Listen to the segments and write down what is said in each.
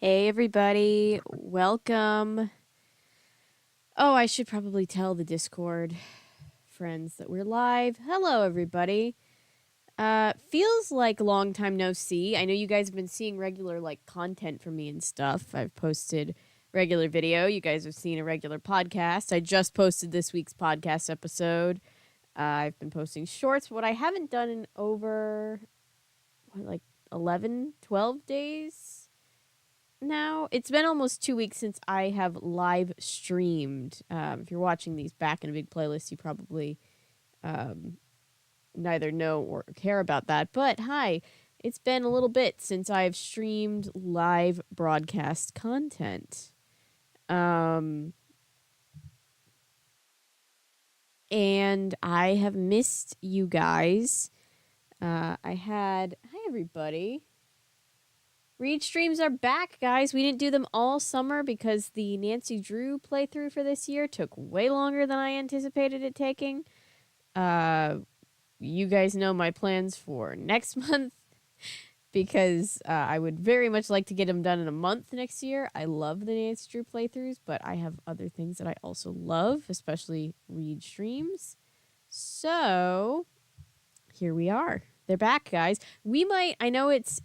Hey, everybody. Welcome. Oh, I should probably tell the Discord friends that we're live. Hello, everybody. Feels like a long time no see. I know you guys have been seeing regular, content from me and stuff. I've posted regular video. You guys have seen a regular podcast. I just posted this week's podcast episode. I've been posting shorts. What I haven't done in over, 11, 12 days now. It's been almost 2 weeks since I have live streamed. If you're watching these back in a big playlist, you probably um, neither know or care about that. But hi, it's been a little bit since I've streamed live broadcast content. Um, and I have missed you guys. Hi, everybody. Read streams are back, guys. We didn't do them all summer because the Nancy Drew playthrough for this year took way longer than I anticipated it taking. You guys know my plans for next month because I would very much like to get them done in a month next year. I love the Nancy Drew playthroughs, but I have other things that I also love, especially read streams. So here we are. They're back, guys. I know it's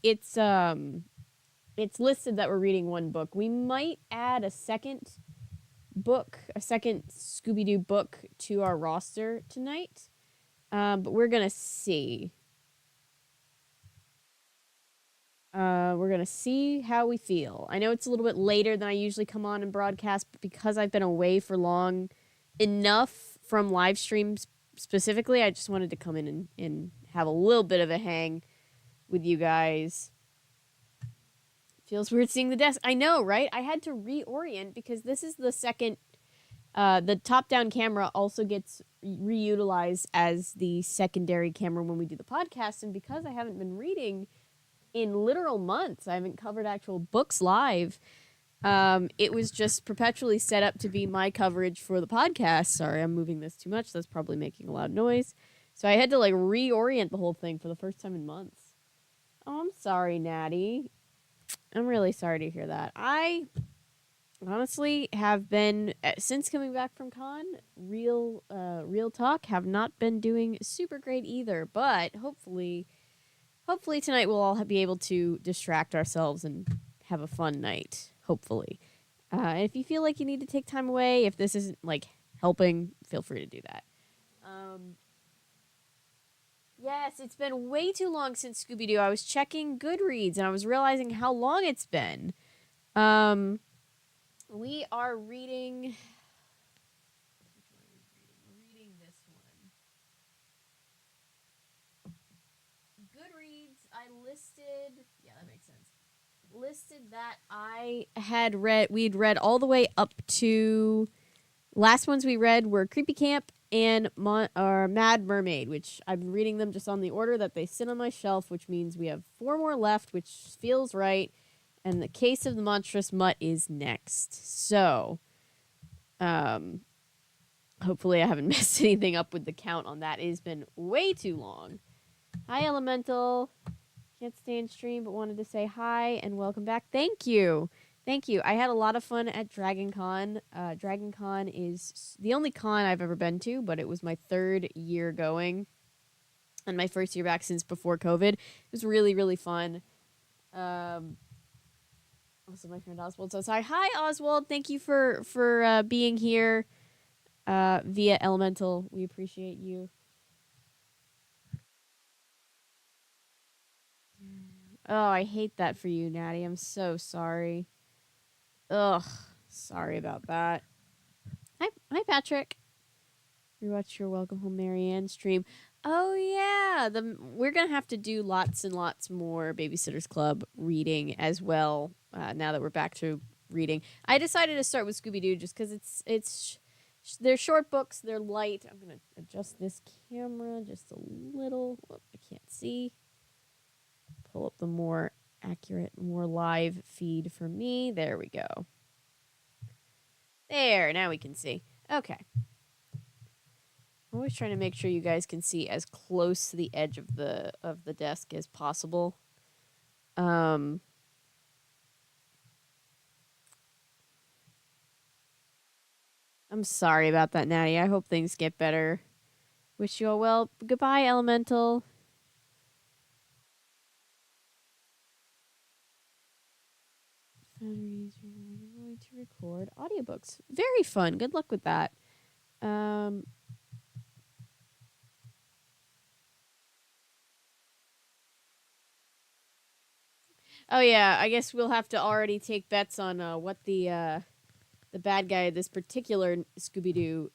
listed that we're reading one book. We might add a second Scooby-Doo book to our roster tonight. But we're going to see. We're going to see how we feel. I know it's a little bit later than I usually come on and broadcast, but because I've been away for long enough from live streams specifically, I just wanted to come in and have a little bit of a hang with you guys. Feels weird seeing the desk. I know, right? I had to reorient because this is the second. The top-down camera also gets reutilized as the secondary camera when we do the podcast. And because I haven't been reading in literal months, I haven't covered actual books live. It was just perpetually set up to be my coverage for the podcast. Sorry, I'm moving this too much. That's probably making a loud noise. So I had to reorient the whole thing for the first time in months. Oh, I'm sorry, Natty. I'm really sorry to hear that. I honestly have been, since coming back from con, real talk, have not been doing super great either. But hopefully tonight we'll all be able to distract ourselves and have a fun night. Hopefully. And if you feel like you need to take time away, if this isn't helping, feel free to do that. Yes, it's been way too long since Scooby-Doo. I was checking Goodreads and I was realizing how long it's been. We are reading. We're reading this one. Goodreads, I listed. Yeah, that makes sense. Listed that I had read. We'd read all the way up to. Last ones we read were Creepy Camp and Mad Mermaid, which I've been reading them just on the order that they sit on my shelf, which means we have 4 more left, which feels right. And the Case of the Monstrous Mutt is next. So, hopefully I haven't messed anything up with the count on that. It has been way too long. Hi, Elemental. Can't stay in stream, but wanted to say hi and welcome back. Thank you. Thank you. I had a lot of fun at Dragon Con. Dragon Con is the only con I've ever been to, but it was my 3rd year going. And my first year back since before COVID. It was really, really fun. Also, my friend Oswald says hi. Hi, Oswald. Thank you for being here via Elemental. We appreciate you. Oh, I hate that for you, Natty. I'm so sorry. Ugh, sorry about that. Hi, Patrick. Rewatch your Welcome Home Marianne stream. Oh yeah, we're gonna have to do lots and lots more Babysitters Club reading as well. Now that we're back to reading, I decided to start with Scooby-Doo just because they're short books. They're light. I'm gonna adjust this camera just a little. Oh, I can't see. Pull up the more accurate, more live feed for me. There we go. There, now we can see. Okay. I'm always trying to make sure you guys can see as close to the edge of the desk as possible. I'm sorry about that, Natty. I hope things get better. Wish you all well. Goodbye, Elemental. Found I'm going to record audiobooks. Very fun. Good luck with that. Um, oh yeah, I guess we'll have to already take bets on what the bad guy of this particular Scooby Doo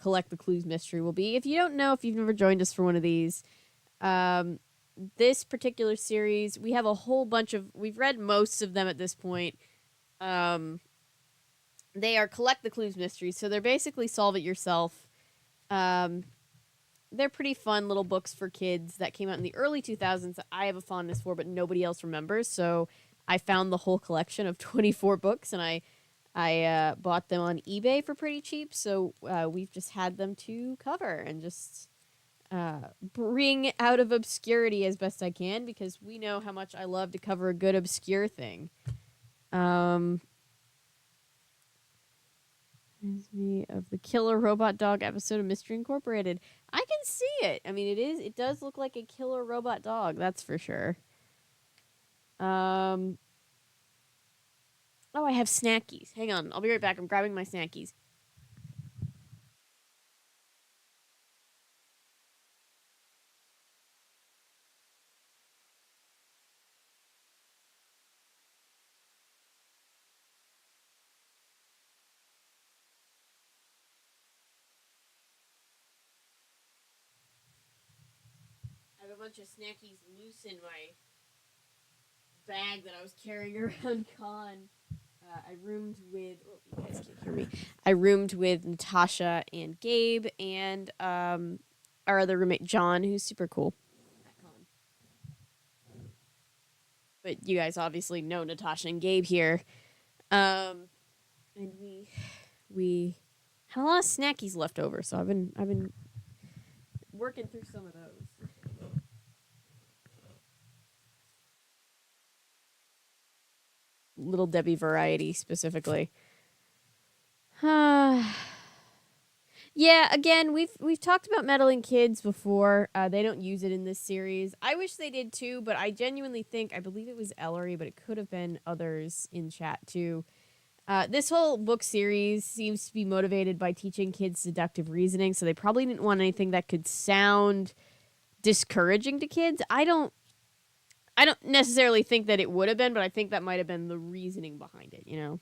collect the clues mystery will be. If you don't know, if you've never joined us for one of these, um, this particular series, we have a whole bunch of. We've read most of them at this point. Um, they are collect the clues mysteries, so they're basically solve it yourself. Um, they're pretty fun little books for kids that came out in the early 2000s that I have a fondness for, but nobody else remembers. So I found the whole collection of 24 books, and I bought them on eBay for pretty cheap. So we've just had them to cover and just bring out of obscurity as best I can, because we know how much I love to cover a good obscure thing. Reminds me of the Killer Robot Dog episode of Mystery Incorporated. I can see it. I mean, it does look like a killer robot dog, that's for sure. Oh, I have snackies. Hang on, I'll be right back. I'm grabbing my snackies. I have a bunch of snackies loose in my bag that I was carrying around con. I roomed with. Oh, you guys can't hear me. I roomed with Natasha and Gabe and our other roommate John, who's super cool. At con. But you guys obviously know Natasha and Gabe here. And we had a lot of snackies left over, so I've been working through some of those. Little Debbie variety specifically. Yeah, again, we've talked about meddling kids before. They don't use it in this series. I wish they did too, but I genuinely think, I believe it was Ellery, but it could have been others in chat too. This whole book series seems to be motivated by teaching kids deductive reasoning, so they probably didn't want anything that could sound discouraging to kids. I don't necessarily think that it would have been, but I think that might have been the reasoning behind it, you know?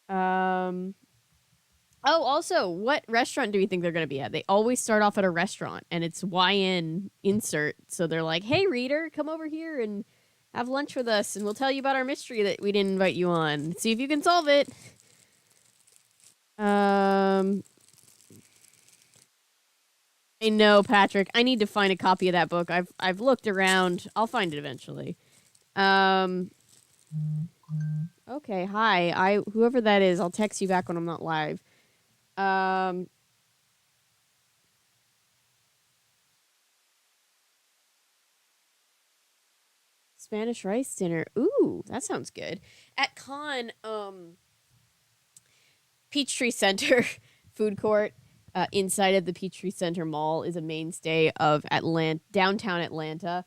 Oh, also, what restaurant do we think they're going to be at? They always start off at a restaurant, and it's YN insert. So they're like, hey, reader, come over here and have lunch with us, and we'll tell you about our mystery that we didn't invite you on. See if you can solve it. I know, Patrick. I need to find a copy of that book. I've looked around. I'll find it eventually. Okay, hi. Whoever that is, I'll text you back when I'm not live. Spanish rice dinner. Ooh, that sounds good. At con, Peachtree Center food court inside of the Peachtree Center Mall is a mainstay of downtown Atlanta.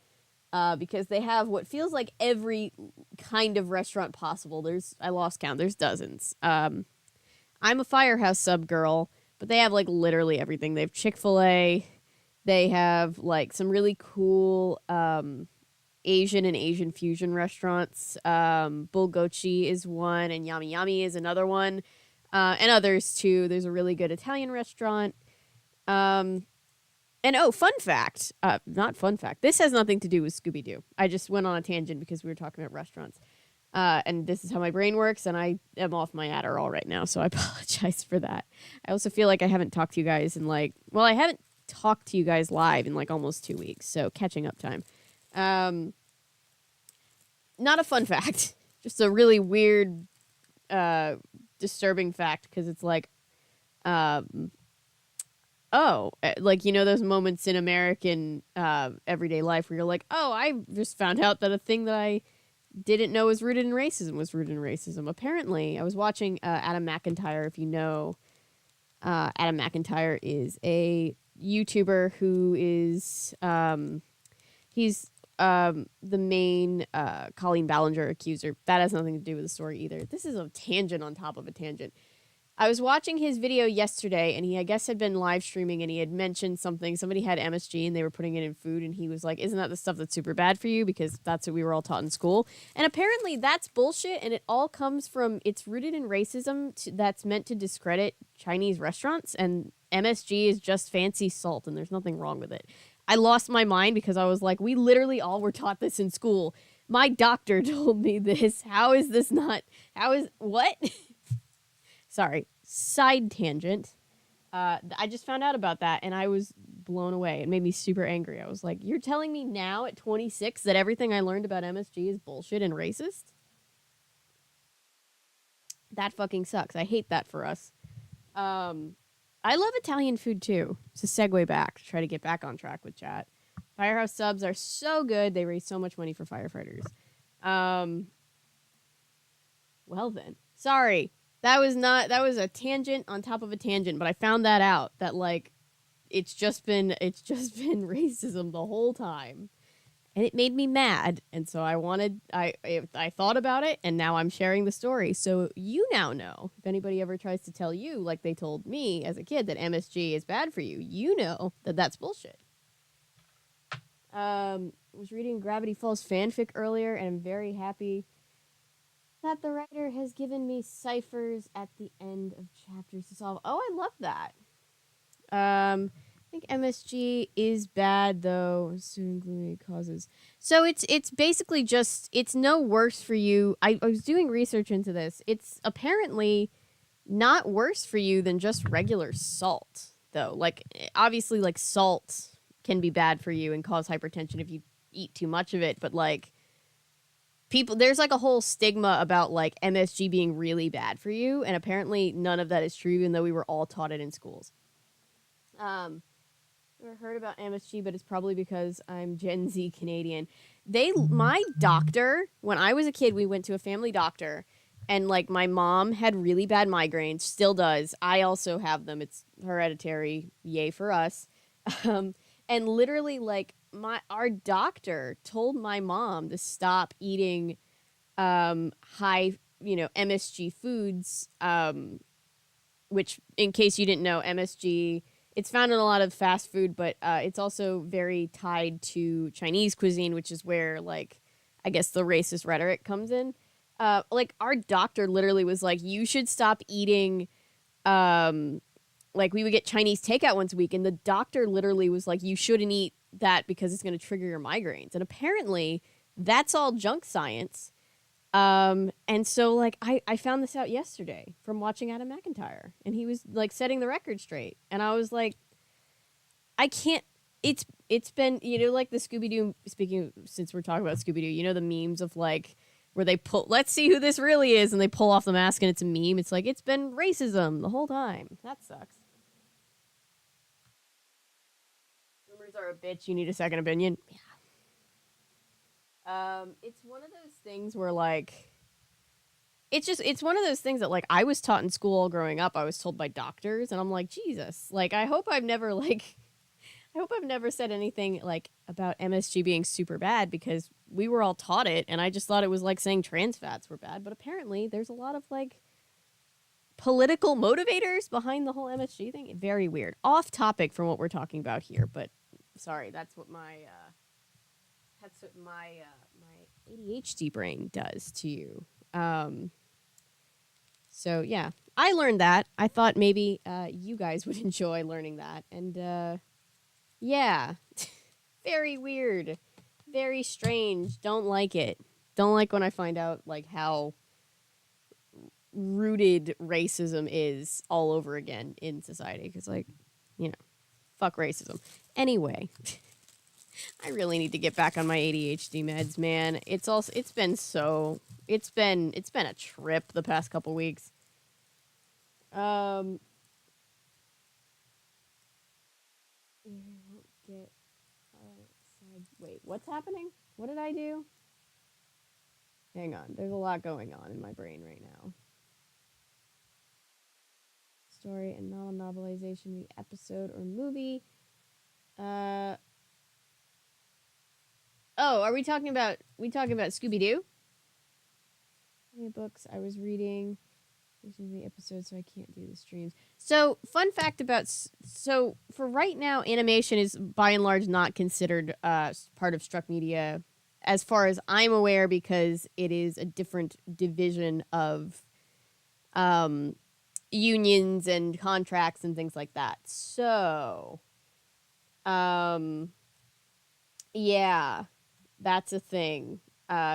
Because they have what feels like every kind of restaurant possible. I lost count. There's dozens. I'm a Firehouse sub girl, but they have like literally everything. They have Chick-fil-A. They have like some really cool Asian and Asian fusion restaurants. Bulgochi is one, and Yami Yami is another one, and others too. There's a really good Italian restaurant. And oh, fun fact, not fun fact. This has nothing to do with Scooby Doo. I just went on a tangent because we were talking about restaurants. And this is how my brain works, and I am off my Adderall right now, so I apologize for that. I also feel like I haven't talked to you guys I haven't talked to you guys live in like almost 2 weeks, so catching up time. Not a fun fact, just a really weird, disturbing fact, because it's like, like, you know, those moments in American everyday life where you're like, oh, I just found out that a thing that I didn't know was rooted in racism was rooted in racism. Apparently, I was watching Adam McIntyre. If you know, Adam McIntyre is a YouTuber who is he's the main Colleen Ballinger accuser. That has nothing to do with the story either. This is a tangent on top of a tangent. I was watching his video yesterday, and he, I guess, had been live streaming, and he had mentioned something. Somebody had MSG, and they were putting it in food, and he was like, "Isn't that the stuff that's super bad for you?" Because that's what we were all taught in school. And apparently, that's bullshit, and it all comes from, it's rooted in racism that's meant to discredit Chinese restaurants, and MSG is just fancy salt, and there's nothing wrong with it. I lost my mind because I was like, we literally all were taught this in school. My doctor told me this. How is this not? How is, what? Sorry, side tangent. I just found out about that, and I was blown away. It made me super angry. I was like, you're telling me now at 26 that everything I learned about MSG is bullshit and racist? That fucking sucks. I hate that for us. I love Italian food, too. It's a segue back to try to get back on track with chat. Firehouse subs are so good. They raise so much money for firefighters. Well then. Sorry. That was a tangent on top of a tangent, but I found that out that like it's just been racism the whole time. And it made me mad, and so I thought about it, and now I'm sharing the story. So you now know, if anybody ever tries to tell you like they told me as a kid that MSG is bad for you, you know that that's bullshit. Was reading Gravity Falls fanfic earlier, and I'm very happy that the writer has given me ciphers at the end of chapters to solve. Oh, I love that. I think MSG is bad though, including causes. So it's basically just, it's no worse for you. I was doing research into this. It's apparently not worse for you than just regular salt though. Like obviously like salt can be bad for you and cause hypertension if you eat too much of it, but like people, there's like a whole stigma about like MSG being really bad for you, and apparently none of that is true, even though we were all taught it in schools. Never heard about MSG, but it's probably because I'm Gen Z Canadian. My doctor, when I was a kid, we went to a family doctor, and like my mom had really bad migraines, still does. I also have them. It's hereditary. Yay for us. And literally like our doctor told my mom to stop eating high, MSG foods, which, in case you didn't know, MSG, it's found in a lot of fast food, but it's also very tied to Chinese cuisine, which is where, like, I guess the racist rhetoric comes in. Like, our doctor literally was like, you should stop eating, like, we would get Chinese takeout once a week, and the doctor literally was like, you shouldn't eat that because it's going to trigger your migraines. And apparently, that's all junk science. And so like I found this out yesterday from watching Adam McIntyre, and he was like setting the record straight, and I was like, I can't. It's been, like the Scooby-Doo, speaking, since we're talking about Scooby-Doo, the memes of like where they pull, let's see who this really is, and they pull off the mask and it's a meme. It's like, it's been racism the whole time. That sucks. Rumors are a bitch. You need a second opinion. Yeah. It's one of those things where like it's one of those things that like I was taught in school growing up. I was told by doctors, and I'm like, Jesus, like I hope I've never said anything like about MSG being super bad, because we were all taught it, and I just thought it was like saying trans fats were bad, but apparently there's a lot of like political motivators behind the whole MSG thing. Very weird. Off topic from what we're talking about here, but sorry, that's what my ADHD brain does to you. So yeah, I learned that. I thought maybe you guys would enjoy learning that, and yeah, very weird, very strange. Don't like it. Don't like when I find out like how rooted racism is all over again in society, because like, fuck racism. Anyway. I really need to get back on my ADHD meds, man. It's been a trip the past couple weeks. Wait, what's happening? What did I do? Hang on. There's a lot going on in my brain right now. Story and novelization, the episode or movie. Oh, are we talking about Scooby Doo? How many books I was reading? The episode, so I can't do the streams. So, fun fact about so for right now, animation is by and large not considered part of Struck Media, as far as I'm aware, because it is a different division of unions and contracts and things like that. So, yeah, that's a thing.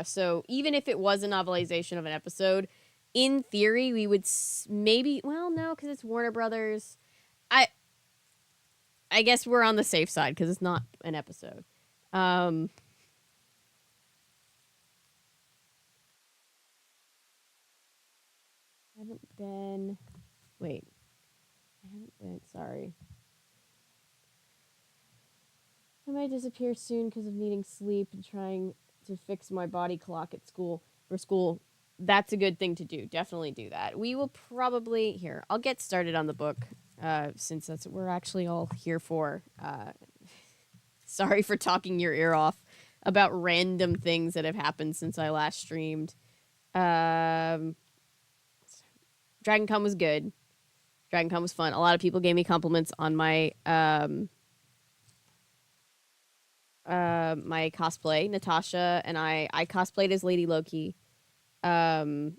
So even if it was a novelization of an episode, in theory, we would maybe. Well, no, because it's Warner Brothers. I guess we're on the safe side because it's not an episode. I haven't been. Wait, I haven't been. Sorry. I might disappear soon because of needing sleep and trying to fix my body clock at school for school. That's a good thing to do. Definitely do that. We will probably here. I'll get started on the book since that's what we're actually all here for. Sorry for talking your ear off about random things that have happened since I last streamed. DragonCon was good. DragonCon was fun. A lot of people gave me compliments on my my cosplay. Natasha and I cosplayed as Lady Loki. And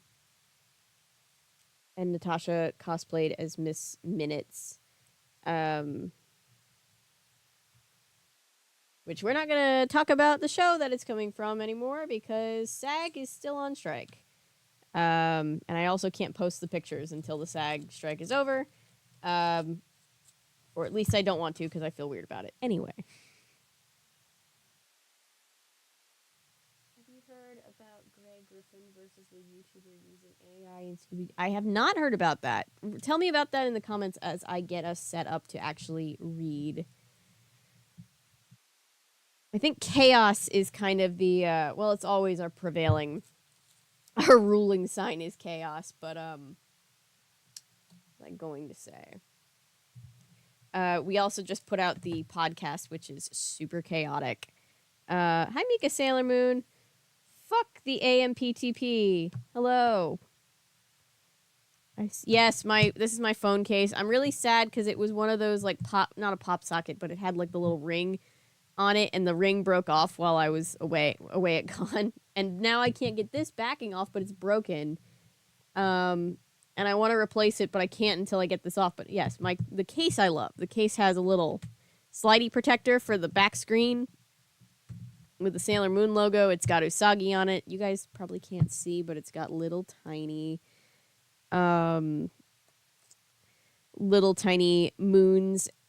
Natasha cosplayed as Miss Minutes. Which we're not going to talk about the show that it's coming from anymore because SAG is still on strike. And I also can't post the pictures until the SAG strike is over. Or at least I don't want to because I feel weird about it. Anyway. Have you heard about Greg Griffin versus the YouTuber using AI and Scooby? I have not heard about that. Tell me about that in the comments as I get us set up to actually read. I think chaos is kind of the well, it's always our prevailing, our ruling sign is chaos. But what was I going to say? We also just put out the podcast, which is super chaotic. Hi, Mika Sailor Moon. Fuck the AMPTP. Hello. Yes, this is my phone case. I'm really sad because it was one of those like not a pop socket, but it had like the little ring on it, and the ring broke off while I was away at con, and now I can't get this backing off, but it's broken. And I want to replace it, but I can't until I get this off. But yes, the case I love. The case has a little slidey protector for the back screen with the Sailor Moon logo. It's got Usagi on it. You guys probably can't see, but it's got little tiny moons.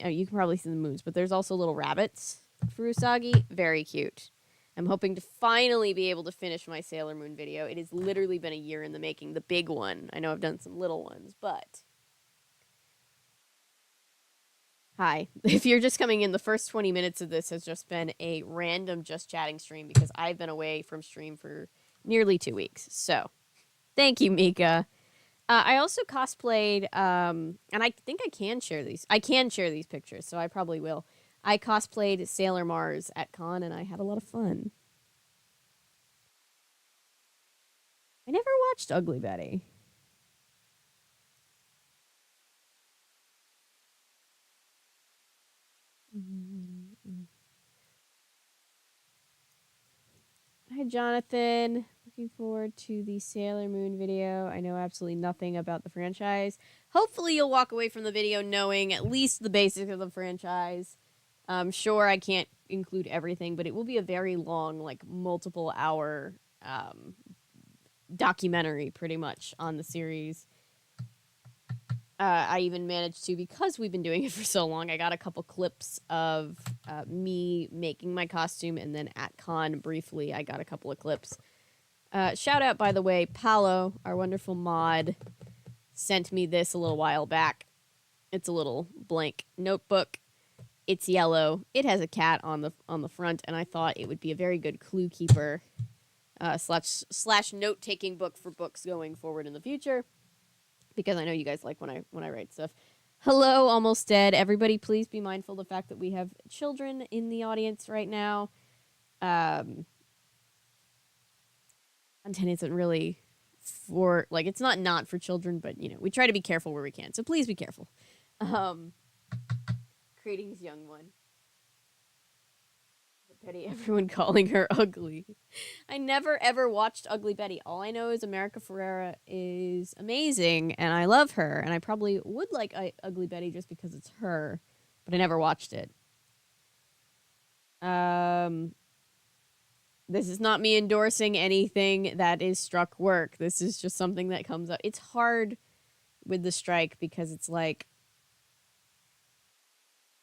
You can probably see the moons, but there's also little rabbits for Usagi. Very cute. I'm hoping to finally be able to finish my Sailor Moon video. It has literally been a year in the making. The big one. I know I've done some little ones, but... Hi. If you're just coming in, the first 20 minutes of this has just been a random just chatting stream because I've been away from stream for nearly 2 weeks. So, thank you, Mika. I also cosplayed, and I think I can share these. I can share these pictures, so I probably will. I cosplayed Sailor Mars at con, and I had a lot of fun. I never watched Ugly Betty. Hi, Jonathan. Looking forward to the Sailor Moon video. I know absolutely nothing about the franchise. Hopefully, you'll walk away from the video knowing at least the basics of the franchise. Sure, I can't include everything, but it will be a very long, like multiple hour documentary pretty much on the series. I even managed to, because we've been doing it for so long, I got a couple clips of me making my costume, and then at con briefly I got a couple of clips. Shout out, by the way, Paulo, our wonderful mod, sent me this a little while back. It's a little blank notebook. It's yellow. It has a cat on the front, and I thought it would be a very good clue keeper slash note taking book for books going forward in the future, because I know you guys like when I write stuff. Hello, Almost Dead. Everybody, please be mindful of the fact that we have children in the audience right now. Content isn't really for, like, it's not for children, but we try to be careful where we can. So please be careful. Greetings, young one. Betty, everyone calling her ugly. I never ever watched Ugly Betty. All I know is America Ferrera is amazing, and I love her, and I probably would like Ugly Betty just because it's her, but I never watched it. This is not me endorsing anything that is struck work. This is just something that comes up. It's hard with the strike because it's like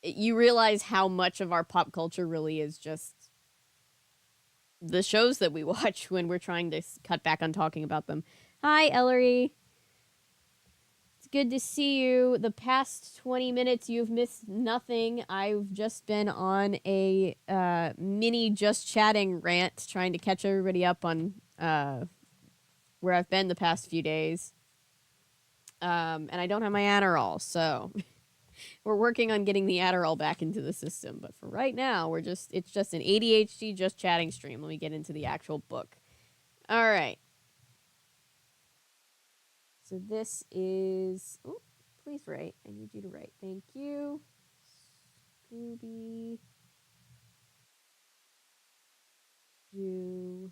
you realize how much of our pop culture really is just the shows that we watch when we're trying to cut back on talking about them. Hi, Ellery. It's good to see you. The past 20 minutes, you've missed nothing. I've just been on a mini just chatting rant trying to catch everybody up on where I've been the past few days. And I don't have my Adderall, so we're working on getting the Adderall back into the system. But for right now, it's just an ADHD just chatting stream. Let me get into the actual book. All right. So this is... Oh, please write. I need you to write. Thank you. Scooby. Do...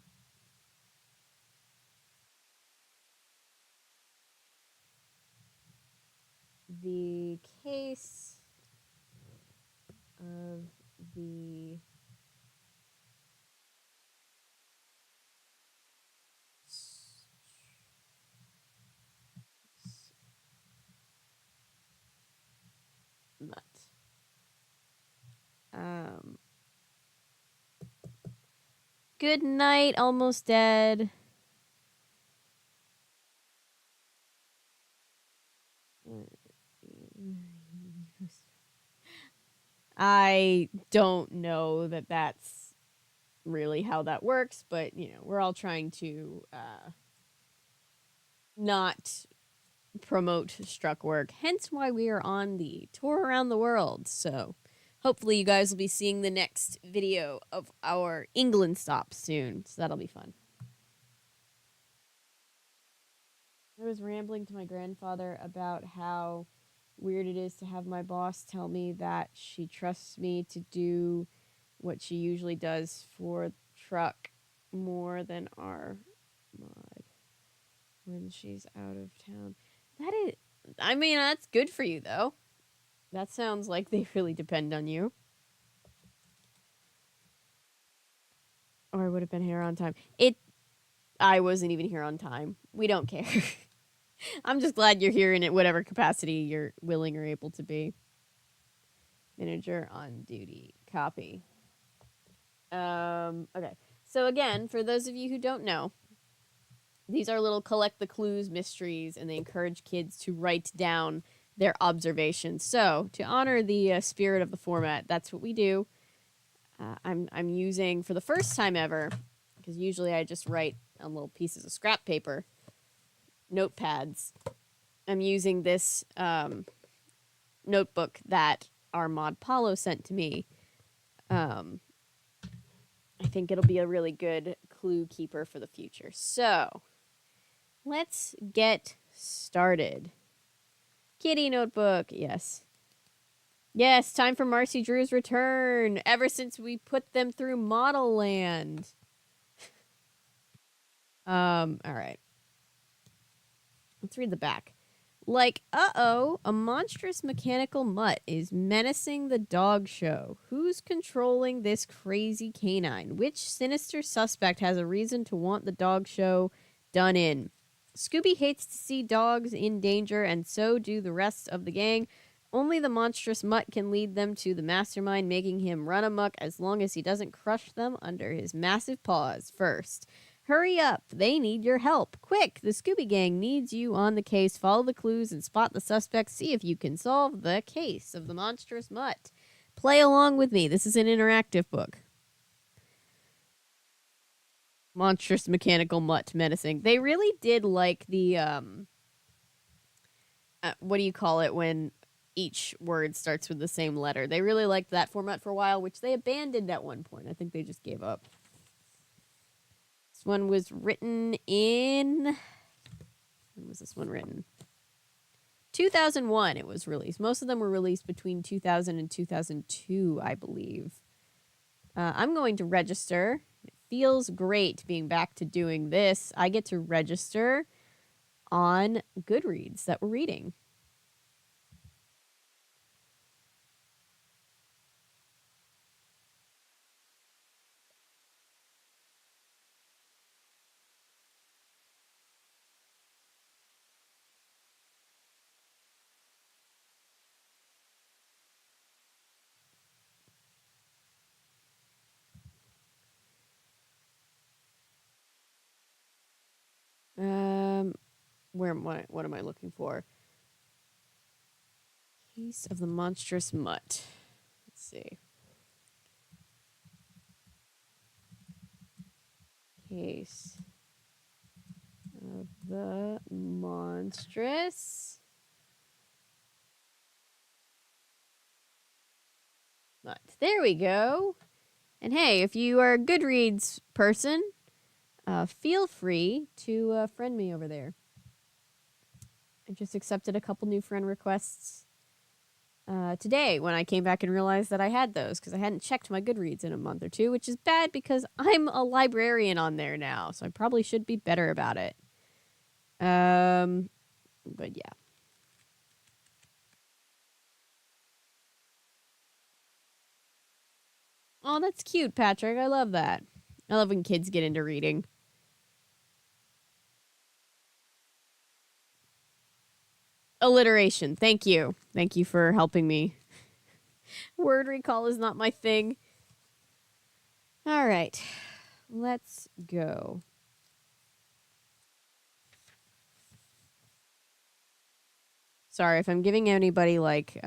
the case of the Mutt. Good night, Almost Dead. I don't know that that's really how that works, but we're all trying to not promote struck work, hence why we are on the tour around the world. So hopefully you guys will be seeing the next video of our England stop soon, so that'll be fun. I was rambling to my grandfather about how weird it is to have my boss tell me that she trusts me to do what she usually does for truck more than our mod when she's out of town. That's good for you, though. That sounds like they really depend on you. Or I would have been here on time. I wasn't even here on time. We don't care. I'm just glad you're here in whatever capacity you're willing or able to be. Manager on duty. Copy. Okay. So again, for those of you who don't know, these are little collect the clues mysteries, and they encourage kids to write down their observations. So to honor the spirit of the format, that's what we do. I'm using, for the first time ever, because usually I just write on little pieces of scrap paper, notepads. I'm using this notebook that our mod Paulo sent to me. I think it'll be a really good clue keeper for the future. So let's get started. Kitty notebook, yes. Yes, time for Marcy Drew's return. Ever since we put them through Model Land. All right. Let's read the back. Like, a monstrous mechanical mutt is menacing the dog show. Who's controlling this crazy canine? Which sinister suspect has a reason to want the dog show done in? Scooby hates to see dogs in danger, and so do the rest of the gang. Only the monstrous mutt can lead them to the mastermind, making him run amok as long as he doesn't crush them under his massive paws first. Hurry up. They need your help. Quick, the Scooby Gang needs you on the case. Follow the clues and spot the suspects. See if you can solve the case of the monstrous mutt. Play along with me. This is an interactive book. Monstrous mechanical mutt menacing. They really did like the what do you call it when each word starts with the same letter? They really liked that format for a while, which they abandoned at one point. I think they just gave up. This one was written in. When was this one written? 2001 it was released. Most of them were released between 2000 and 2002, I believe. I'm going to register. It feels great being back to doing this. I get to register on Goodreads that we're reading. Where am I? What am I looking for? Case of the Monstrous Mutt. Let's see. Case of the Monstrous Mutt. There we go. And hey, if you are a Goodreads person, feel free to friend me over there. I just accepted a couple new friend requests today when I came back and realized that I had those because I hadn't checked my Goodreads in a month or two, which is bad because I'm a librarian on there now, so I probably should be better about it. But yeah. Oh, that's cute, Patrick. I love that. I love when kids get into reading. Alliteration. Thank you. Thank you for helping me. Word recall is not my thing. All right. Let's go. Sorry if I'm giving anybody like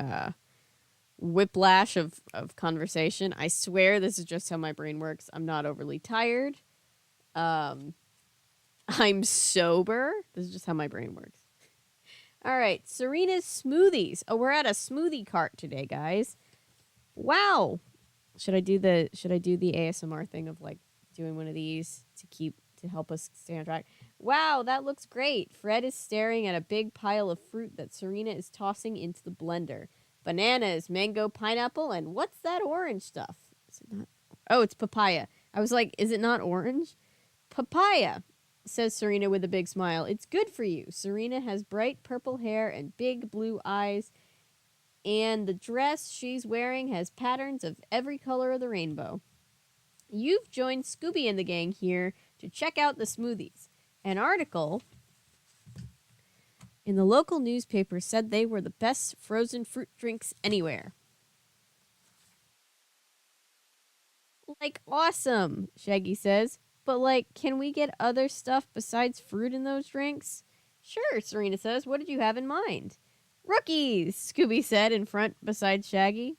whiplash of conversation. I swear this is just how my brain works. I'm not overly tired. I'm sober. This is just how my brain works. All right, Serena's smoothies. Oh, we're at a smoothie cart today, guys. Wow. Should I do the ASMR thing of like doing one of these to help us stay on track? Wow, that looks great. Fred is staring at a big pile of fruit that Serena is tossing into the blender. Bananas, mango, pineapple, and what's that orange stuff? Is it not? Oh, it's papaya. I was like, is it not orange? Papaya, says Serena with a big smile. It's good for you. Serena has bright purple hair and big blue eyes, and the dress she's wearing has patterns of every color of the rainbow. You've joined Scooby and the gang here to check out the smoothies. An article in the local newspaper said they were the best frozen fruit drinks anywhere. Like, awesome, Shaggy says. But, like, can we get other stuff besides fruit in those drinks? Sure, Serena says. What did you have in mind? Rookies, Scooby said beside Shaggy.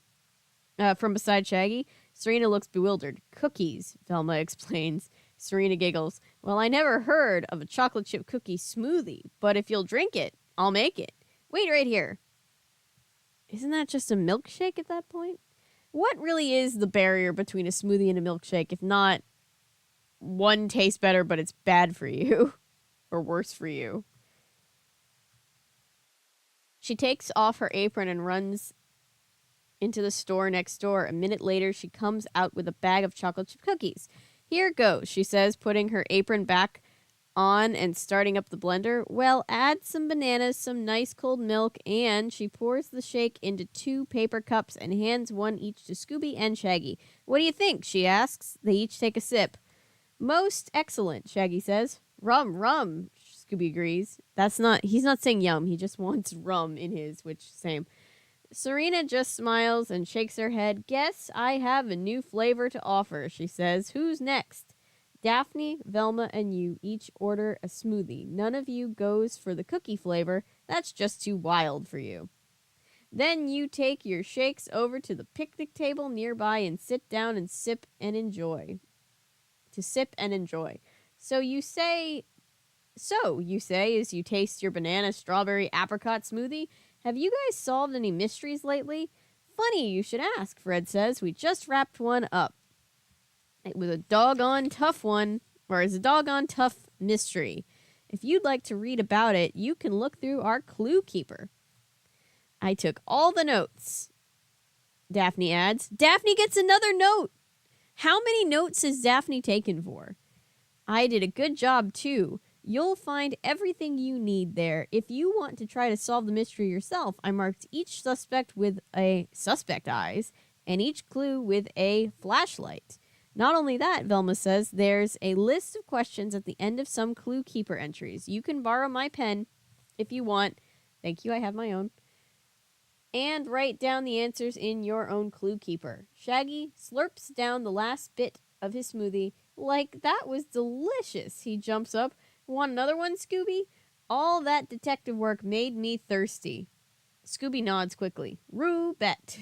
From beside Shaggy. Serena looks bewildered. Cookies, Velma explains. Serena giggles. Well, I never heard of a chocolate chip cookie smoothie, but if you'll drink it, I'll make it. Wait right here. Isn't that just a milkshake at that point? What really is the barrier between a smoothie and a milkshake if not one tastes better but it's bad for you or worse for you? She takes off her apron and runs into the store next door. A minute later, she comes out with a bag of chocolate chip cookies. Here goes, she says, putting her apron back on and starting up the blender. Well, add some bananas, some nice cold milk, and she pours the shake into 2 paper cups and hands one each to Scooby and Shaggy. What do you think? She asks. They each take a sip. Most excellent, Shaggy says. Rum, rum, Scooby agrees. He's not saying yum, he just wants rum in his, which, same. Serena just smiles and shakes her head. Guess I have a new flavor to offer, she says. Who's next? Daphne, Velma, and you each order a smoothie. None of you goes for the cookie flavor. That's just too wild for you. Then you take your shakes over to the picnic table nearby and sit down and sip and enjoy. So you say as you taste your banana, strawberry, apricot smoothie. Have you guys solved any mysteries lately? Funny you should ask, Fred says. We just wrapped one up. It was a doggone tough one, or it's a doggone tough mystery. If you'd like to read about it, you can look through our clue keeper. I took all the notes, Daphne adds. Daphne gets another note. How many notes has Daphne taken for? I did a good job, too. You'll find everything you need there. If you want to try to solve the mystery yourself, I marked each suspect with a suspect eyes and each clue with a flashlight. Not only that, Velma says, there's a list of questions at the end of some clue keeper entries. You can borrow my pen if you want. Thank you, I have my own. And write down the answers in your own clue keeper. Shaggy slurps down the last bit of his smoothie. Like, that was delicious. He jumps up. Want another one, Scooby? All that detective work made me thirsty. Scooby nods quickly. Rue bet.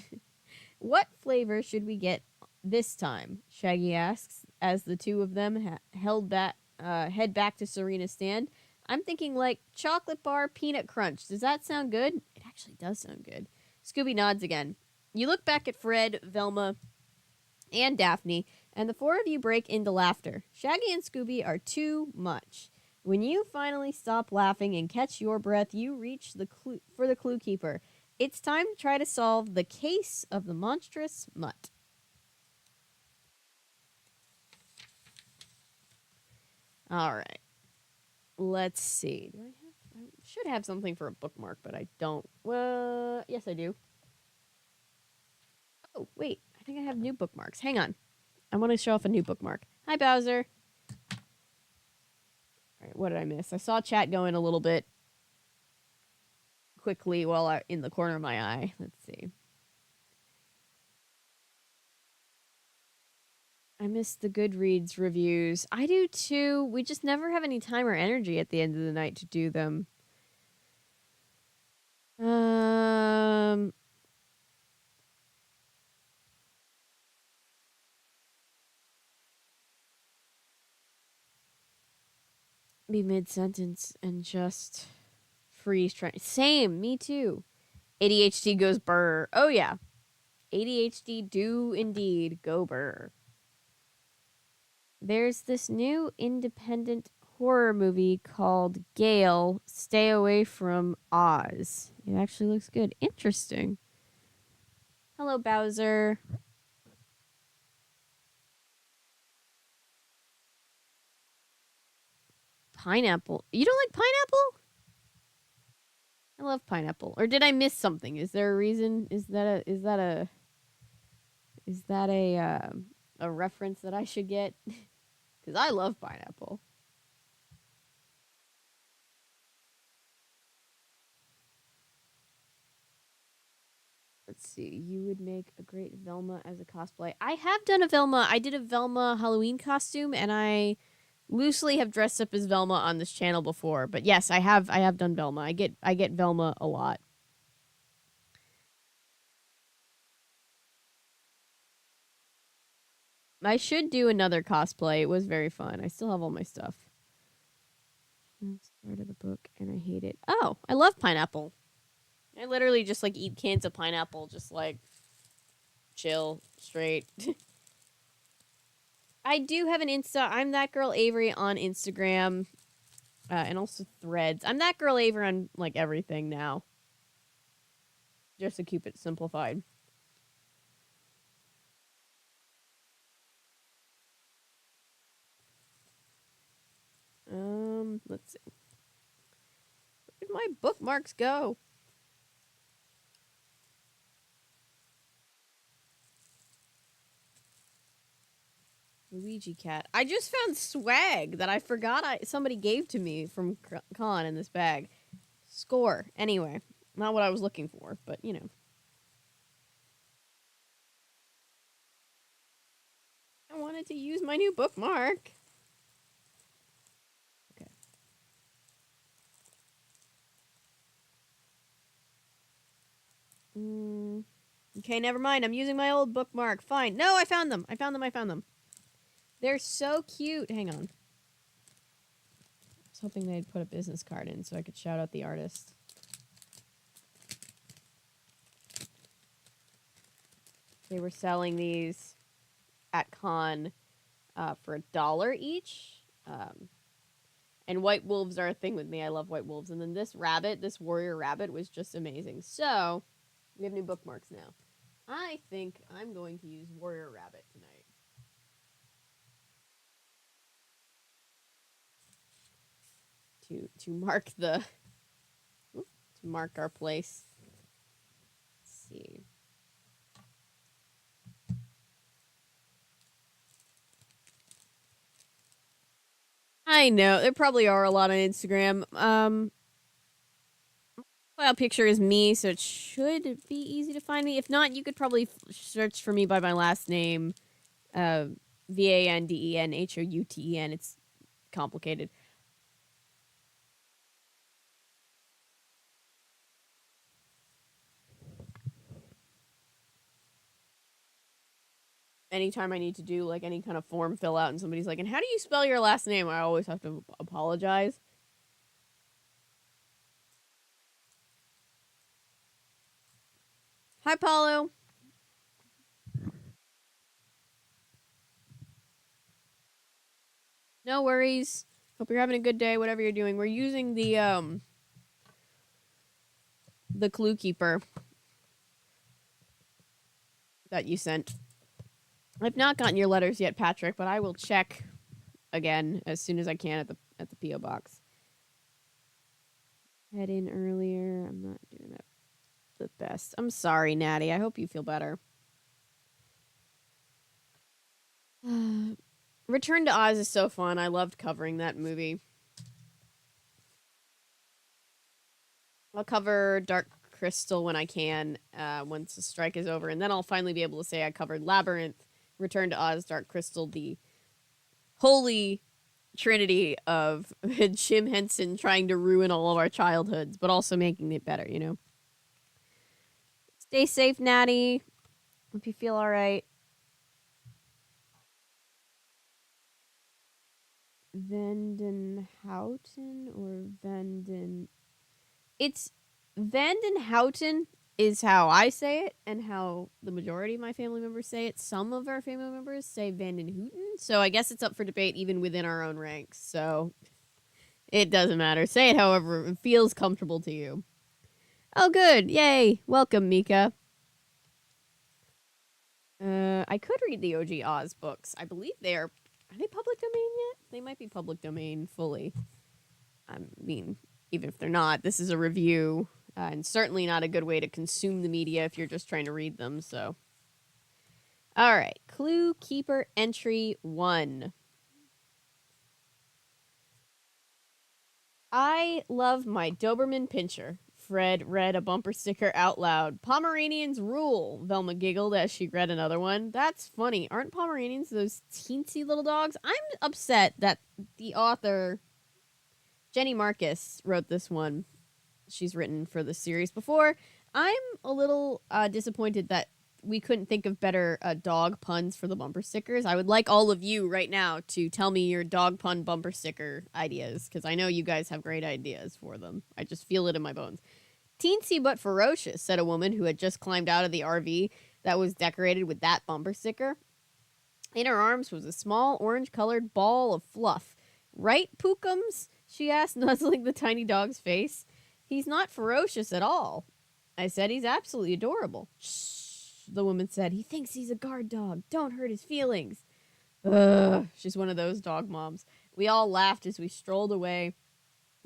What flavor should we get this time? Shaggy asks as the two of them head back to Serena's stand. I'm thinking like chocolate bar peanut crunch. Does that sound good? It actually does sound good. Scooby nods again. You look back at Fred, Velma, and Daphne, and the four of you break into laughter. Shaggy and Scooby are too much. When you finally stop laughing and catch your breath, you reach the clue keeper. It's time to try to solve the case of the monstrous Mutt. All right. Let's see. I should have something for a bookmark, but I don't. Well, yes, I do. Oh, wait. I think I have new bookmarks. Hang on. I want to show off a new bookmark. Hi, Bowser. All right, what did I miss? I saw chat going a little bit quickly while in the corner of my eye. Let's see. I missed the Goodreads reviews. I do too. We just never have any time or energy at the end of the night to do them. Be mid-sentence and just freeze trying. Same, me too. ADHD goes burr. Oh yeah. ADHD do indeed go burr. There's this new independent horror movie called Gale, Stay Away from Oz. It actually looks good. Interesting. Hello, Bowser. Pineapple. You don't like pineapple? I love pineapple. Or did I miss something? Is there a reason? Is that a reference that I should get? Because I love pineapple. Let's see. You would make a great Velma as a cosplay. I have done a Velma. I did a Velma Halloween costume, and I loosely have dressed up as Velma on this channel before. But yes, I have done Velma. I get Velma a lot. I should do another cosplay. It was very fun. I still have all my stuff. Start of the book, and I hate it. Oh, I love pineapple. I literally just like eat cans of pineapple, just like chill, straight. I do have an Insta. I'm that girl Avery on Instagram, and also Threads. I'm that girl Avery on like everything now, just to keep it simplified. Let's see. Where did my bookmarks go? Luigi cat. I just found swag that I forgot somebody gave to me from Con in this bag. Score. Anyway, not what I was looking for, but you know. I wanted to use my new bookmark. Okay. Okay, never mind. I'm using my old bookmark. Fine. No, I found them. I found them. They're so cute. Hang on. hoping they'd put a business card in so I could shout out the artist. They were selling these at con for $1 each. And white wolves are a thing with me. I love white wolves. And then this rabbit, this warrior rabbit, was just amazing. So, we have new bookmarks now. I think I'm going to use warrior rabbit tonight. To mark to mark our place. Let's see. I know there probably are a lot on Instagram. Profile picture is me, so it should be easy to find me. If not, you could probably search for me by my last name, VANDENHOUTEN. It's complicated. Anytime I need to do like any kind of form fill out and somebody's like, and how do you spell your last name? I always have to apologize. Hi, Paulo. No worries. Hope you're having a good day, whatever you're doing. We're using the clue keeper that you sent. I've not gotten your letters yet, Patrick, but I will check again as soon as I can at the PO box. Head in earlier. I'm not doing that the best. I'm sorry, Natty. I hope you feel better. Return to Oz is so fun. I loved covering that movie. I'll cover Dark Crystal when I can, once the strike is over, and then I'll finally be able to say I covered Labyrinth, Return to Oz, Dark Crystal, the holy trinity of Jim Henson trying to ruin all of our childhoods, but also making it better, you know? Stay safe, Natty. Hope you feel all right. Vandenhouten or Vanden... It's Vandenhouten is how I say it and how the majority of my family members say it. Some of our family members say Vandenhouten, so I guess it's up for debate even within our own ranks. So it doesn't matter. Say it however it feels comfortable to you. Oh, good. Yay. Welcome, Mika. I could read the OG Oz books. I believe are they public domain yet? They might be public domain fully. I mean, even if they're not, this is a review, and certainly not a good way to consume the media if you're just trying to read them, so. All right, Clue Keeper Entry 1. I love my Doberman Pinscher. Fred read a bumper sticker out loud. Pomeranians rule, Velma giggled as she read another one. That's funny. Aren't Pomeranians those teensy little dogs? I'm upset that the author, Jenny Marcus, wrote this one. She's written for the series before. I'm a little disappointed that we couldn't think of better dog puns for the bumper stickers. I would like all of you right now to tell me your dog pun bumper sticker ideas, because I know you guys have great ideas for them. I just feel it in my bones. Teensy but ferocious, said a woman who had just climbed out of the RV that was decorated with that bumper sticker. In her arms was a small orange-colored ball of fluff. Right, Pookums? She asked, nuzzling the tiny dog's face. He's not ferocious at all. I said he's absolutely adorable. Shh, the woman said. He thinks he's a guard dog. Don't hurt his feelings. Ugh, she's one of those dog moms. We all laughed as we strolled away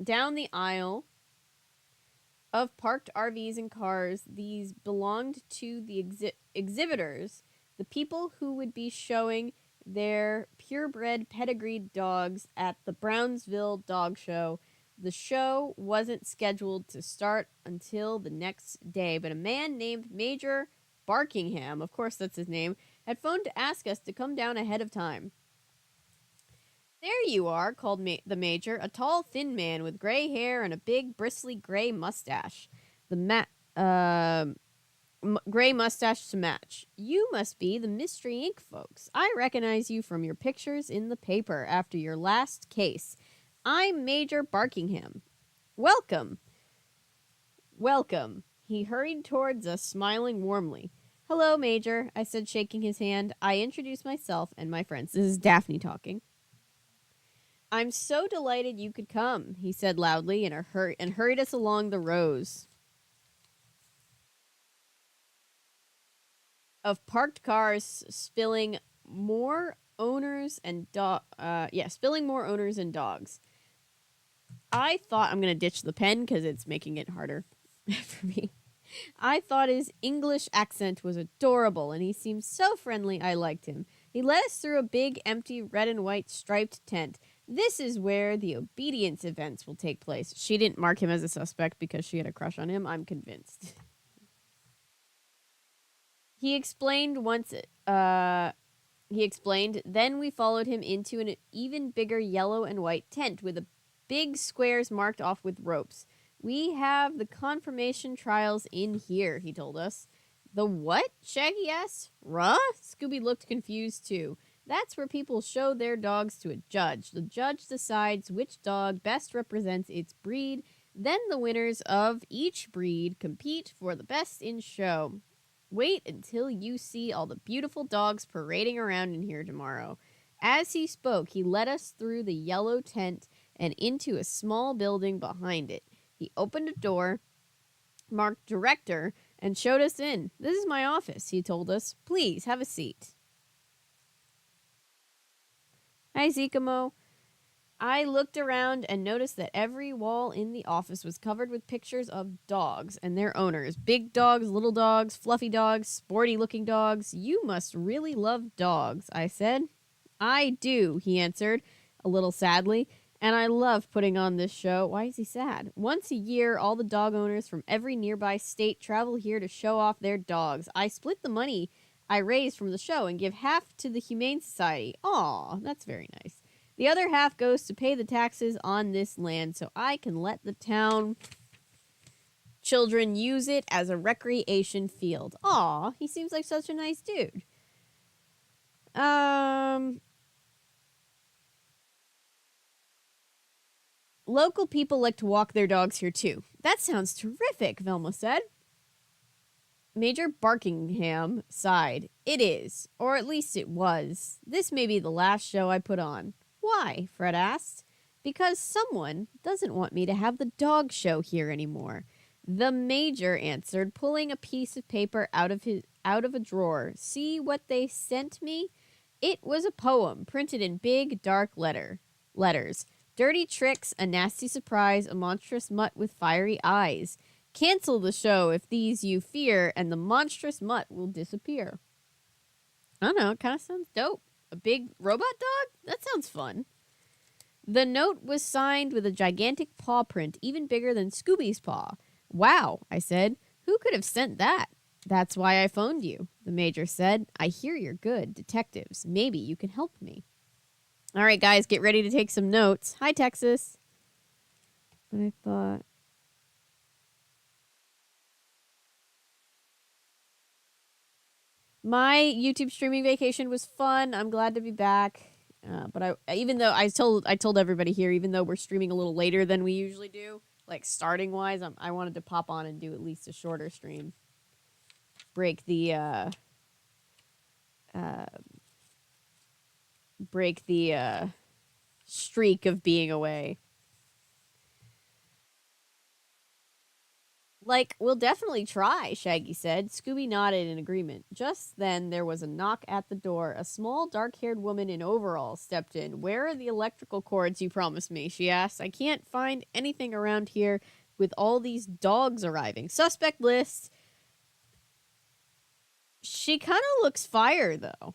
down the aisle of parked RVs and cars. These belonged to the exhibitors, the people who would be showing their purebred pedigreed dogs at the Brownsville Dog Show. The show wasn't scheduled to start until the next day, but a man named Major Barkingham, of course that's his name, had phoned to ask us to come down ahead of time. There you are, called the Major, a tall, thin man with gray hair and a big, bristly gray mustache. Gray mustache to match. You must be the Mystery Inc. folks. I recognize you from your pictures in the paper after your last case. I'm Major Barkingham. Welcome. Welcome. He hurried towards us, smiling warmly. Hello, Major, I said, shaking his hand. I introduced myself and my friends. This is Daphne talking. I'm so delighted you could come, he said loudly and hurried us along the rows of parked cars, spilling more owners and spilling more owners and dogs. I thought I'm gonna ditch the pen because it's making it harder for me. I thought his English accent was adorable, and he seemed so friendly I liked him. He led us through a big, empty, red and white striped tent. This is where the obedience events will take place. She didn't mark him as a suspect because she had a crush on him, I'm convinced. He explained then we followed him into an even bigger yellow and white tent with big squares marked off with ropes. We have the confirmation trials in here, he told us. The what? Shaggy asked. Ruh? Scooby looked confused too. That's where people show their dogs to a judge. The judge decides which dog best represents its breed. Then the winners of each breed compete for the best in show. Wait until you see all the beautiful dogs parading around in here tomorrow. As he spoke, he led us through the yellow tent and into a small building behind it. He opened a door marked director and showed us in. This is my office, he told us. Please, have a seat. Hi, Zekamo. I looked around and noticed that every wall in the office was covered with pictures of dogs and their owners. Big dogs, little dogs, fluffy dogs, sporty-looking dogs. You must really love dogs, I said. I do, he answered, a little sadly. And I love putting on this show. Why is he sad? Once a year, all the dog owners from every nearby state travel here to show off their dogs. I split the money I raise from the show and give half to the Humane Society. Aw, that's very nice. The other half goes to pay the taxes on this land so I can let the town children use it as a recreation field. Aw, he seems like such a nice dude. Local people like to walk their dogs here too. That sounds terrific, Velma said. Major Barkingham sighed. It is, or at least it was. This may be the last show I put on. Why? Fred asked. Because someone doesn't want me to have the dog show here anymore. The Major answered, pulling a piece of paper out of a drawer. See what they sent me? It was a poem printed in big dark letters. Dirty tricks, a nasty surprise, a monstrous mutt with fiery eyes. Cancel the show if these you fear, and the monstrous mutt will disappear. I don't know, it kind of sounds dope. A big robot dog? That sounds fun. The note was signed with a gigantic paw print, even bigger than Scooby's paw. Wow, I said. Who could have sent that? That's why I phoned you, the Major said. I hear you're good detectives. Maybe you can help me. All right, guys, get ready to take some notes. Hi, Texas. But I thought... My YouTube streaming vacation was fun. I'm glad to be back. But I told everybody here, even though we're streaming a little later than we usually do, like starting wise, I wanted to pop on and do at least a shorter stream. Break the streak of being away. Like, we'll definitely try, Shaggy said. Scooby nodded in agreement. Just then, there was a knock at the door. A small, dark-haired woman in overalls stepped in. Where are the electrical cords you promised me? She asked. I can't find anything around here with all these dogs arriving. Suspect list. She kind of looks fire, though.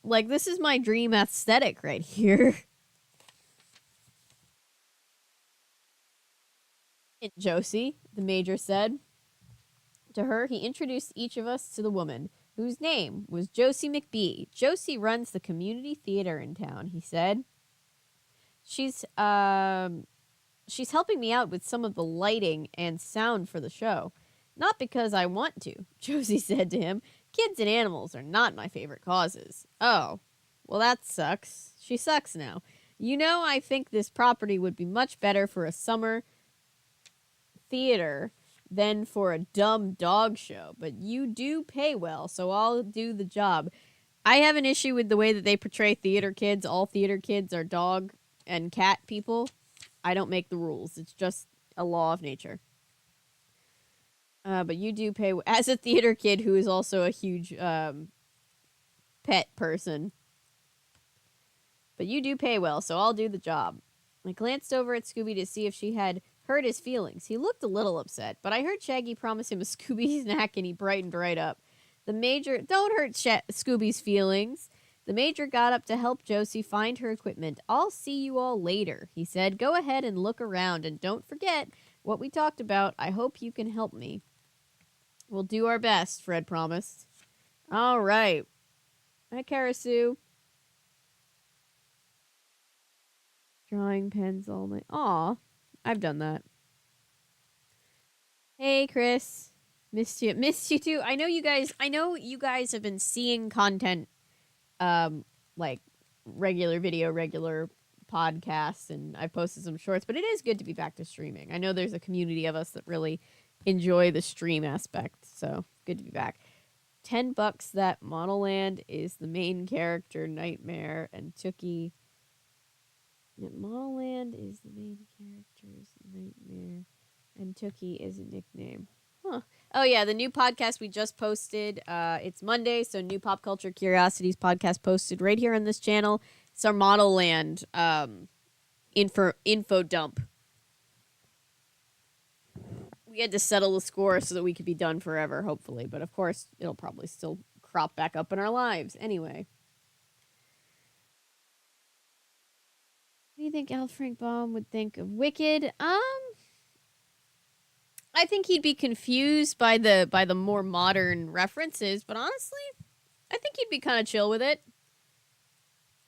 Like, this is my dream aesthetic right here. Josie, the Major said. To her, he introduced each of us to the woman, whose name was Josie McBee. Josie runs the community theater in town, he said. She's helping me out with some of the lighting and sound for the show. Not because I want to, Josie said to him. Kids and animals are not my favorite causes. Oh, well that sucks. She sucks now. I think this property would be much better for a summer theater than for a dumb dog show, but you do pay well, so I'll do the job. I have an issue with the way that they portray theater kids. All theater kids are dog and cat people. I don't make the rules. It's just a law of nature. But you do pay as a theater kid who is also a huge pet person. But you do pay well, so I'll do the job. I glanced over at Scooby to see if she had hurt his feelings. He looked a little upset, but I heard Shaggy promise him a Scooby snack and he brightened right up. The Major, don't hurt Scooby's feelings. The Major got up to help Josie find her equipment. I'll see you all later, he said. Go ahead and look around and don't forget what we talked about. I hope you can help me. We'll do our best, Fred promised. All right. Hi, Karasu. Drawing pens all night. Aw, I've done that. Hey, Chris. Missed you. Missed you too. I know you guys have been seeing content, like regular video, regular podcasts, and I've posted some shorts, but it is good to be back to streaming. I know there's a community of us that really enjoy the stream aspect, so good to be back. $10 that Monoland is the main character, Nightmare, and Tookie. Monoland is the main character's Nightmare, and Tookie is a nickname. Huh. Oh, yeah, the new podcast we just posted. It's Monday, so new Pop Culture Curiosities podcast posted right here on this channel. It's our Monoland info dump. We had to settle the score so that we could be done forever, hopefully. But, of course, it'll probably still crop back up in our lives. Anyway. What do you think Al Frank Baum would think of Wicked? I think he'd be confused by the more modern references, but honestly, I think he'd be kind of chill with it.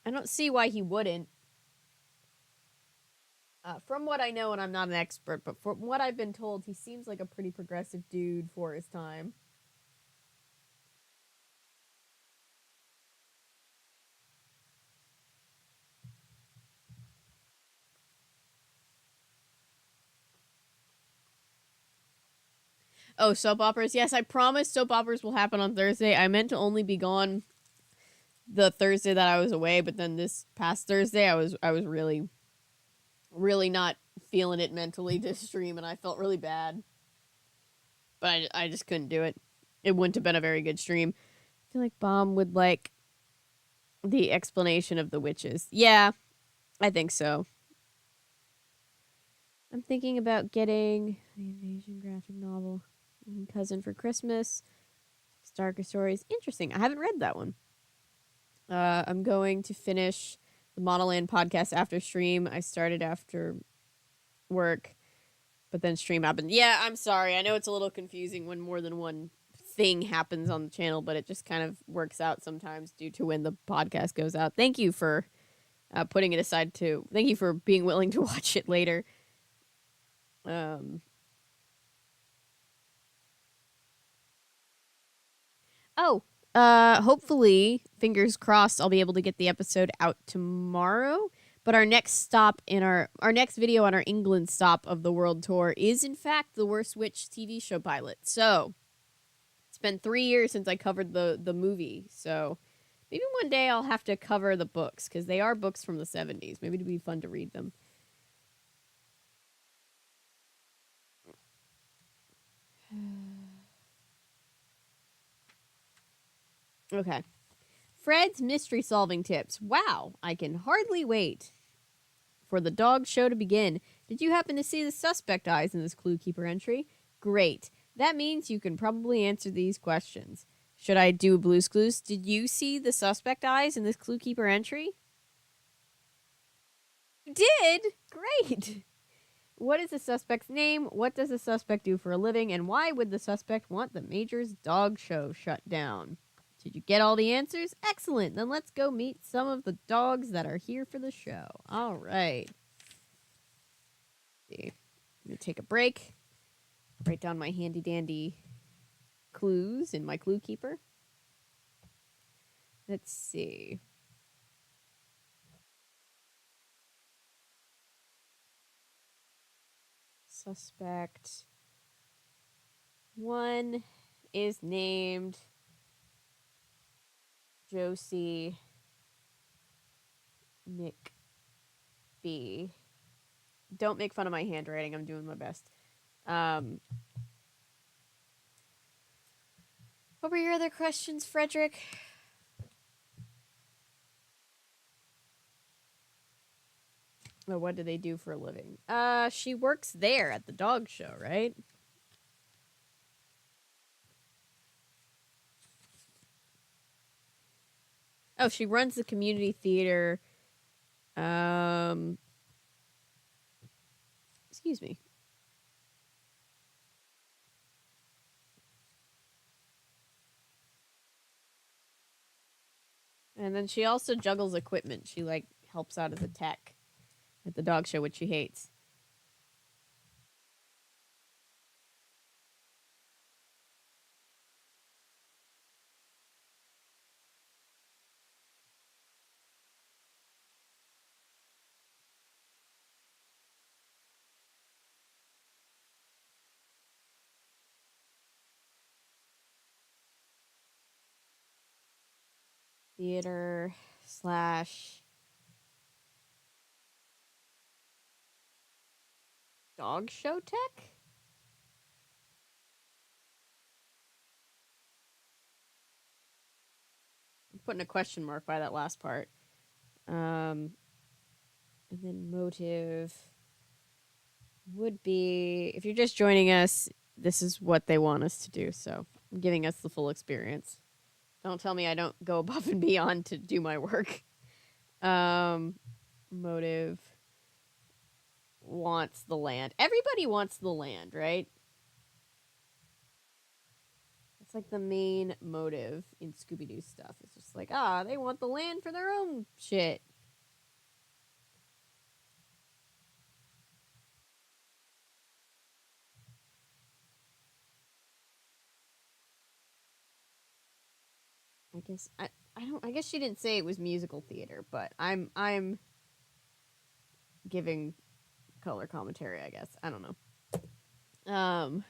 I don't see why he wouldn't. From what I know, and I'm not an expert, but from what I've been told, he seems like a pretty progressive dude for his time. Oh, soap operas. Yes, I promise soap operas will happen on Thursday. I meant to only be gone the Thursday that I was away, but then this past Thursday I was really not feeling it mentally to stream, and I felt really bad. But I just couldn't do it. It wouldn't have been a very good stream. I feel like Baum would like the explanation of the witches. Yeah, I think so. I'm thinking about getting the Invasion graphic novel Cousin for Christmas. Darker Stories. Interesting. I haven't read that one. I'm going to finish the Monoland podcast after stream. I started after work, but then stream happened. Yeah, I'm sorry. I know it's a little confusing when more than one thing happens on the channel, but it just kind of works out sometimes due to when the podcast goes out. Thank you for putting it aside too. Thank you for being willing to watch it later. Hopefully, fingers crossed, I'll be able to get the episode out tomorrow. But our next stop in our next video on our England stop of the world tour is, in fact, the Worst Witch TV show pilot. So, it's been 3 years since I covered the movie. So, maybe one day I'll have to cover the books, because they are books from the 70s. Maybe it'd be fun to read them. Okay. Fred's mystery solving tips. Wow, I can hardly wait for the dog show to begin. Did you happen to see the suspect eyes in this Clue Keeper entry? Great. That means you can probably answer these questions. Should I do a Blue's Clues? Did you see the suspect eyes in this Clue Keeper entry? You did? Great. What is the suspect's name? What does the suspect do for a living? And why would the suspect want the Major's dog show shut down? Did you get all the answers? Excellent. Then let's go meet some of the dogs that are here for the show. All right. I'm going to take a break. Write down my handy dandy clues in my Clue Keeper. Let's see. Suspect 1 is named Josie McB. Don't make fun of my handwriting. I'm doing my best. What were your other questions, Frederick? Oh, what do they do for a living? She works there at the dog show, right? Oh, she runs the community theater. Excuse me. And then she also juggles equipment. She like helps out as a tech at the dog show, which she hates. Theater slash dog show tech? I'm putting a question mark by that last part. And then motive would be, if you're just joining us, this is what they want us to do. So I'm giving us the full experience. Don't tell me I don't go above and beyond to do my work. Motive wants the land. Everybody wants the land, right? It's like the main motive in Scooby-Doo stuff. It's just like, they want the land for their own shit. I guess she didn't say it was musical theater, but I'm giving color commentary, I guess. I don't know. I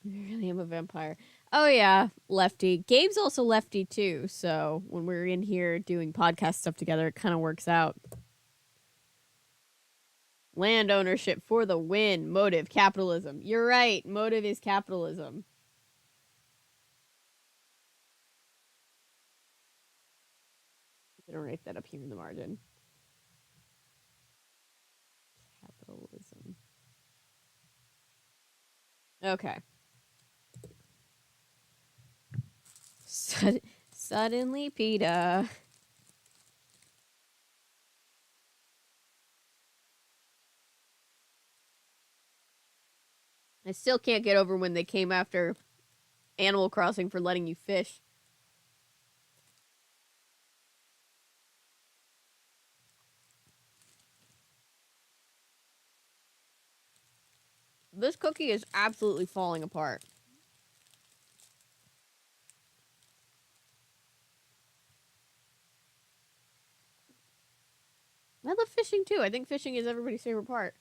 really am a vampire. Oh yeah, lefty. Gabe's also lefty too, so when we're in here doing podcast stuff together, it kind of works out. Land ownership for the win. Motive, capitalism. You're right. Motive is capitalism. I'm gonna write that up here in the margin. Capitalism. Okay. Suddenly, PETA. I still can't get over when they came after Animal Crossing for letting you fish. This cookie is absolutely falling apart. I love fishing too. I think fishing is everybody's favorite part.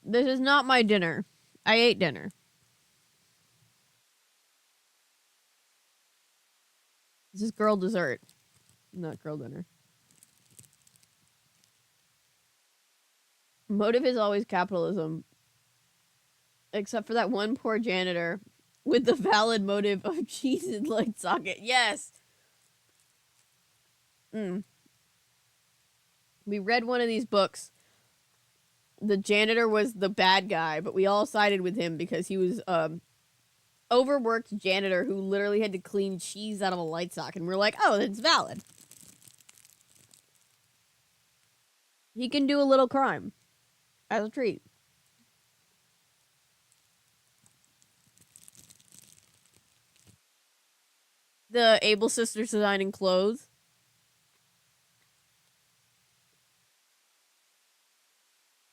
This is not my dinner. I ate dinner. This is girl dessert, not girl dinner. Motive is always capitalism. Except for that one poor janitor with the valid motive of cheese and light socket. Yes! We read one of these books. The janitor was the bad guy, but we all sided with him because he was overworked janitor who literally had to clean cheese out of a light socket. And we're like, oh, that's valid. He can do a little crime as a treat. The Able Sisters designing clothes.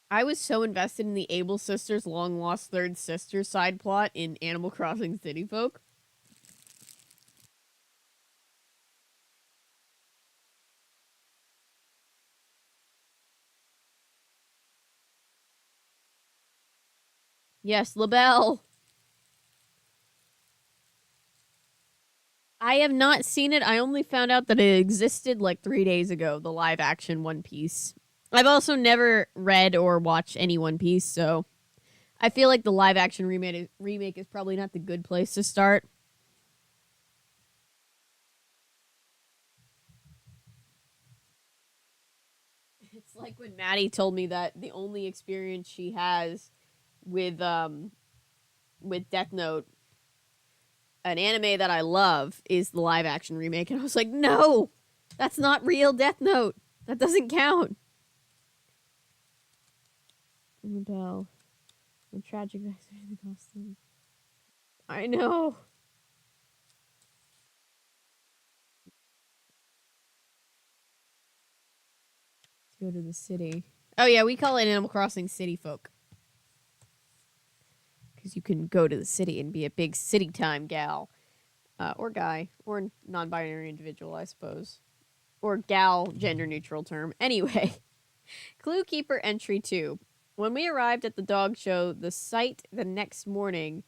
I was so invested in the Able Sisters' long lost third sister side plot in Animal Crossing City Folk. Yes, LaBelle. I have not seen it. I only found out that it existed like 3 days ago, the live action One Piece. I've also never read or watched any One Piece, so I feel like the live action remake is probably not the good place to start. It's like when Maddie told me that the only experience she has with Death Note, an anime that I love, is the live action remake, and I was like, no, that's not real Death Note. That doesn't count. Bell, the tragic accident in the costume. I know. Let's go to the city. Oh yeah, we call it Animal Crossing City Folk because you can go to the city and be a big city time gal, or guy, or non-binary individual, I suppose, or gal, gender neutral term. Anyway, Clue Keeper entry 2. When we arrived at the dog show, the site the next morning.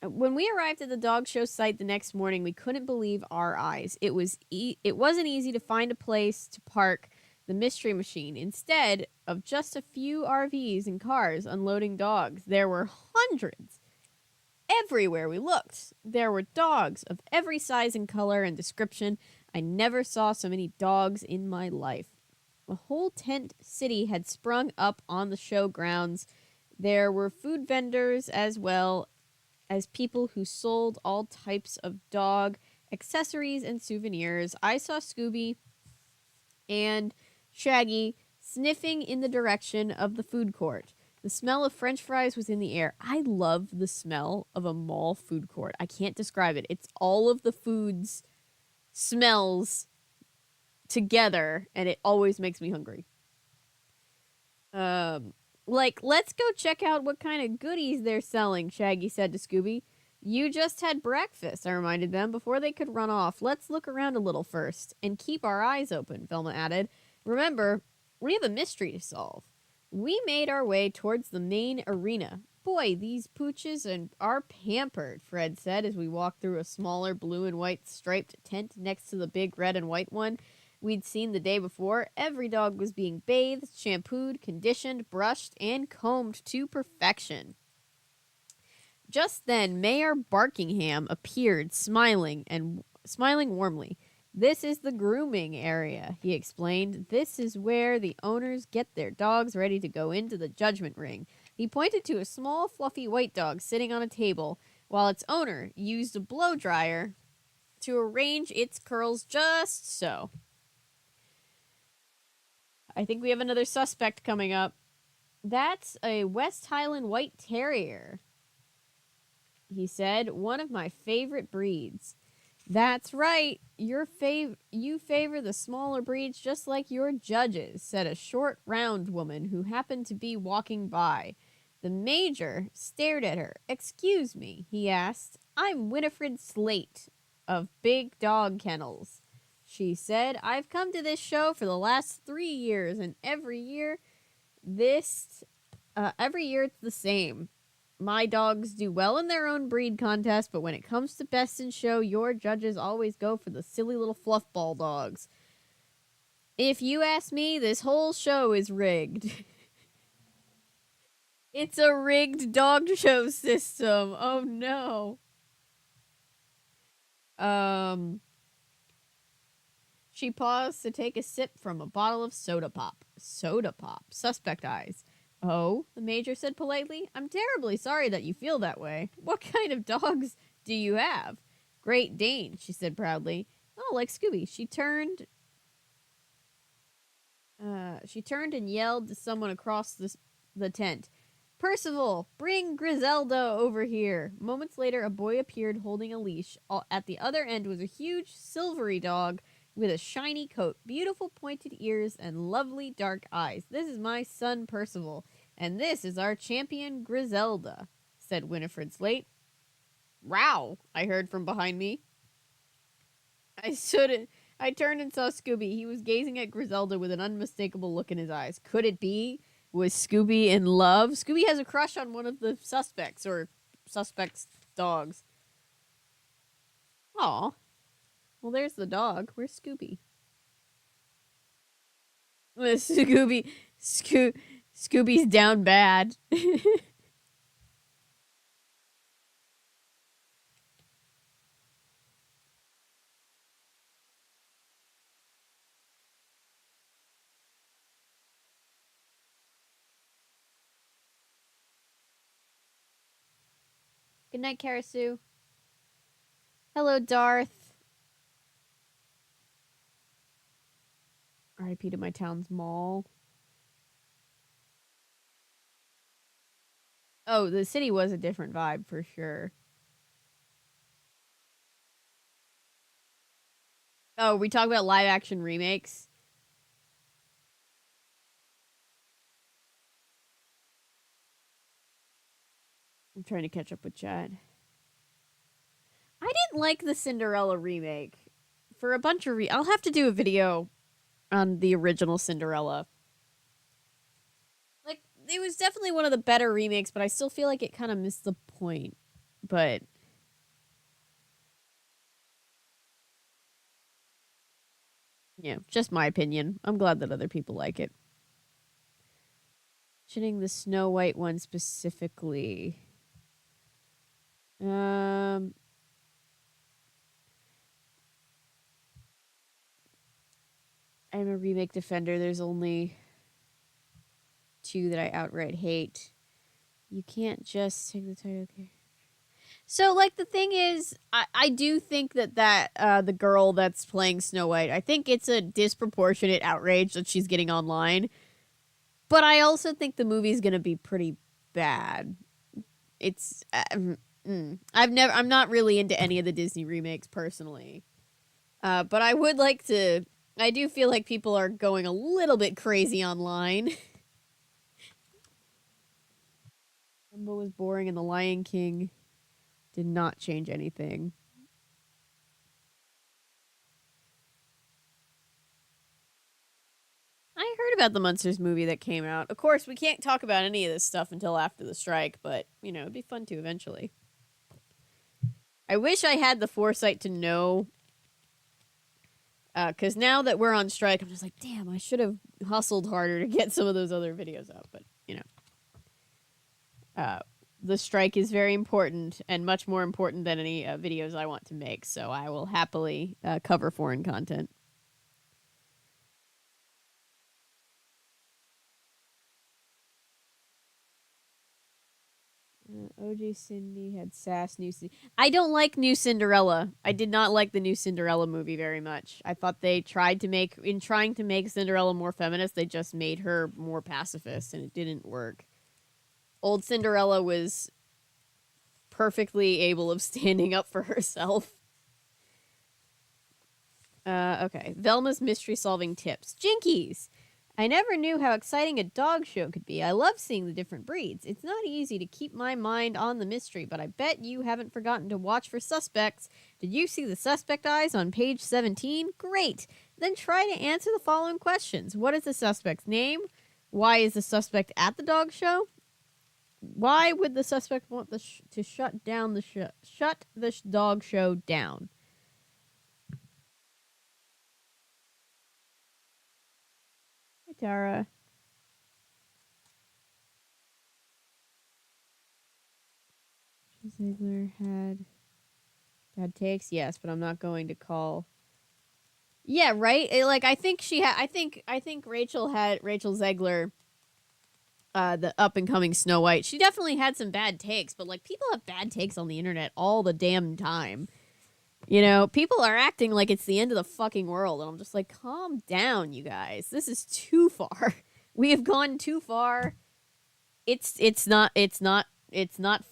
When we arrived at the dog show site the next morning, we couldn't believe our eyes. It wasn't easy to find a place to park the mystery machine. Instead of just a few RVs and cars unloading dogs, there were hundreds. Everywhere we looked, there were dogs of every size and color and description. I never saw so many dogs in my life. A whole tent city had sprung up on the show grounds. There were food vendors as well as people who sold all types of dog accessories and souvenirs. I saw Scooby and Shaggy sniffing in the direction of the food court. The smell of French fries was in the air. I love the smell of a mall food court. I can't describe it. It's all of the foods smells together, and it always makes me hungry. Let's go check out what kind of goodies they're selling, Shaggy said to Scooby. You just had breakfast, I reminded them, before they could run off. Let's look around a little first, and keep our eyes open, Velma added. Remember, we have a mystery to solve. We made our way towards the main arena. Boy, these pooches are pampered, Fred said as we walked through a smaller blue and white striped tent next to the big red and white one we'd seen the day before. Every dog was being bathed, shampooed, conditioned, brushed, and combed to perfection. Just then, Mayor Barkingham appeared, smiling warmly. This is the grooming area, he explained. This is where the owners get their dogs ready to go into the judgment ring. He pointed to a small, fluffy white dog sitting on a table, while its owner used a blow dryer to arrange its curls just so. I think we have another suspect coming up. That's a West Highland White Terrier, he said. One of my favorite breeds. That's right. You favor the smaller breeds just like your judges, said a short, round woman who happened to be walking by. The major stared at her. Excuse me, he asked. I'm Winifred Slate of Big Dog Kennels, she said. I've come to this show for the last 3 years, and every year it's the same. My dogs do well in their own breed contest, but when it comes to best in show, your judges always go for the silly little fluffball dogs. If you ask me, this whole show is rigged. It's a rigged dog show system. Oh no. She paused to take a sip from a bottle of soda pop. Soda pop. Suspect eyes. Oh, the major said politely. I'm terribly sorry that you feel that way. What kind of dogs do you have? Great Dane, she said proudly. Oh, like Scooby. She turned and yelled to someone across the tent. Percival, bring Griselda over here. Moments later, a boy appeared holding a leash. At the other end was a huge, silvery dog with a shiny coat, beautiful pointed ears, and lovely dark eyes. This is my son Percival, and this is our champion Griselda, said Winifred Slate. Row, I heard from behind me. I turned and saw Scooby. He was gazing at Griselda with an unmistakable look in his eyes. Could it be? Was Scooby in love? Scooby has a crush on one of the suspects, or suspects' dogs. Aw. Well, there's the dog. Where's Scooby? Scooby's down bad. Good night, Karasu. Hello, Darth. R.I.P. to my town's mall. Oh, the city was a different vibe for sure. Oh, we talk about live action remakes. I'm trying to catch up with chat. I didn't like the Cinderella remake for a bunch of I'll have to do a video on the original Cinderella. Like, it was definitely one of the better remakes, but I still feel like it kind of missed the point. But yeah, just my opinion. I'm glad that other people like it. Mentioning the Snow White one specifically. I'm a remake defender. There's only 2 that I outright hate. You can't just take the title. Okay. So, like, the thing is, I do think that the girl that's playing Snow White, I think it's a disproportionate outrage that she's getting online. But I also think the movie's gonna be pretty bad. It's I'm not really into any of the Disney remakes personally. But I would like to. I do feel like people are going a little bit crazy online. Dumbo was boring, and The Lion King did not change anything. I heard about the Monsters movie that came out. Of course, we can't talk about any of this stuff until after the strike, but, you know, it'd be fun to eventually. I wish I had the foresight to know, because now that we're on strike, I'm just like, damn, I should have hustled harder to get some of those other videos out, but, you know. The strike is very important, and much more important than any videos I want to make, so I will happily cover foreign content. OG Cindy had sass. I don't like New Cinderella. I did not like the new Cinderella movie very much. I thought they trying to make Cinderella more feminist, they just made her more pacifist, and it didn't work. Old Cinderella was perfectly able of standing up for herself. Okay. Velma's mystery solving tips. Jinkies! I never knew how exciting a dog show could be. I love seeing the different breeds. It's not easy to keep my mind on the mystery, but I bet you haven't forgotten to watch for suspects. Did you see the suspect eyes on page 17? Great! Then try to answer the following questions. What is the suspect's name? Why is the suspect at the dog show? Why would the suspect want to shut down the dog show down? Hi, Tara. Ziegler had bad takes, yes, but I'm not going to call. Yeah, right. I think she had. I think Rachel Zegler, the up and coming Snow White. She definitely had some bad takes, but like people have bad takes on the internet all the damn time. You know, people are acting like it's the end of the fucking world, and I'm just like, calm down, you guys. This is too far. We have gone too far. it's not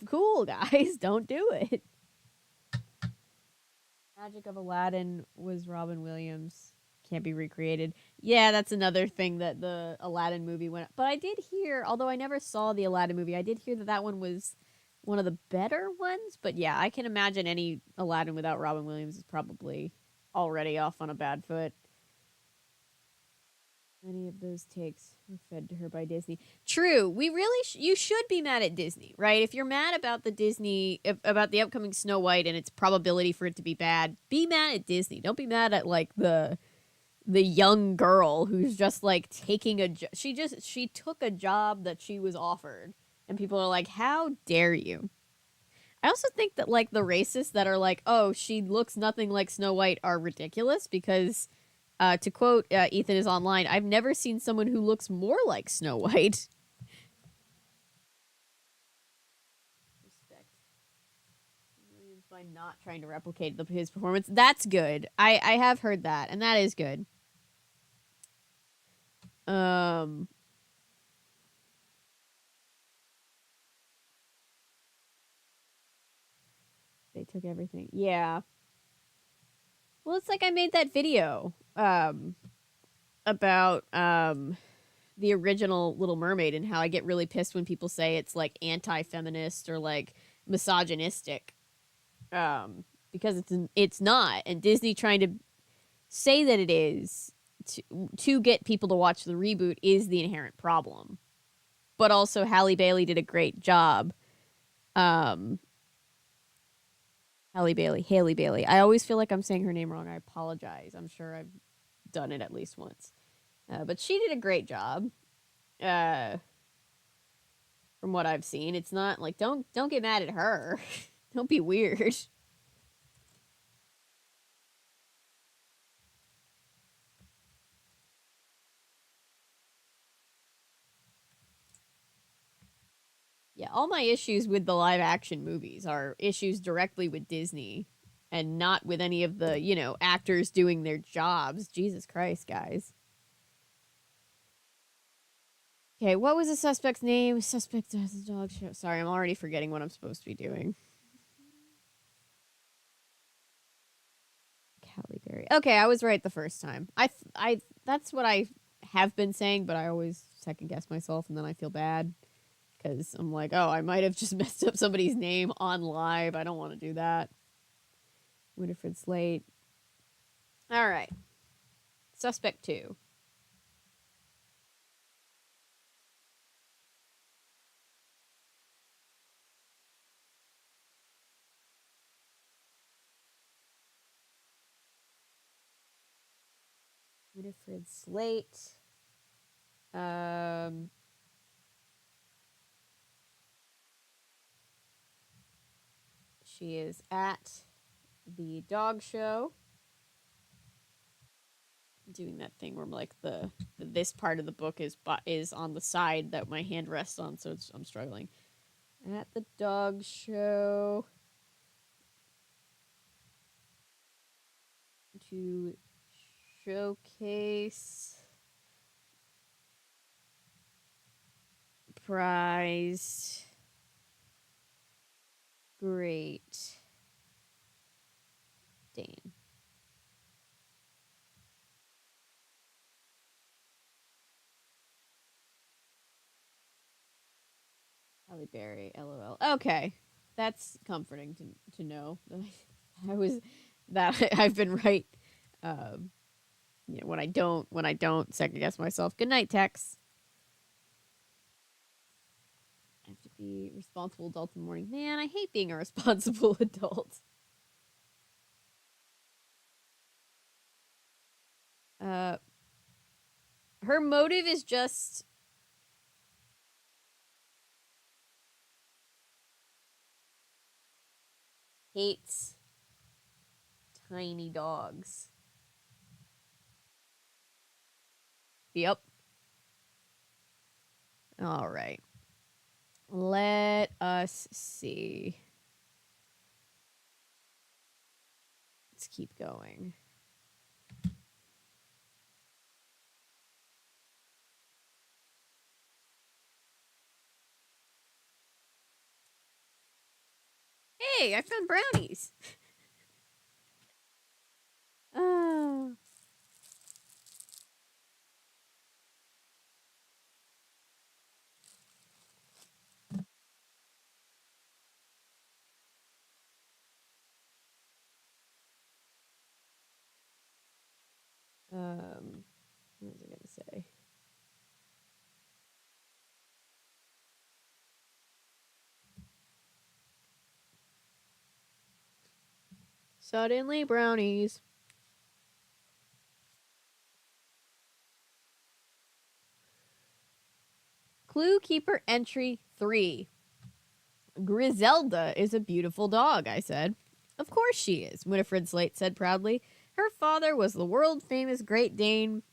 cool, guys. Don't do it. Magic of Aladdin was Robin Williams. Can't be recreated. Yeah, that's another thing that the Aladdin movie went. But I did hear, although I never saw the Aladdin movie, I did hear that that one was one of the better ones. But yeah, I can imagine any Aladdin without Robin Williams is probably already off on a bad foot. Many of those takes were fed to her by Disney. True. We really you should be mad at Disney, right? If you're mad about the about the upcoming Snow White and its probability for it to be bad, be mad at Disney. Don't be mad at like the young girl who's just like taking she took a job that she was offered, and people are like, "How dare you?" I also think that like the racists that are like, "Oh, she looks nothing like Snow White," are ridiculous because to quote Ethan is online, I've never seen someone who looks more like Snow White. Respect Williams by not trying to replicate his performance. That's good. I have heard that, and that is good. Um, they took everything. Yeah. Well, it's like I made that video about the original Little Mermaid and how I get really pissed when people say it's like anti-feminist or like misogynistic. Because it's not, and Disney trying to say that it is to get people to watch the reboot is the inherent problem. But also Halle Bailey did a great job. Um Haley Bailey. I always feel like I'm saying her name wrong. I apologize. I'm sure I've done it at least once. But she did a great job. Uh from what I've seen, it's not like don't get mad at her. Don't be weird. Yeah, all my issues with the live action movies are issues directly with Disney and not with any of the, actors doing their jobs. Jesus Christ, guys. Okay, what was the suspect's name? Suspect has a dog show. Sorry, I'm already forgetting what I'm supposed to be doing. Halle Berry. Okay, I was right the first time. That's what I have been saying, but I always second guess myself and then I feel bad because I'm like, oh, I might have just messed up somebody's name on live. I don't want to do that. Winifred Slate. All right. Suspect 2. Winifred Slate. Um, she is at the dog show doing that thing where like this part of the book is on the side that my hand rests on, so I'm struggling. At the dog show to showcase prized Great Dane. Halle Berry, LOL. Okay, that's comforting to know that I was that I've been right. When I don't second guess myself. Good night, Tex. I have to be responsible adult in the morning. Man, I hate being a responsible adult. Uh, her motive is just hates tiny dogs. Yep. All right. Let us see. Let's keep going. Hey, I found brownies. Oh. What was I gonna say? Suddenly brownies. Clue Keeper entry 3. Griselda is a beautiful dog, I said. Of course she is, Winifred Slate said proudly. Her father was the world famous Great Dane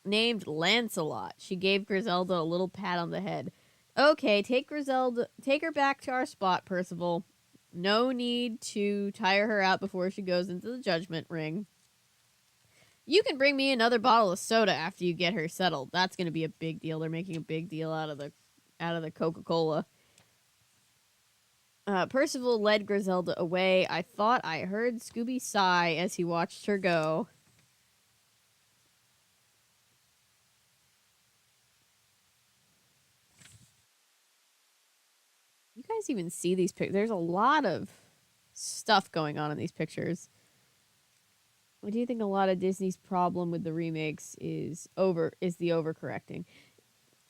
named Lancelot. She gave Griselda a little pat on the head. Okay, take her back to our spot, Percival. No need to tire her out before she goes into the judgment ring. You can bring me another bottle of soda after you get her settled. That's going to be a big deal. They're making a big deal out of the Coca-Cola. Percival led Griselda away. I thought I heard Scooby sigh as he watched her go. You guys even see these pictures? There's a lot of stuff going on in these pictures. I do think a lot of Disney's problem with the remakes is the overcorrecting.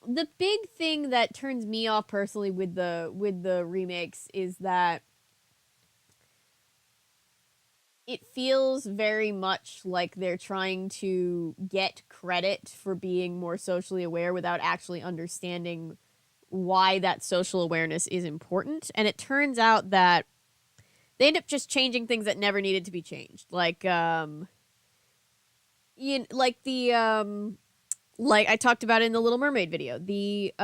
The big thing that turns me off personally with the remakes is that it feels very much like they're trying to get credit for being more socially aware without actually understanding why that social awareness is important. And it turns out that they end up just changing things that never needed to be changed. Like like I talked about in the Little Mermaid video, the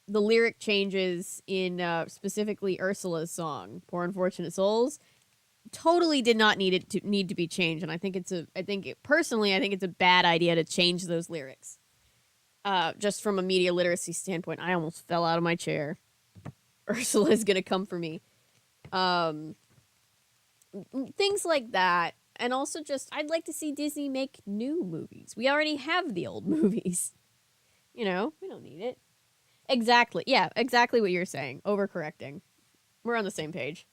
lyric changes in specifically Ursula's song "Poor Unfortunate Souls" totally did not need to be changed, and I think it's a bad idea to change those lyrics. Just from a media literacy standpoint, I almost fell out of my chair. Ursula is gonna come for me. Things like that. And also just, I'd like to see Disney make new movies. We already have the old movies. We don't need it. Exactly. Yeah, exactly what you're saying. Overcorrecting. We're on the same page.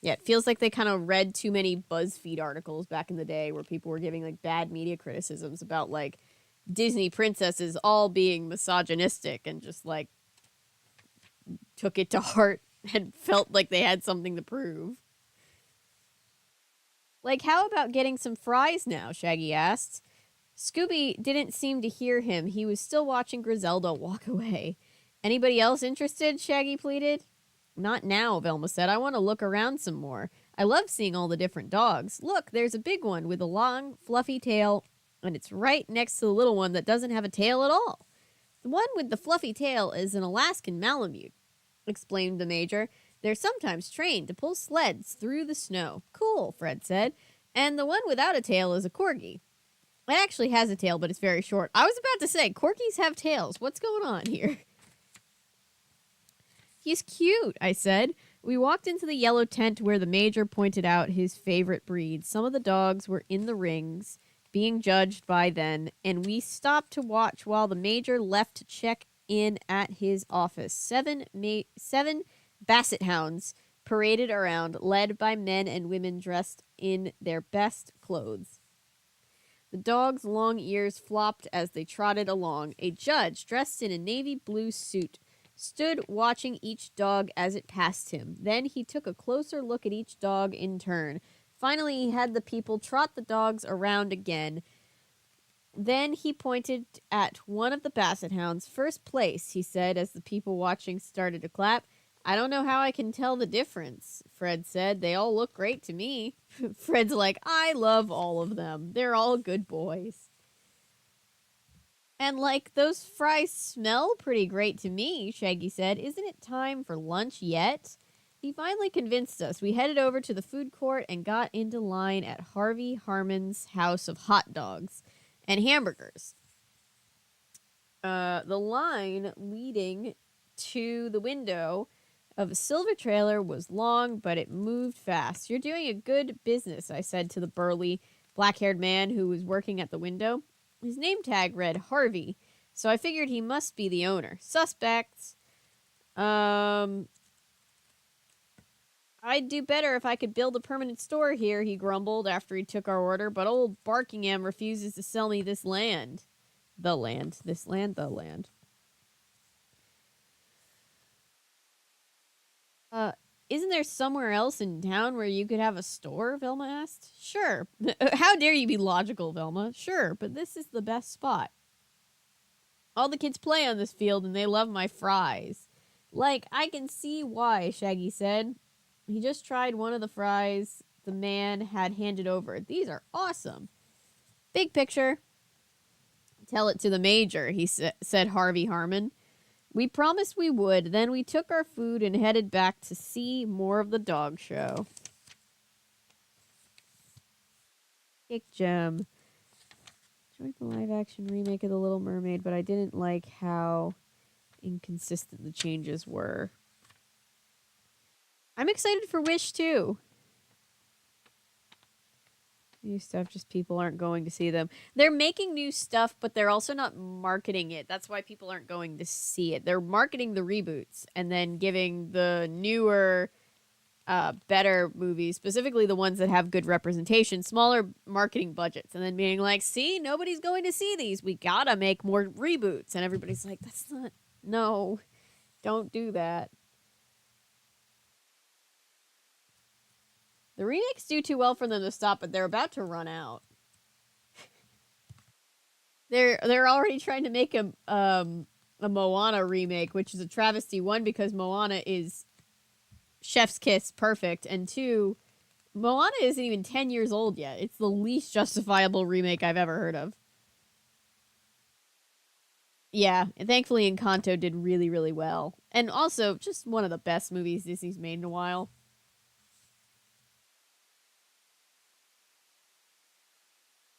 Yeah, it feels like they kind of read too many BuzzFeed articles back in the day where people were giving like bad media criticisms about like Disney princesses all being misogynistic and just like took it to heart and felt like they had something to prove. Like, how about getting some fries now? Shaggy asked. Scooby didn't seem to hear him. He was still watching Griselda walk away. Anybody else interested? Shaggy pleaded. Not now, Velma said. I want to look around some more. I love seeing all the different dogs. Look, there's a big one with a long, fluffy tail, and it's right next to the little one that doesn't have a tail at all. The one with the fluffy tail is an Alaskan Malamute, explained the Major. They're sometimes trained to pull sleds through the snow. Cool, Fred said. And the one without a tail is a Corgi. It actually has a tail, but it's very short. I was about to say, Corgis have tails. What's going on here? He's cute, I said. We walked into the yellow tent where the Major pointed out his favorite breed. Some of the dogs were in the rings, being judged by then, and we stopped to watch while the Major left to check in at his office. Seven basset hounds paraded around, led by men and women dressed in their best clothes. The dogs' long ears flopped as they trotted along. A judge, dressed in a navy blue suit, stood watching each dog as it passed him. Then he took a closer look at each dog in turn. Finally, he had the people trot the dogs around again. Then he pointed at one of the basset hounds. First place, he said as the people watching started to clap. I don't know how I can tell the difference, Fred said. They all look great to me. Fred's like, I love all of them. They're all good boys. And like, those fries smell pretty great to me, Shaggy said. Isn't it time for lunch yet? He finally convinced us. We headed over to the food court and got into line at Harvey Harmon's house of hot dogs and hamburgers. The line leading to the window of a silver trailer was long, but it moved fast. You're doing a good business, I said to the burly, black-haired man who was working at the window. His name tag read Harvey, so I figured he must be the owner. Suspects. I'd do better if I could build a permanent store here, he grumbled after he took our order, but old Barkingham refuses to sell me this land. The land. This land, the land. Isn't there somewhere else in town where you could have a store? Velma asked. Sure. How dare you be logical, Velma? Sure, but this is the best spot. All the kids play on this field and they love my fries. Like, I can see why, Shaggy said. He just tried one of the fries the man had handed over. These are awesome. Big picture. Tell it to the major, said Harvey Harmon. We promised we would. Then we took our food and headed back to see more of the dog show. Kick Gem. Enjoyed the live-action remake of The Little Mermaid, but I didn't like how inconsistent the changes were. I'm excited for Wish, too. New stuff, just people aren't going to see them. They're making new stuff, but they're also not marketing it. That's why people aren't going to see it. They're marketing the reboots and then giving the newer, better movies, specifically the ones that have good representation, smaller marketing budgets, and then being like, see, nobody's going to see these. We gotta make more reboots. And everybody's like, that's not, no, don't do that. The remakes do too well for them to stop, but they're about to run out. They're already trying to make a Moana remake, which is a travesty. One, because Moana is chef's kiss perfect, and two, Moana isn't even 10 years old yet. It's the least justifiable remake I've ever heard of. Yeah, and thankfully Encanto did really, really well. And also, just one of the best movies Disney's made in a while.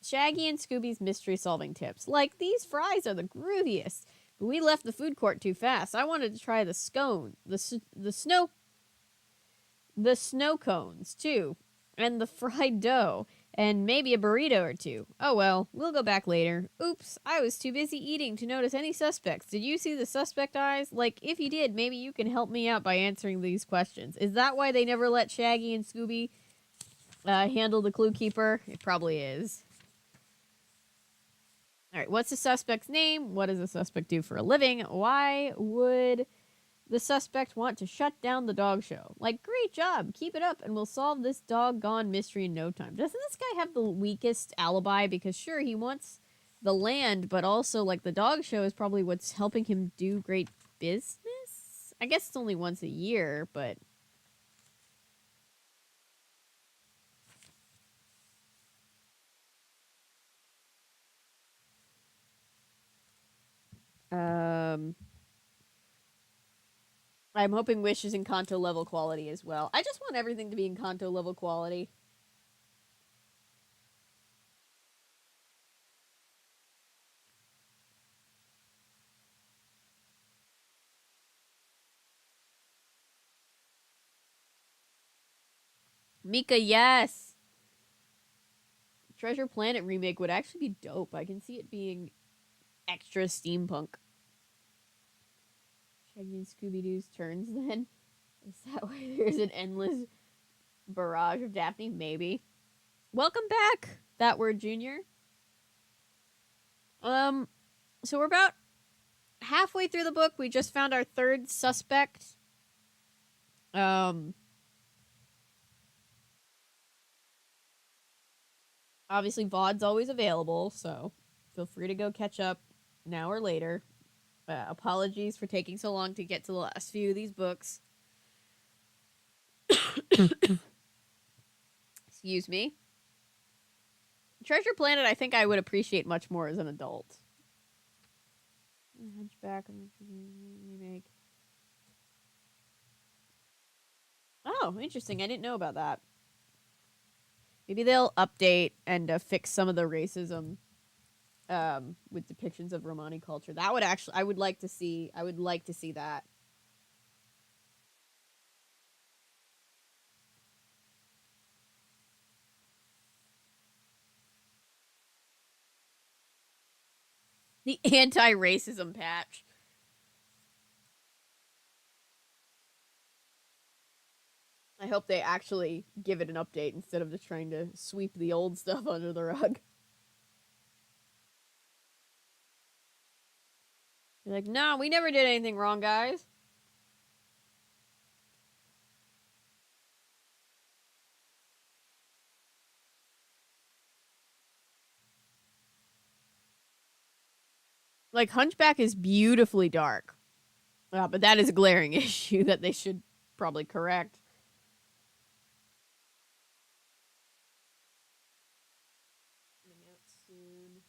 Shaggy and Scooby's mystery-solving tips. Like, these fries are the grooviest. But we left the food court too fast. I wanted to try the scone, the snow cones, too. And the fried dough. And maybe a burrito or two. Oh well, we'll go back later. Oops, I was too busy eating to notice any suspects. Did you see the suspect eyes? Like, if you did, maybe you can help me out by answering these questions. Is that why they never let Shaggy and Scooby handle the clue keeper? It probably is. Alright, what's the suspect's name? What does the suspect do for a living? Why would the suspect want to shut down the dog show? Like, great job, keep it up, and we'll solve this doggone mystery in no time. Doesn't this guy have the weakest alibi? Because sure, he wants the land, but also, like, the dog show is probably what's helping him do great business? I guess it's only once a year, but... I'm hoping Wish is Encanto level quality as well. I just want everything to be Encanto level quality. Mika, yes! Treasure Planet remake would actually be dope. I can see it being extra steampunk. Shaggy and Scooby-Doo's turns, then? Is that why there's an endless barrage of Daphne? Maybe. Welcome back, That Word Junior. So we're about halfway through the book. We just found our third suspect. Obviously, VOD's always available, so feel free to go catch up now or later. Apologies for taking so long to get to the last few of these books. Excuse me. Treasure Planet, I think I would appreciate much more as an adult. Hunchback remake. Oh, interesting. I didn't know about that. Maybe they'll update and fix some of the racism with depictions of Romani culture. That would actually, I would like to see. I would like to see that. The anti-racism patch. I hope they actually give it an update instead of just trying to sweep the old stuff under the rug. You're like, no, we never did anything wrong, guys. Like, Hunchback is beautifully dark. But that is a glaring issue that they should probably correct. Coming out soon.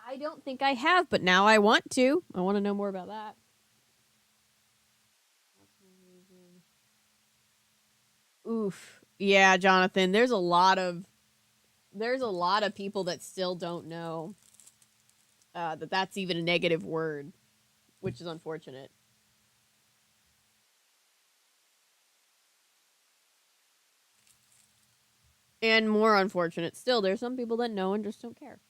I don't think I have, but now I want to. I want to know more about that. Oof. Yeah, Jonathan, there's a lot of people that still don't know that that's even a negative word, which is unfortunate. And more unfortunate still, there's some people that know and just don't care.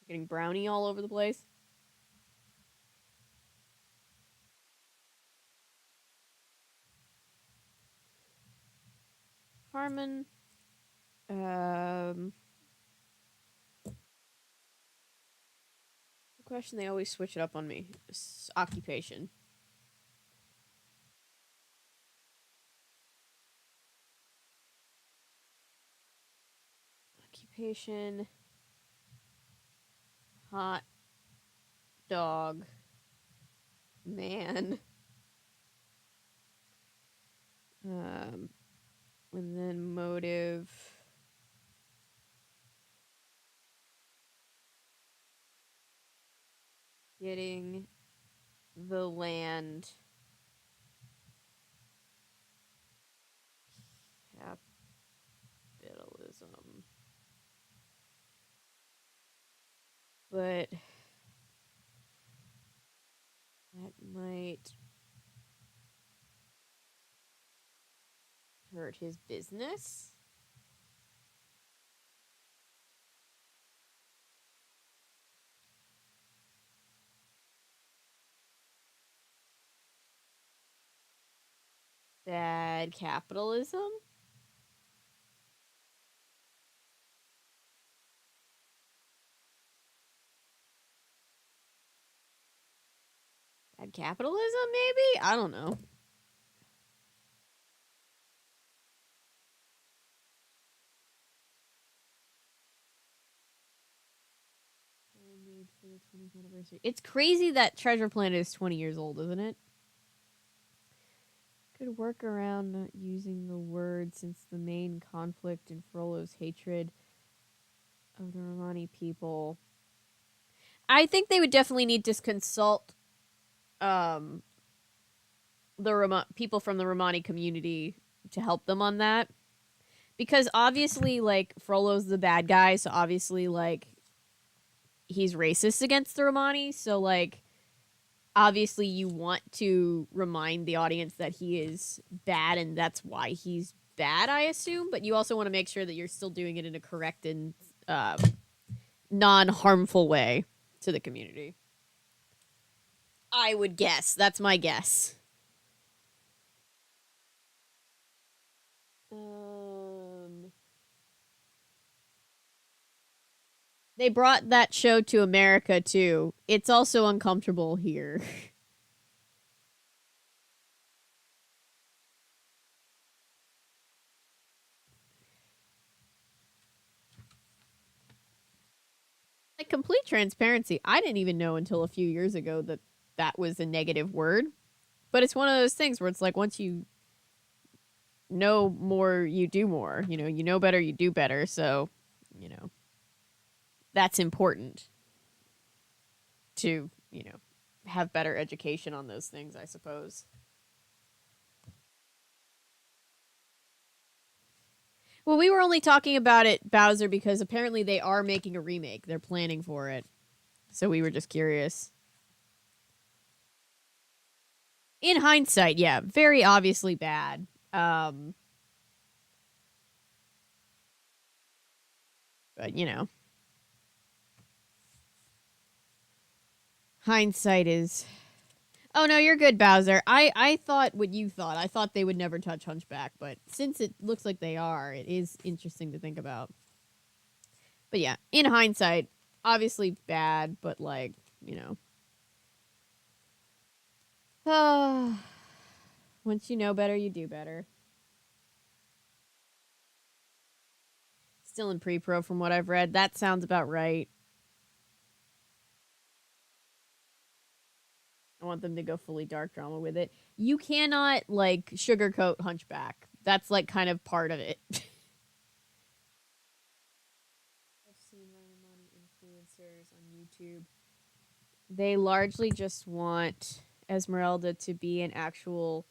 Getting brownie all over the place. Harmon. The question they always switch it up on me. Occupation. Occupation. Hot dog. Man. Um, and then motive. Getting the land. Capitalism. But that might hurt his business. Bad capitalism. Bad capitalism, maybe? I don't know. Made for the 20th anniversary. It's crazy that Treasure Planet is 20 years old, isn't it? Could work around not using the word since the main conflict in Frollo's hatred of the Romani people. I think they would definitely need to consult um the people from the Romani community to help them on that. Because obviously, like, Frollo's the bad guy, so obviously, like, he's racist against the Romani, so, like, obviously you want to remind the audience that he is bad and that's why he's bad, I assume, but you also want to make sure that you're still doing it in a correct and non-harmful way to the community. I would guess. That's my guess. They brought that show to America too. It's also uncomfortable here. Like, complete transparency, I didn't even know until a few years ago that that was a negative word. But it's one of those things where it's like once you know more, you do more. You know better, you do better. So, that's important to, have better education on those things, I suppose. Well, we were only talking about it, Bowser, because apparently they are making a remake. They're planning for it. So we were just curious. In hindsight, yeah, very obviously bad. Um, but hindsight is. Oh no, you're good, Bowser. I thought what you thought. I thought they would never touch Hunchback, but since it looks like they are, it is interesting to think about. But yeah, in hindsight, obviously bad, but like, once you know better, you do better. Still in pre-pro from what I've read. That sounds about right. I want them to go fully dark drama with it. You cannot like sugarcoat Hunchback. That's like kind of part of it. I've seen Romani influencers on YouTube. They largely just want Esmeralda to be an actual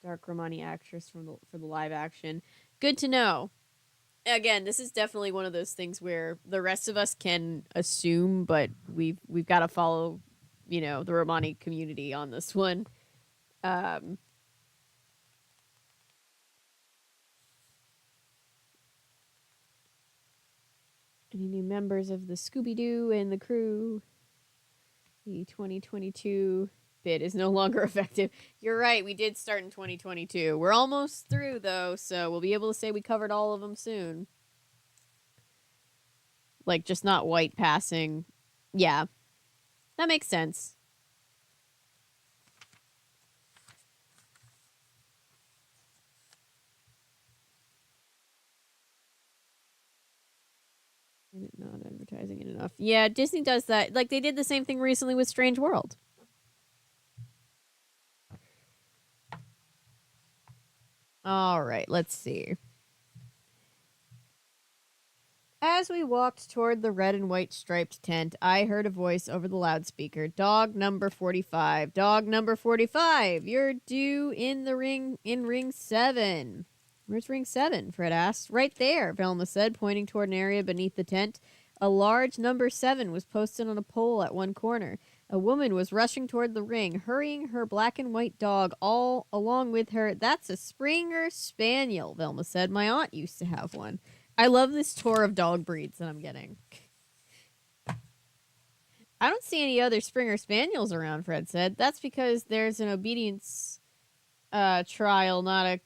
Dark Romani actress for the live action. Good to know. Again, this is definitely one of those things where the rest of us can assume, but we've got to follow, the Romani community on this one. Um, any new members of the Scooby Doo and the crew? The 2022 bid is no longer effective. You're right. We did start in 2022. We're almost through though, so we'll be able to say we covered all of them soon. Like just not white passing. Yeah, that makes sense. Not advertising it enough. Yeah, Disney does that. Like they did the same thing recently with Strange World. All right, let's see. As we walked toward the red and white striped tent, I heard a voice over the loudspeaker. Dog number 45. Dog number 45. You're due in the ring in ring 7. Where's ring 7? Fred asked. Right there, Velma said, pointing toward an area beneath the tent. A large number 7 was posted on a pole at one corner. A woman was rushing toward the ring, hurrying her black and white dog all along with her. That's a Springer Spaniel, Velma said. My aunt used to have one. I love this tour of dog breeds that I'm getting. I don't see any other Springer Spaniels around, Fred said. That's because there's an obedience trial, not a...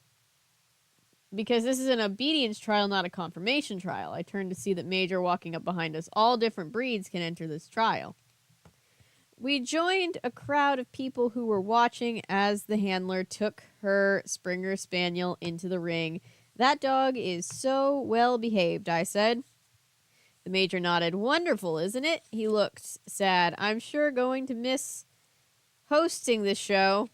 Because this is an obedience trial, not a confirmation trial. I turned to see that Major walking up behind us. All different breeds can enter this trial. We joined a crowd of people who were watching as the handler took her Springer Spaniel into the ring. That dog is so well behaved, I said. The Major nodded. Wonderful, isn't it? He looked sad. I'm sure going to miss hosting this show.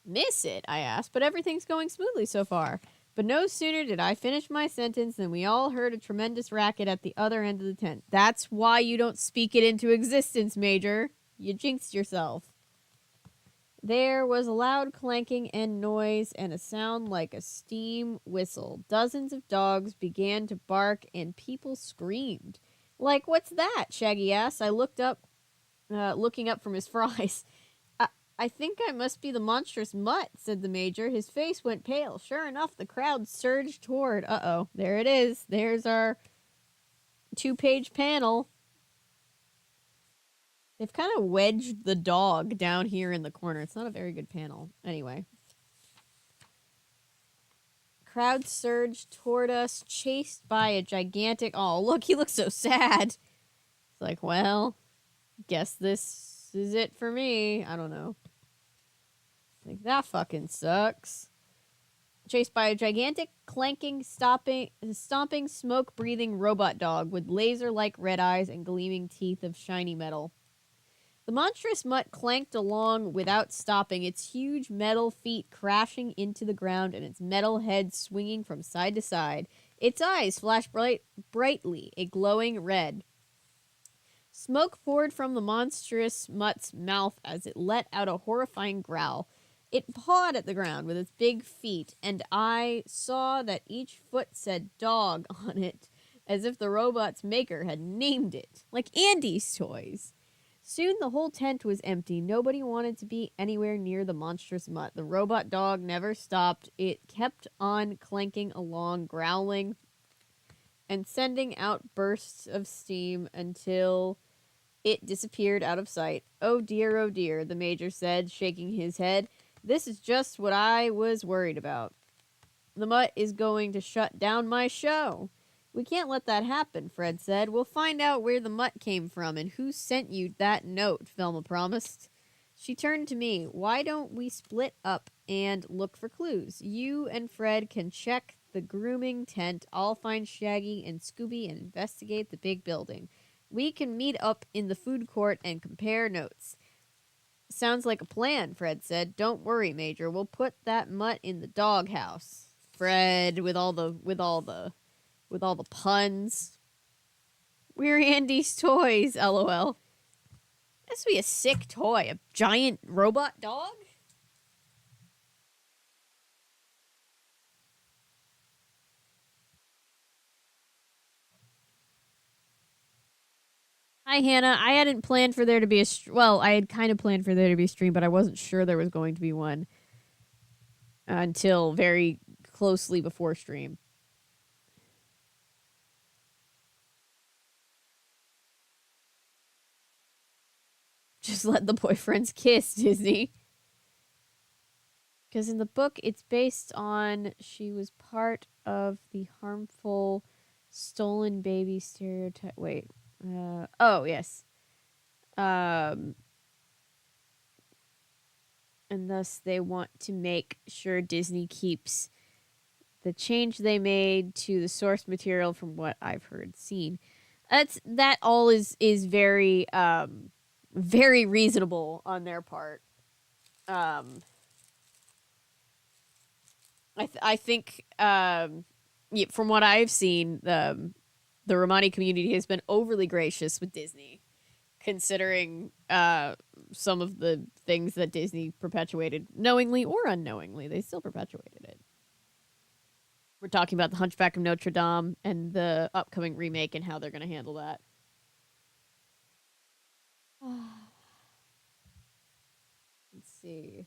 Miss it? I asked, but everything's going smoothly so far. But no sooner did I finish my sentence than we all heard a tremendous racket at the other end of the tent. That's why you don't speak it into existence, Major. You jinxed yourself. There was a loud clanking and noise and a sound like a steam whistle. Dozens of dogs began to bark and people screamed. Like, what's that? Shaggy asked. I looked up, looking up from his fries. I think I must be the monstrous Mutt, said the Major. His face went pale. Sure enough, the crowd surged toward. Uh-oh, there it is. There's our 2-page panel. They've kind of wedged the dog down here in the corner. It's not a very good panel. Anyway. Crowd surged toward us, chased by a gigantic... Oh, look, he looks so sad. It's like, well, guess this is it for me. I don't know. Like, that fucking sucks. Chased by a gigantic, clanking, stomping, smoke-breathing robot dog with laser-like red eyes and gleaming teeth of shiny metal. The monstrous mutt clanked along without stopping, its huge metal feet crashing into the ground and its metal head swinging from side to side. Its eyes flashed brightly, a glowing red. Smoke poured from the monstrous mutt's mouth as it let out a horrifying growl. It pawed at the ground with its big feet, and I saw that each foot said dog on it, as if the robot's maker had named it, like Andy's toys. Soon the whole tent was empty. Nobody wanted to be anywhere near the monstrous mutt. The robot dog never stopped. It kept on clanking along, growling and sending out bursts of steam until it disappeared out of sight. Oh dear, the major said, shaking his head. This is just what I was worried about. The mutt is going to shut down my show. We can't let that happen, Fred said. We'll find out where the mutt came from and who sent you that note, Velma promised. She turned to me. Why don't we split up and look for clues? You and Fred can check the grooming tent. I'll find Shaggy and Scooby and investigate the big building. We can meet up in the food court and compare notes. Sounds like a plan, Fred said. Don't worry, Major. We'll put that mutt in the doghouse. Fred with all the puns. We're Andy's toys, lol. This would be a sick toy. A giant robot dog? Hi, Hannah. I hadn't planned for there to be a... well, I had kind of planned for there to be a stream, but I wasn't sure there was going to be one until very closely before stream. Just let the boyfriends kiss, Disney. Because in the book, it's based on she was part of the harmful stolen baby stereotype. Wait. Oh, yes. And thus they want to make sure Disney keeps the change they made to the source material from what I've heard seen. That all is very very reasonable on their part. I think yeah, from what I've seen, the Romani community has been overly gracious with Disney, considering some of the things that Disney perpetuated, knowingly or unknowingly. They still perpetuated it. We're talking about the Hunchback of Notre Dame and the upcoming remake and how they're going to handle that. Let's see.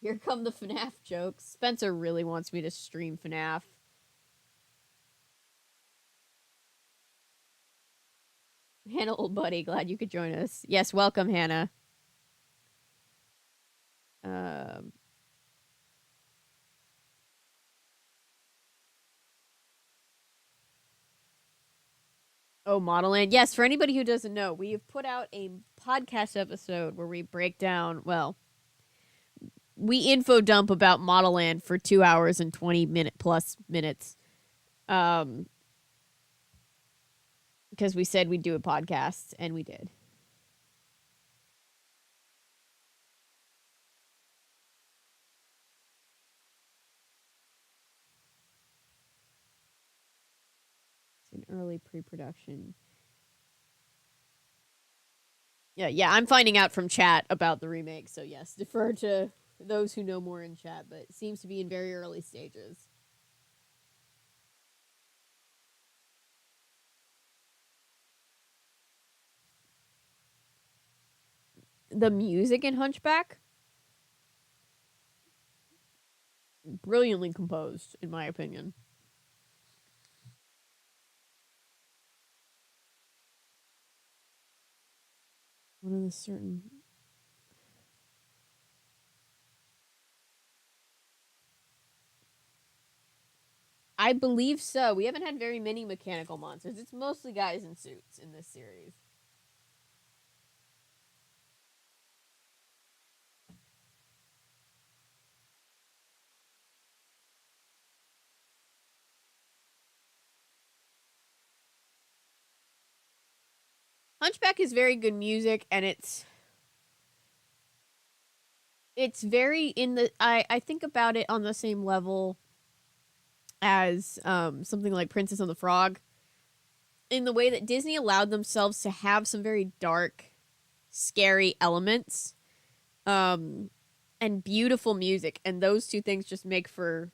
Here come the FNAF jokes. Spencer really wants me to stream FNAF. Hannah, old buddy, glad you could join us. Yes, welcome, Hannah. Um, oh, Model Land. Yes, for anybody who doesn't know, we have put out a podcast episode where we break down, well, we info dump about Model Land for 2 hours and 20-minute-plus minutes. Because we said we'd do a podcast, and we did. It's in early pre-production. Yeah, I'm finding out from chat about the remake, so yes, defer to those who know more in chat, but it seems to be in very early stages. The music in Hunchback, brilliantly composed, in my opinion. One of the certain... I believe so. We haven't had very many mechanical monsters. It's mostly guys in suits in this series. Hunchback is very good music, and it's very in the I think about it on the same level as something like Princess and the Frog, in the way that Disney allowed themselves to have some very dark, scary elements, um, and beautiful music, and those two things just make for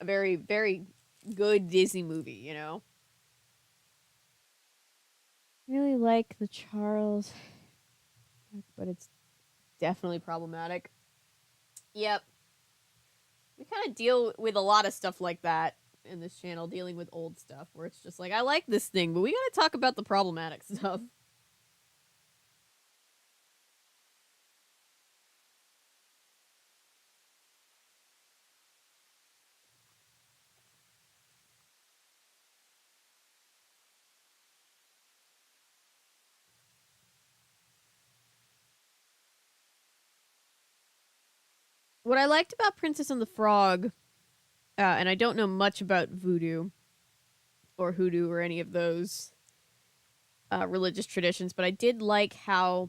a very, very good Disney movie, you know? Really like the Charles, but it's definitely problematic. Yep. We kind of deal with a lot of stuff like that in this channel, dealing with old stuff where it's just like, I like this thing, but we gotta talk about the problematic stuff. What I liked about Princess and the Frog, and I don't know much about voodoo or hoodoo or any of those religious traditions, but I did like how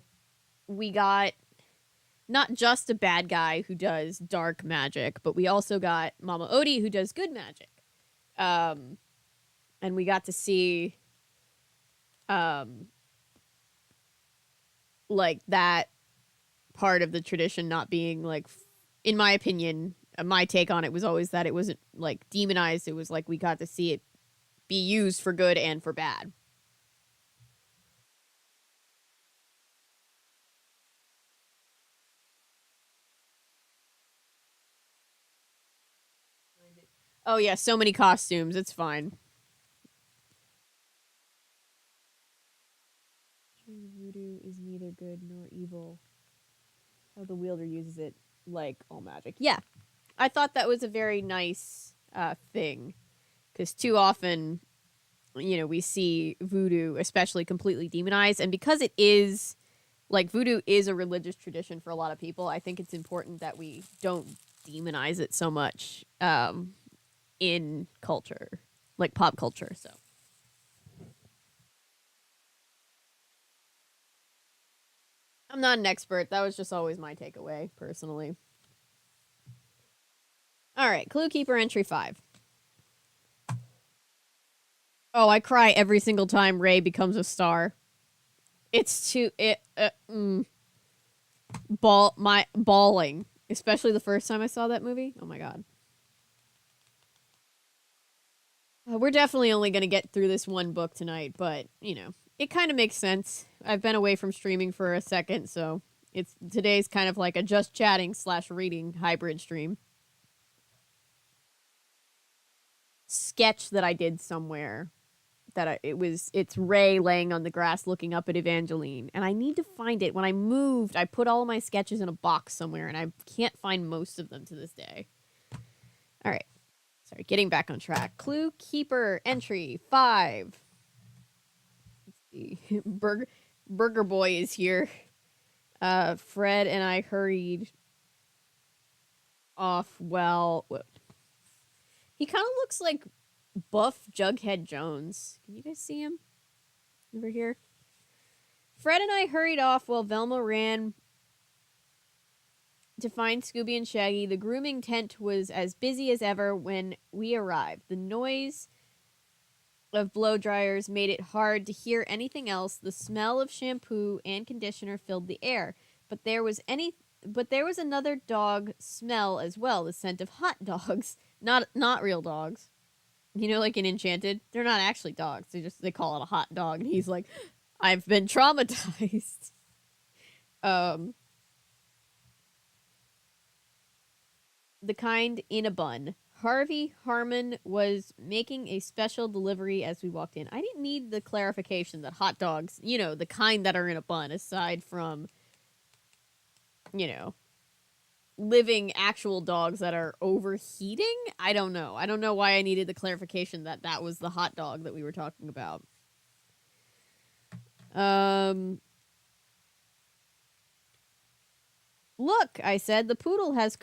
we got not just a bad guy who does dark magic, but we also got Mama Odie who does good magic. Um, and we got to see um, like that part of the tradition not being like, in my opinion, my take on it was always that it wasn't like demonized. It was like we got to see it be used for good and for bad. Oh yeah, so many costumes. It's fine. Voodoo is neither good nor evil. How the wielder uses it, like all magic. Yeah, I thought that was a very nice thing, because too often, we see voodoo, especially, completely demonized, and because it is like voodoo is a religious tradition for a lot of people. I think it's important that we don't demonize it so much in culture, like pop culture. So I'm not an expert. That was just always my takeaway, personally. All right, Clue Keeper entry 5. Oh, I cry every single time Ray becomes a star. It's too it bawling, especially the first time I saw that movie. Oh my god. We're definitely only going to get through this one book tonight, but, it kind of makes sense. I've been away from streaming for a second, so today's kind of like a just chatting / reading hybrid stream. Sketch that I did somewhere it's Ray laying on the grass looking up at Evangeline, and I need to find it. When I moved, I put all of my sketches in a box somewhere, and I can't find most of them to this day. All right. Sorry, getting back on track. Clue Keeper entry 5. Let's see. Burger Boy is here. Fred and I hurried off. Well, he kind of looks like buff Jughead Jones. Can you guys see him over here? Fred and I hurried off while Velma ran to find Scooby and Shaggy. The grooming tent was as busy as ever when we arrived. The noise of blow dryers made it hard to hear anything else. The smell of shampoo and conditioner filled the air, but there was another dog smell as well, the scent of hot dogs. Not real dogs. Like in Enchanted, they're not actually dogs. They call it a hot dog, and he's like, I've been traumatized. um the kind in a bun. Harvey Harmon was making a special delivery as we walked in. I didn't need the clarification that hot dogs, the kind that are in a bun, aside from, you know, living actual dogs that are overheating. I don't know. I don't know why I needed the clarification that that was the hot dog that we were talking about. Look, I said, that poodle has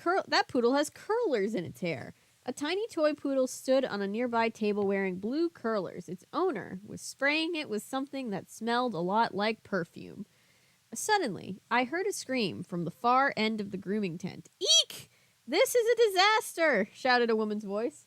curlers in its hair. A tiny toy poodle stood on a nearby table wearing blue curlers. Its owner was spraying it with something that smelled a lot like perfume. Suddenly, I heard a scream from the far end of the grooming tent. Eek! This is a disaster! Shouted a woman's voice.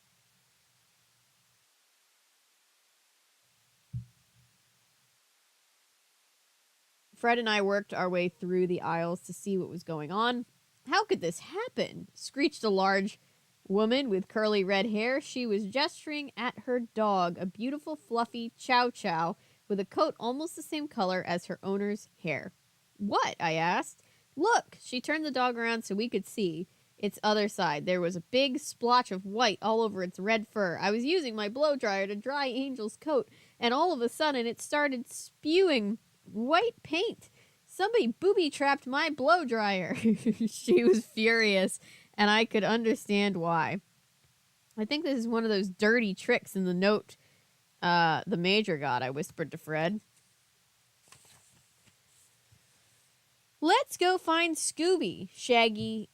Fred and I worked our way through the aisles to see what was going on. How could this happen? Screeched a large woman with curly red hair. She was gesturing at her dog, a beautiful, fluffy chow chow with a coat almost the same color as her owner's hair. What? I asked. Look! She turned the dog around so we could see its other side. There was a big splotch of white all over its red fur. I was using my blow dryer to dry Angel's coat, and all of a sudden it started spewing white paint. Somebody booby trapped my blow dryer. She was furious, and I could understand why. I think this is one of those dirty tricks in the note the major got, I whispered to Fred. Let's go find Scooby, Shaggy,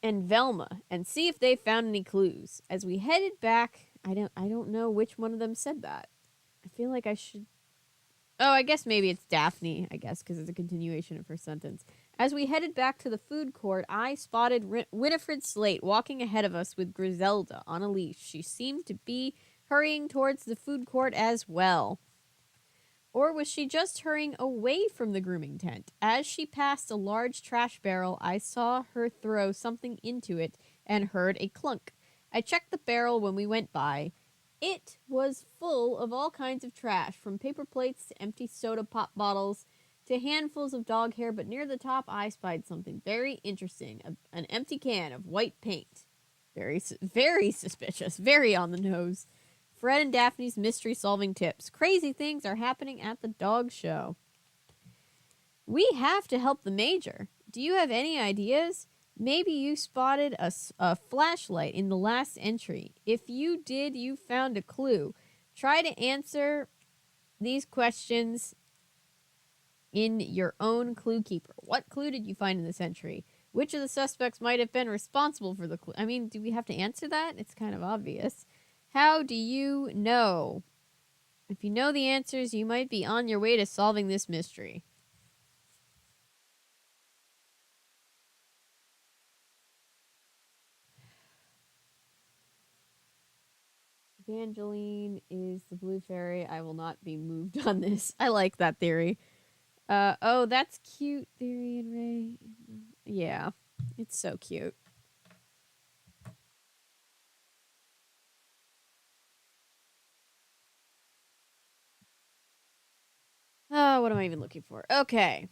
and Velma and see if they found any clues. As we headed back, I don't know which one of them said that. I feel like I should. Oh, I guess maybe it's Daphne, I guess, because it's a continuation of her sentence. As we headed back to the food court, I spotted Winifred Slate walking ahead of us with Griselda on a leash. She seemed to be hurrying towards the food court as well. Or was she just hurrying away from the grooming tent? As she passed a large trash barrel, I saw her throw something into it and heard a clunk. I checked the barrel when we went by. It was full of all kinds of trash, from paper plates to empty soda pop bottles to handfuls of dog hair, but near the top I spied something very interesting, an empty can of white paint. Very, very suspicious, very on the nose. Fred and Daphne's mystery-solving tips. Crazy things are happening at the dog show. We have to help the major. Do you have any ideas? Maybe you spotted a flashlight in the last entry. If you did, you found a clue. Try to answer these questions in your own clue keeper. What clue did you find in this entry? Which of the suspects might have been responsible for the clue? I mean, do we have to answer that? It's kind of obvious. How do you know? If you know the answers, you might be on your way to solving this mystery. Evangeline is the blue fairy. I will not be moved on this. I like that theory. Oh, that's cute, Theory and Ray. Yeah, it's so cute. Oh, what am I even looking for? Okay.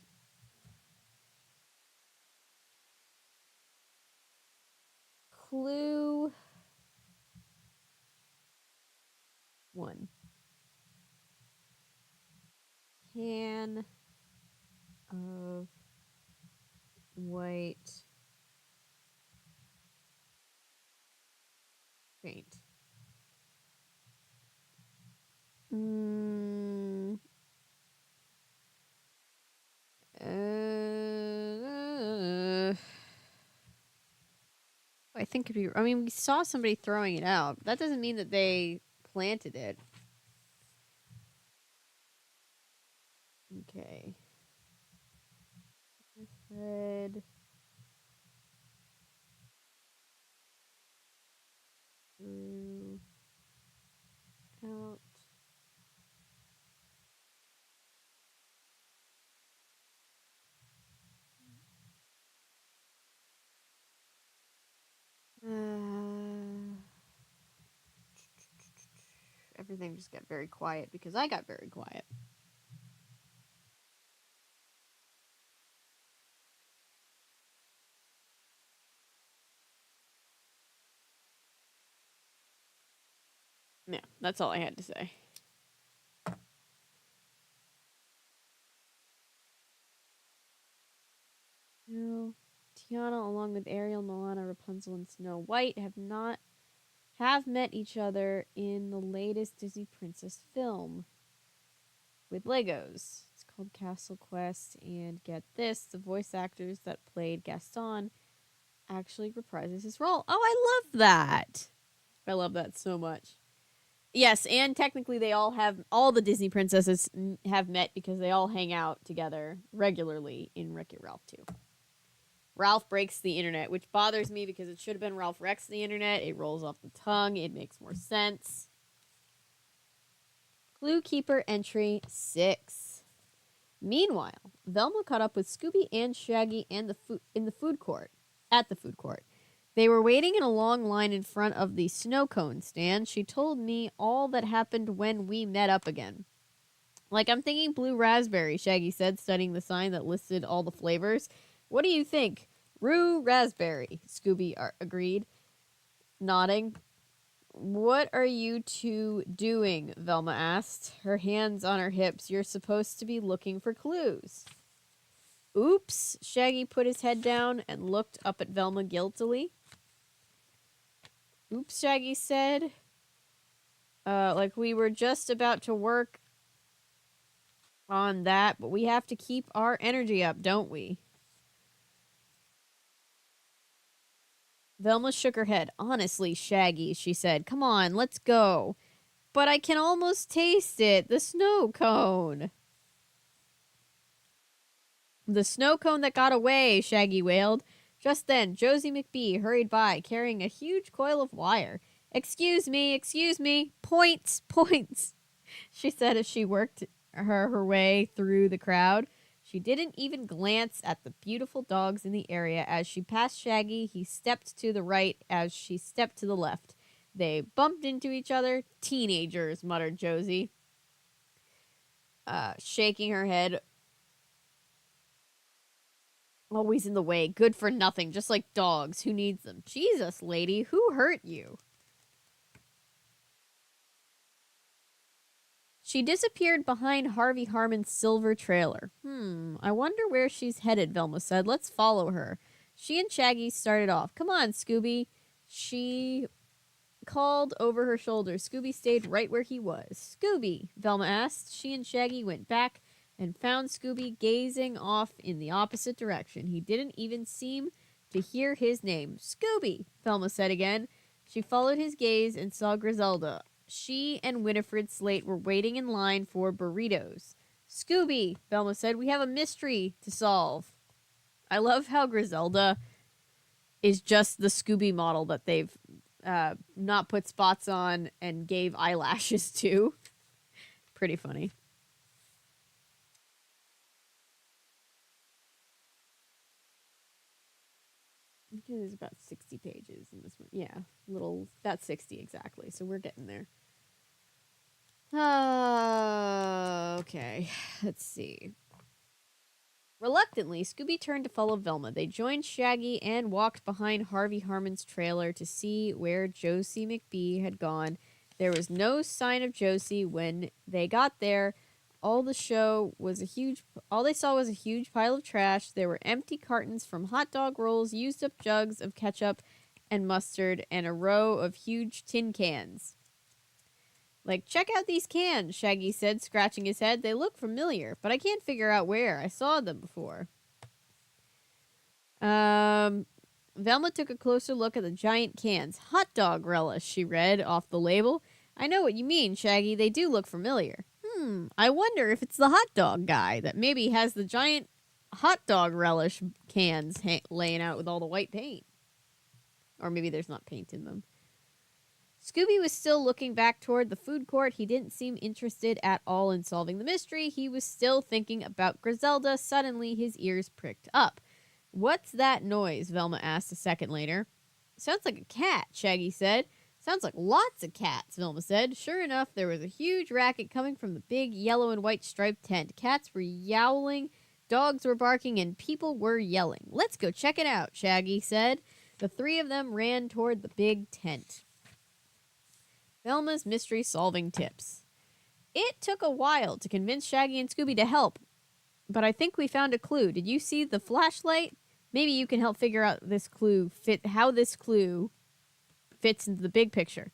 Clue 1. Can of white paint. Mm, I think it'd be. I mean, we saw somebody throwing it out. That doesn't mean that they planted it. Okay. Fred. Threw out. Everything just got very quiet because I got very quiet. Yeah, that's all I had to say. No. Tiana, along with Ariel, Moana, Rapunzel, and Snow White, have met each other in the latest Disney Princess film with Legos. It's called Castle Quest, and get this, the voice actors that played Gaston actually reprises his role. Oh, I love that. I love that so much. Yes, and technically they all the Disney princesses have met because they all hang out together regularly in Wreck-It Ralph 2. Ralph breaks the internet, which bothers me because it should have been Ralph wrecks the internet. It rolls off the tongue. It makes more sense. Clue Keeper entry 6. Meanwhile, Velma caught up with Scooby and Shaggy and in the food court. At the food court. They were waiting in a long line in front of the snow cone stand. She told me all that happened when we met up again. Like, I'm thinking blue raspberry, Shaggy said, studying the sign that listed all the flavors. What do you think? Rue raspberry, Scooby agreed, nodding. What are you two doing? Velma asked, her hands on her hips. You're supposed to be looking for clues. Oops, Shaggy put his head down and looked up at Velma guiltily. Oops, Shaggy said. Like we were just about to work on that, but we have to keep our energy up, don't we? Velma shook her head. Honestly, Shaggy, she said. Come on, let's go. But I can almost taste it. The snow cone. The snow cone that got away, Shaggy wailed. Just then, Josie McBee hurried by, carrying a huge coil of wire. Excuse me, points, points, she said as she worked her way through the crowd. She didn't even glance at the beautiful dogs in the area. As she passed Shaggy, he stepped to the right as she stepped to the left. They bumped into each other. Teenagers, muttered Josie, shaking her head. Always in the way, good for nothing, just like dogs. Who needs them? Jesus, lady, who hurt you? She disappeared behind Harvey Harmon's silver trailer. I wonder where she's headed, Velma said. Let's follow her. She and Shaggy started off. Come on, Scooby. She called over her shoulder. Scooby stayed right where he was. Scooby, Velma asked. She and Shaggy went back and found Scooby gazing off in the opposite direction. He didn't even seem to hear his name. Scooby, Velma said again. She followed his gaze and saw Griselda. She and Winifred Slate were waiting in line for burritos. Scooby, Velma said, we have a mystery to solve. I love how Griselda is just the Scooby model that they've not put spots on and gave eyelashes to. Pretty funny. There's about 60 pages in this one. Yeah, about 60 exactly. So we're getting there. Okay, let's see. Reluctantly, Scooby turned to follow Velma. They joined Shaggy and walked behind Harvey Harmon's trailer to see where Josie McBee had gone. There was no sign of Josie when they got there. All they saw was a huge pile of trash. There were empty cartons from hot dog rolls, used up jugs of ketchup and mustard, and a row of huge tin cans. Like, check out these cans, Shaggy said, scratching his head. They look familiar, but I can't figure out where. I saw them before. Velma took a closer look at the giant cans. Hot dog relish, she read off the label. I know what you mean, Shaggy. They do look familiar. I wonder if it's the hot dog guy that maybe has the giant hot dog relish cans laying out with all the white paint. Or maybe there's not paint in them. Scooby was still looking back toward the food court. He didn't seem interested at all in solving the mystery. He was still thinking about Griselda. Suddenly, his ears pricked up. What's that noise? Velma asked a second later. Sounds like a cat, Shaggy said. Sounds like lots of cats, Velma said. Sure enough, there was a huge racket coming from the big yellow and white striped tent. Cats were yowling, dogs were barking, and people were yelling. Let's go check it out, Shaggy said. The three of them ran toward the big tent. Velma's mystery-solving tips. It took a while to convince Shaggy and Scooby to help, but I think we found a clue. Did you see the flashlight? Maybe you can help figure out how this clue fits into the big picture.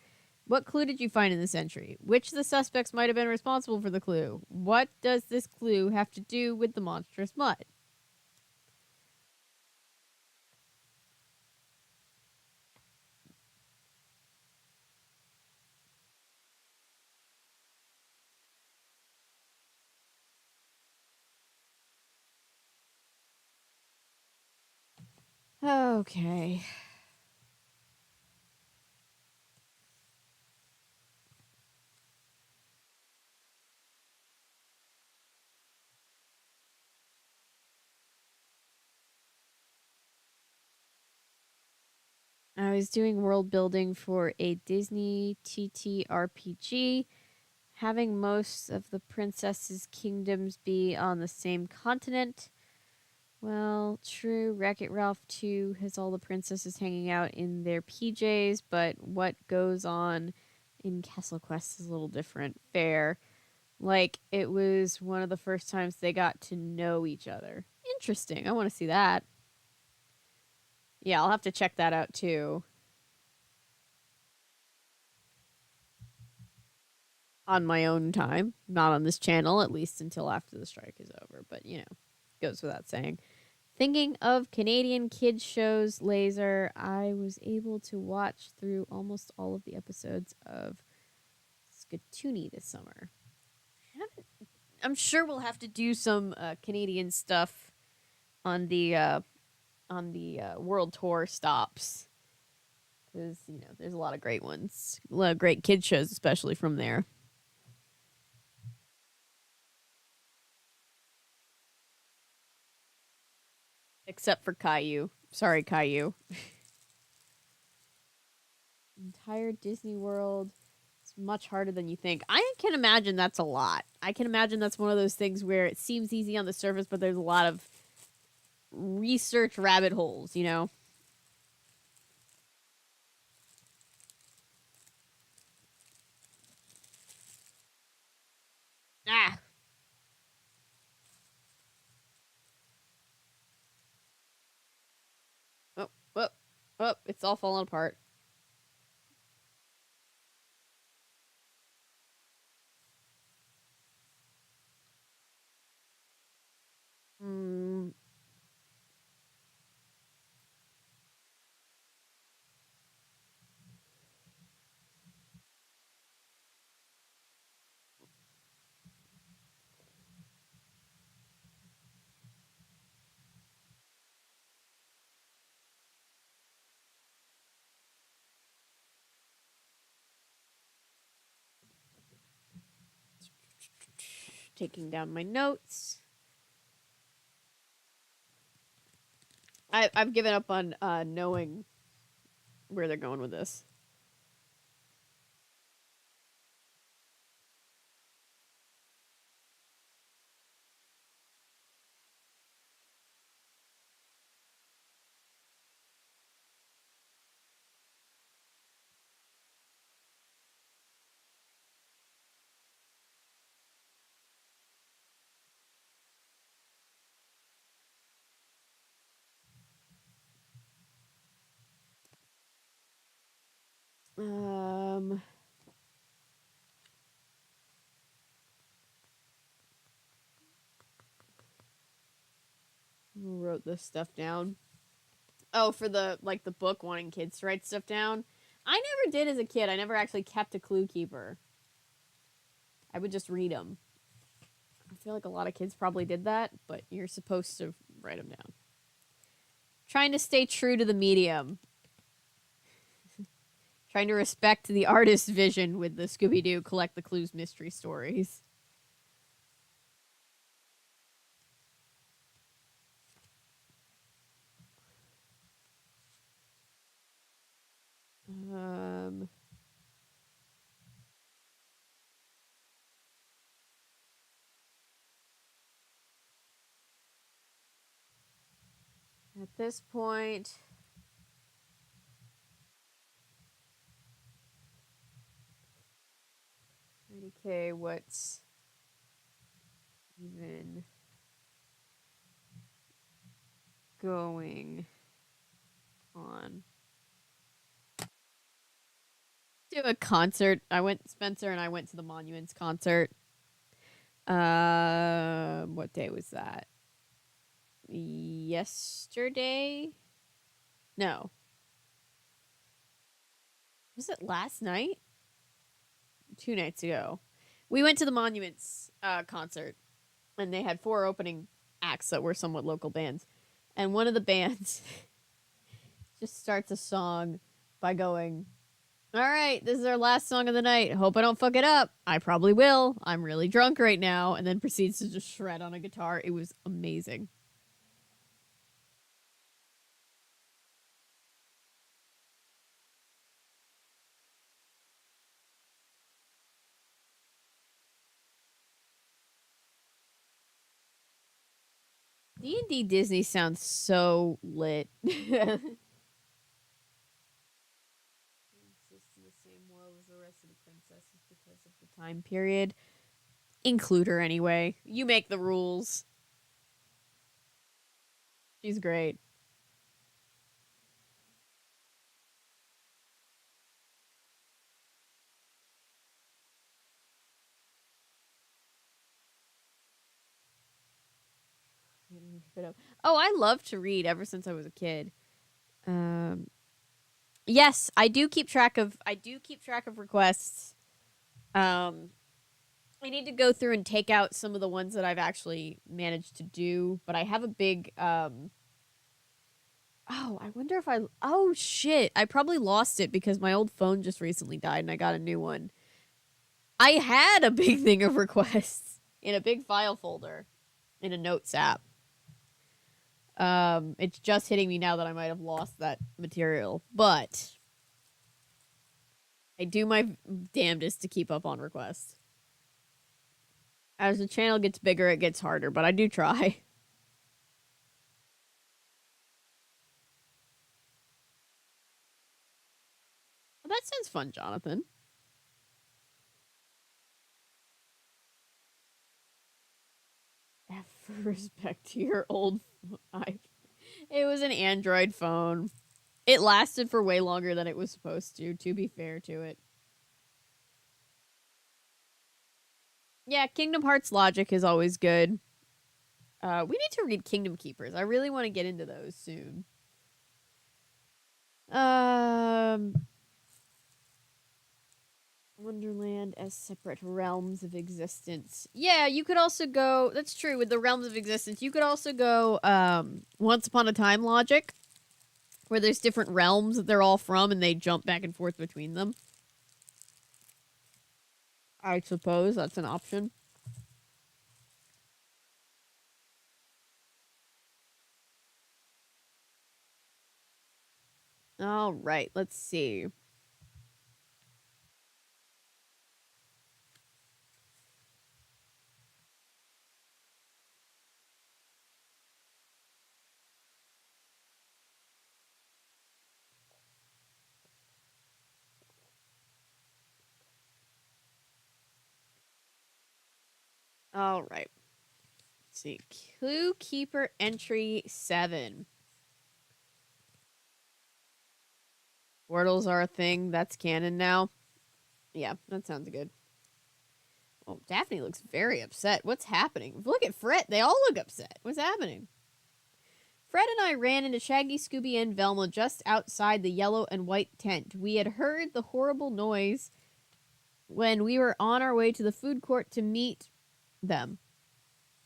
What clue did you find in this entry? Which of the suspects might have been responsible for the clue? What does this clue have to do with the monstrous Mutt? Okay. I was doing world building for a Disney TTRPG, having most of the princesses' kingdoms be on the same continent. Well, true, Wreck-It Ralph 2 has all the princesses hanging out in their PJs, but what goes on in Castle Quest is a little different. Fair. Like, it was one of the first times they got to know each other. Interesting. I want to see that. Yeah, I'll have to check that out too. On my own time, not on this channel, at least until after the strike is over. But, goes without saying. Thinking of Canadian kids shows, Laser, I was able to watch through almost all of the episodes of Skatoony this summer. I'm sure we'll have to do some Canadian stuff on the world tour stops because there's a lot of great ones, a lot of great kid shows, especially from there. Except for Caillou. Sorry, Caillou. Entire Disney World. It's much harder than you think. I can imagine that's a lot. I can imagine that's one of those things where it seems easy on the surface, but there's a lot of research rabbit holes. Ah. Oh, oh, oh, it's all falling apart. Hmm. Taking down my notes. I've given up on knowing where they're going with this. Um, who wrote this stuff down? Oh, for the book wanting kids to write stuff down. I never did as a kid. I never actually kept a clue keeper. I would just read them. I feel like a lot of kids probably did that, but you're supposed to write them down. Trying to stay true to the medium. Trying to respect the artist's vision with the Scooby Doo Collect the Clues mystery stories. Um, at this point, okay, what's even going on? Do a concert. Spencer and I went to the Monuments concert. What day was that? Yesterday? No. Was it last night? 2 nights ago. We went to the Monuments concert, and they had 4 opening acts that were somewhat local bands. And one of the bands just starts a song by going, all right, this is our last song of the night. Hope I don't fuck it up. I probably will. I'm really drunk right now. And then proceeds to just shred on a guitar. It was amazing. D&D Disney sounds so lit. Exist in the same world as the rest of the princesses because of the time period. Include her anyway. You make the rules. She's great. Oh, I love to read ever since I was a kid. Um, yes, I do keep track of requests. Um, I need to go through and take out some of the ones that I've actually managed to do, but I have a big oh, I wonder if I oh shit, I probably lost it because my old phone just recently died and I got a new one. I had a big thing of requests in a big file folder in a notes app. It's just hitting me now that I might have lost that material, but I do my damnedest to keep up on requests. As the channel gets bigger, it gets harder, but I do try. Well, that sounds fun, Jonathan. F for respect to your old iPhone. It was an Android phone. It lasted for way longer than it was supposed to be fair to it. Yeah, Kingdom Hearts logic is always good. We need to read Kingdom Keepers. I really want to get into those soon. Um, Wonderland as separate realms of existence. Yeah, you could also go. That's true with the realms of existence. You could also go Once Upon a Time logic, where there's different realms that they're all from, and they jump back and forth between them. I suppose that's an option. All right, let's see. All right. Let's see. Clue Keeper entry 7. Portals are a thing. That's canon now. Yeah, that sounds good. Oh, Daphne looks very upset. What's happening? Look at Fred. They all look upset. What's happening? Fred and I ran into Shaggy, Scooby, and Velma just outside the yellow and white tent. We had heard the horrible noise when we were on our way to the food court to meet them.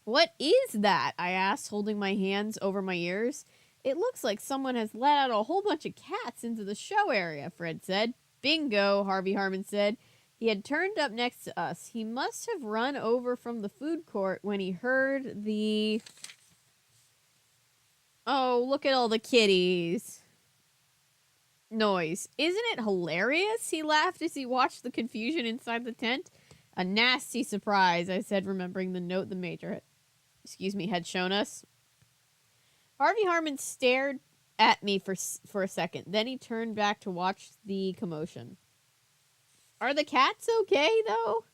What is that? I asked, holding my hands over my ears. It looks like someone has let out a whole bunch of cats into the show area, Fred said. Bingo, Harvey Harmon said. He had turned up next to us. He must have run over from the food court when he heard the... Oh, look at all the kitties. Noise. Isn't it hilarious? He laughed as he watched the confusion inside the tent. A nasty surprise, I said, remembering the note the major had shown us. Harvey Harmon stared at me for a second. Then he turned back to watch the commotion. Are the cats okay, though?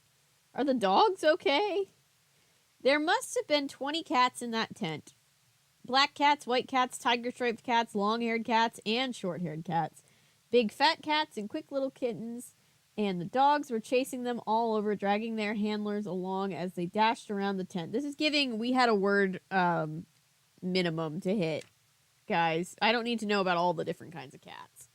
Are the dogs okay? There must have been 20 cats in that tent. Black cats, white cats, tiger-striped cats, long-haired cats, and short-haired cats. Big fat cats and quick little kittens. And the dogs were chasing them all over, dragging their handlers along as they dashed around the tent. This is giving we had a word minimum to hit, guys. I don't need to know about all the different kinds of cats.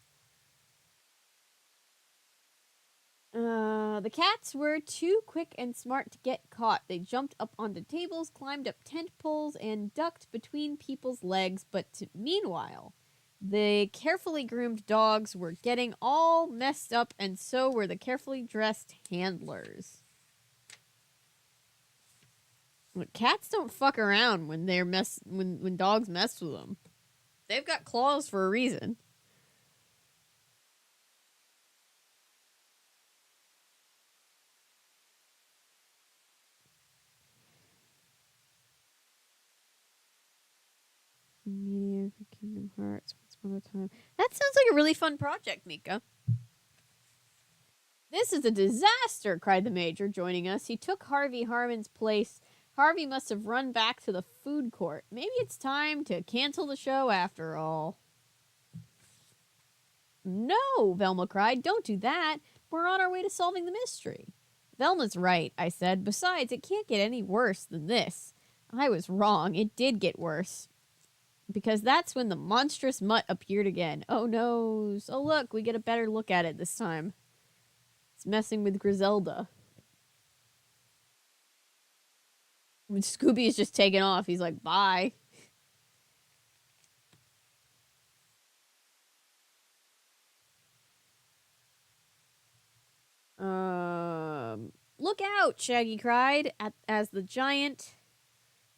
The cats were too quick and smart to get caught. They jumped up onto tables, climbed up tent poles, and ducked between people's legs. But meanwhile, The carefully groomed dogs were getting all messed up, and so were the carefully dressed handlers. But cats don't fuck around when when dogs mess with them. They've got claws for a reason. Media for Kingdom Hearts. Once upon a time. That sounds like a really fun project, Mika. This is a disaster, cried the Major, joining us. He took Harvey Harmon's place. Harvey must have run back to the food court. Maybe it's time to cancel the show after all. No, Velma cried. Don't do that. We're on our way to solving the mystery. Velma's right, I said. Besides, it can't get any worse than this. I was wrong. It did get worse. Because that's when the monstrous Mutt appeared again. Oh no. Oh look, we get a better look at it this time. It's messing with Griselda. When Scooby is just taking off, he's like, bye. Look out, Shaggy cried as the giant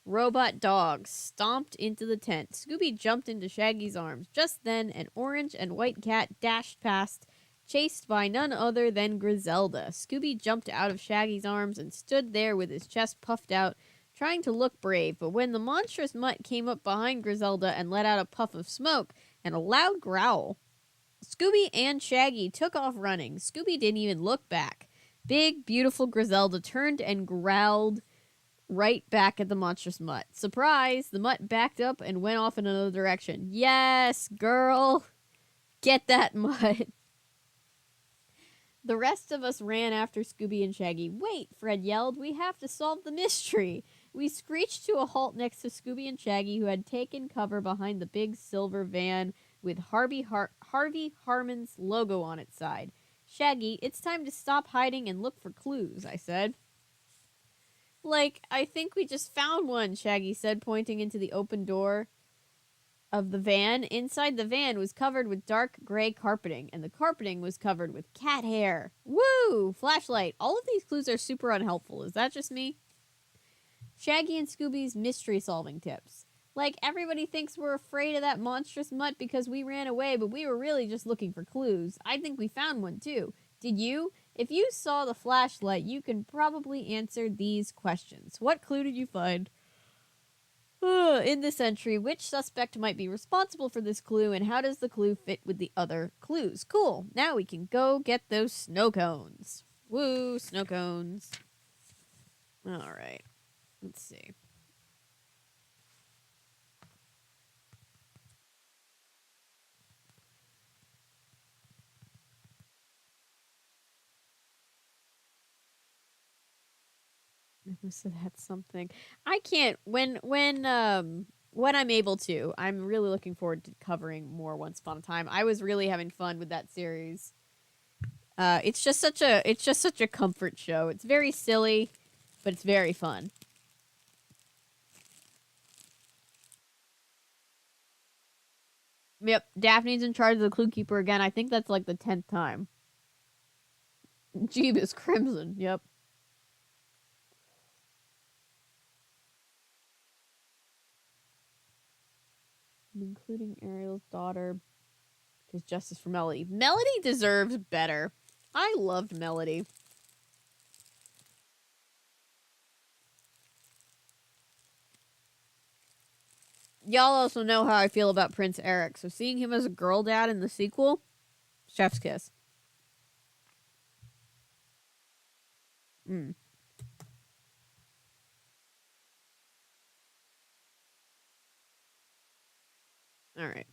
robot dog stomped into the tent. Scooby jumped into Shaggy's arms. Just then, an orange and white cat dashed past, chased by none other than Griselda. Scooby jumped out of Shaggy's arms and stood there with his chest puffed out, trying to look brave. But when the monstrous Mutt came up behind Griselda and let out a puff of smoke and a loud growl, Scooby and Shaggy took off running. Scooby didn't even look back. Big, beautiful Griselda turned and growled right back at the monstrous Mutt. Surprise! The Mutt backed up and went off in another direction. Yes, girl! Get that Mutt! The rest of us ran after Scooby and Shaggy. Wait, Fred yelled. We have to solve the mystery. We screeched to a halt next to Scooby and Shaggy, who had taken cover behind the big silver van with Harvey Harmon's logo on its side. Shaggy, it's time to stop hiding and look for clues, I said. Like, I think we just found one, Shaggy said, pointing into the open door of the van. Inside the van was covered with dark gray carpeting, and the carpeting was covered with cat hair. Woo! Flashlight. All of these clues are super unhelpful. Is that just me? Shaggy and Scooby's mystery-solving tips. Like, everybody thinks we're afraid of that monstrous Mutt because we ran away, but we were really just looking for clues. I think we found one, too. Did you? If you saw the flashlight, you can probably answer these questions. What clue did you find? In this entry, which suspect might be responsible for this clue, and how does the clue fit with the other clues? Cool. Now we can go get those snow cones. Woo, snow cones. All right. Let's see. I must have had something. I can't when I'm able to. I'm really looking forward to covering more Once Upon a Time. I was really having fun with that series. It's just such a comfort show. It's very silly, but it's very fun. Yep, Daphne's in charge of the clue keeper again. I think that's like the 10th time. Jeebus Crimson. Yep. Including Ariel's daughter, because justice for Melody. Melody deserves better. I loved Melody. Y'all also know how I feel about Prince Eric, so seeing him as a girl dad in the sequel, chef's kiss. All right.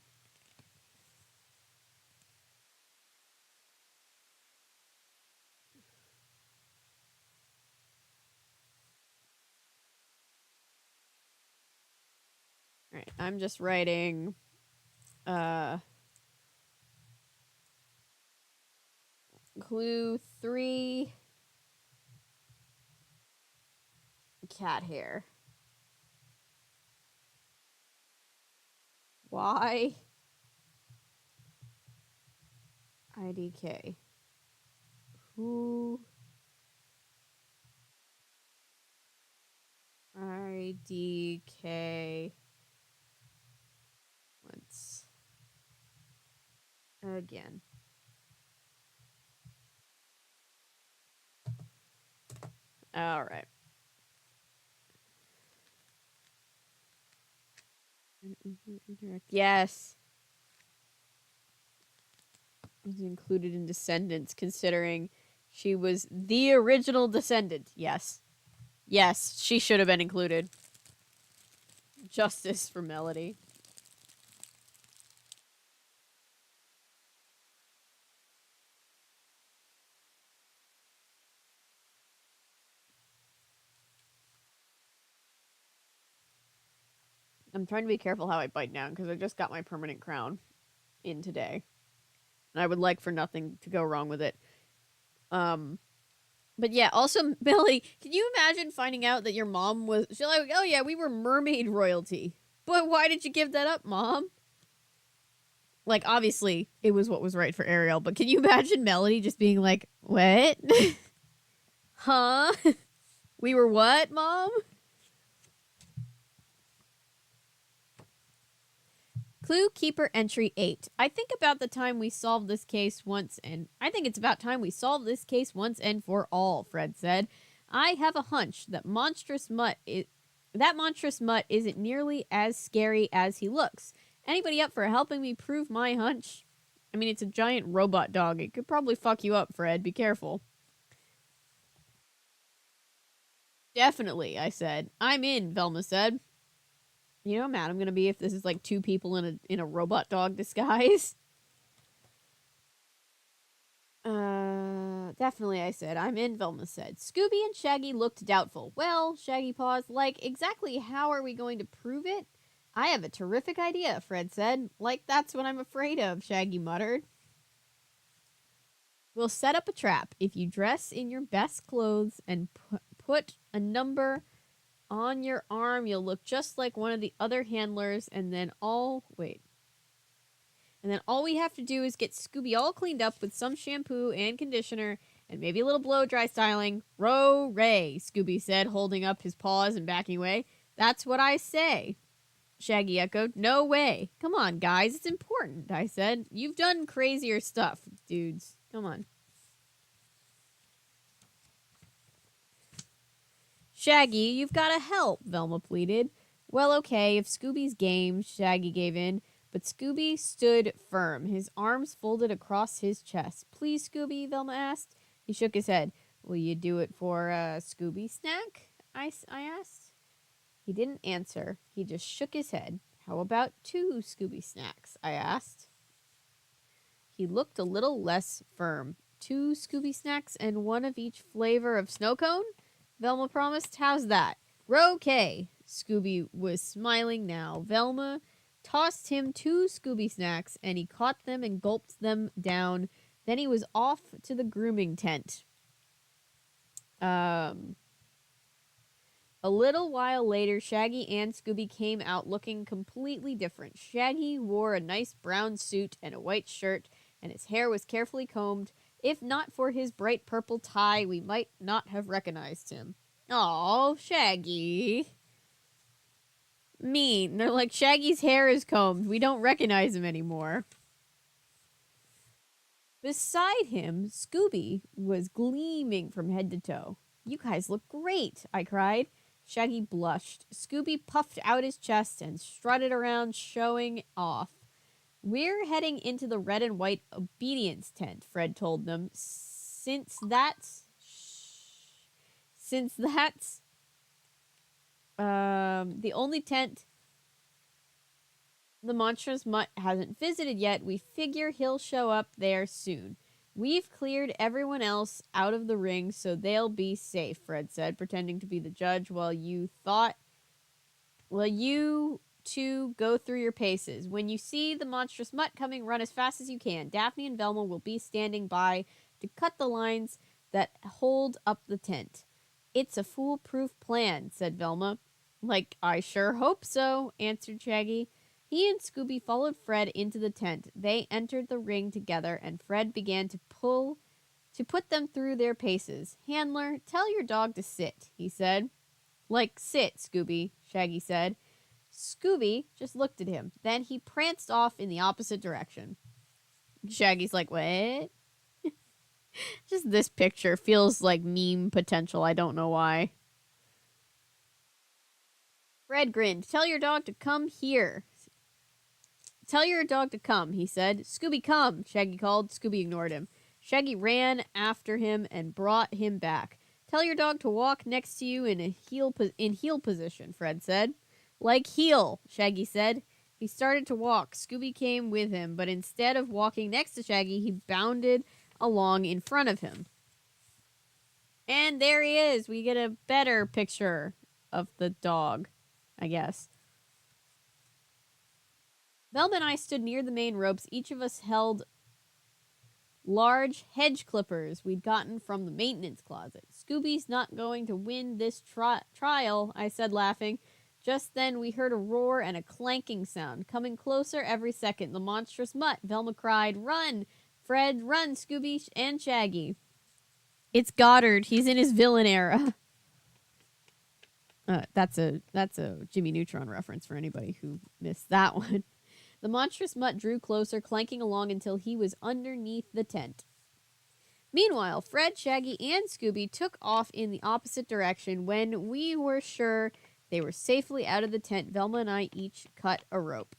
All right. I'm just writing clue 3 cat hair. Why? IDK. Who? IDK. Once again. All right. Yes. Was included in Descendants, considering she was the original descendant. Yes. Yes, she should have been included. Justice for Melody. I'm trying to be careful how I bite down because I just got my permanent crown in today. And I would like for nothing to go wrong with it. But yeah, also, Billy, can you imagine finding out that your mom was... She's like, oh yeah, we were mermaid royalty. But why did you give that up, Mom? Like, obviously, it was what was right for Ariel, but can you imagine Melody just being like, what? Huh? We were what, Mom? Clue Keeper Entry 8. I think about the time we solved this case once and... I think it's about time we solve this case once and for all, Fred said. I have a hunch that Monstrous Mutt isn't nearly as scary as he looks. Anybody up for helping me prove my hunch? I mean, it's a giant robot dog. It could probably fuck you up, Fred. Be careful. Definitely, I said. I'm in, Velma said. You know how mad I'm gonna be if this is like two people in a robot dog disguise? Definitely, I said. I'm in, Velma said. Scooby and Shaggy looked doubtful. Well, Shaggy paused. Like, exactly how are we going to prove it? I have a terrific idea, Fred said. Like, that's what I'm afraid of, Shaggy muttered. We'll set up a trap. If you dress in your best clothes and put a number on your arm, you'll look just like one of the other handlers, and then all we have to do is get Scooby all cleaned up with some shampoo and conditioner and maybe a little blow dry styling. Ro-ray, Scooby said, holding up his paws and backing away. That's what I say, Shaggy echoed. No way. Come on, guys, it's important, I said. You've done crazier stuff, dudes. Come on. Shaggy, you've got to help, Velma pleaded. Well, okay, if Scooby's game, Shaggy gave in, but Scooby stood firm, his arms folded across his chest. Please, Scooby, Velma asked. He shook his head. Will you do it for a Scooby snack? I asked. He didn't answer. He just shook his head. How about 2 Scooby snacks? I asked. He looked a little less firm. 2 Scooby snacks and 1 of each flavor of snow cone? Velma promised. How's that? Okay. Scooby was smiling now. Velma tossed him 2 Scooby snacks, and he caught them and gulped them down. Then he was off to the grooming tent. A little while later, Shaggy and Scooby came out looking completely different. Shaggy wore a nice brown suit and a white shirt, and his hair was carefully combed. If not for his bright purple tie, we might not have recognized him. Aw, Shaggy. Mean. They're like, Shaggy's hair is combed. We don't recognize him anymore. Beside him, Scooby was gleaming from head to toe. You guys look great, I cried. Shaggy blushed. Scooby puffed out his chest and strutted around, showing off. We're heading into the red and white obedience tent, Fred told them. Since that's the only tent the Monstrous Mutt hasn't visited yet, we figure he'll show up there soon. We've cleared everyone else out of the ring, so they'll be safe, Fred said, pretending to be the judge while you two go through your paces. When you see the Monstrous Mutt coming, run as fast as you can. Daphne and Velma will be standing by to cut the lines that hold up the tent. It's a foolproof plan, said Velma. Like, I sure hope so, answered Shaggy. He and Scooby followed Fred into the tent. They entered the ring together, and Fred began to put them through their paces. Handler, tell your dog to sit, he said. Like, sit, Scooby, Shaggy said. Scooby just looked at him. Then he pranced off in the opposite direction. Shaggy's like, what? Just this picture feels like meme potential. I don't know why. Fred grinned. Tell your dog to come here. Tell your dog to come, he said. Scooby, come, Shaggy called. Scooby ignored him. Shaggy ran after him and brought him back. Tell your dog to walk next to you in heel position, Fred said. Like heel, Shaggy said. He started to walk. Scooby came with him, but instead of walking next to Shaggy, he bounded along in front of him. And there he is. We get a better picture of the dog, I guess. Velma and I stood near the main ropes. Each of us held large hedge clippers we'd gotten from the maintenance closet. Scooby's not going to win this trial, I said, laughing. Just then we heard a roar and a clanking sound, coming closer every second. The monstrous Mutt. Velma cried, "Run! Fred, run, Scooby and Shaggy." It's Goddard. He's in his villain era. That's a Jimmy Neutron reference for anybody who missed that one. The monstrous Mutt drew closer, clanking along until he was underneath the tent. Meanwhile, Fred, Shaggy, and Scooby took off in the opposite direction. When we were sure they were safely out of the tent, Velma and I each cut a rope.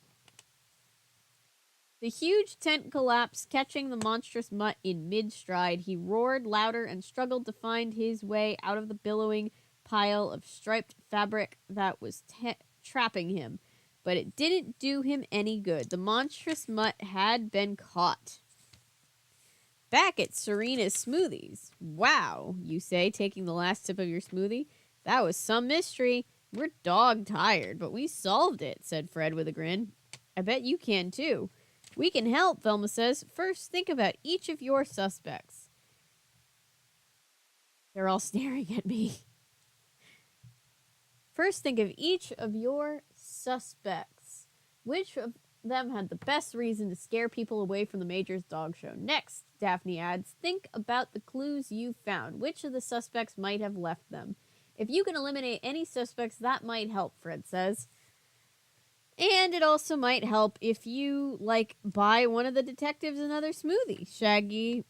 The huge tent collapsed, catching the monstrous Mutt in mid-stride. He roared louder and struggled to find his way out of the billowing pile of striped fabric that was trapping him. But it didn't do him any good. The monstrous Mutt had been caught. Back at Serena's Smoothies. Wow, you say, taking the last sip of your smoothie. That was some mystery. We're dog-tired, but we solved it, said Fred with a grin. I bet you can, too. We can help, Velma says. First, think about each of your suspects. They're all staring at me. First, think of each of your suspects. Which of them had the best reason to scare people away from the Major's dog show? Next, Daphne adds, think about the clues you found. Which of the suspects might have left them? If you can eliminate any suspects, that might help, Fred says. And it also might help if you, buy one of the detectives another smoothie. Shaggy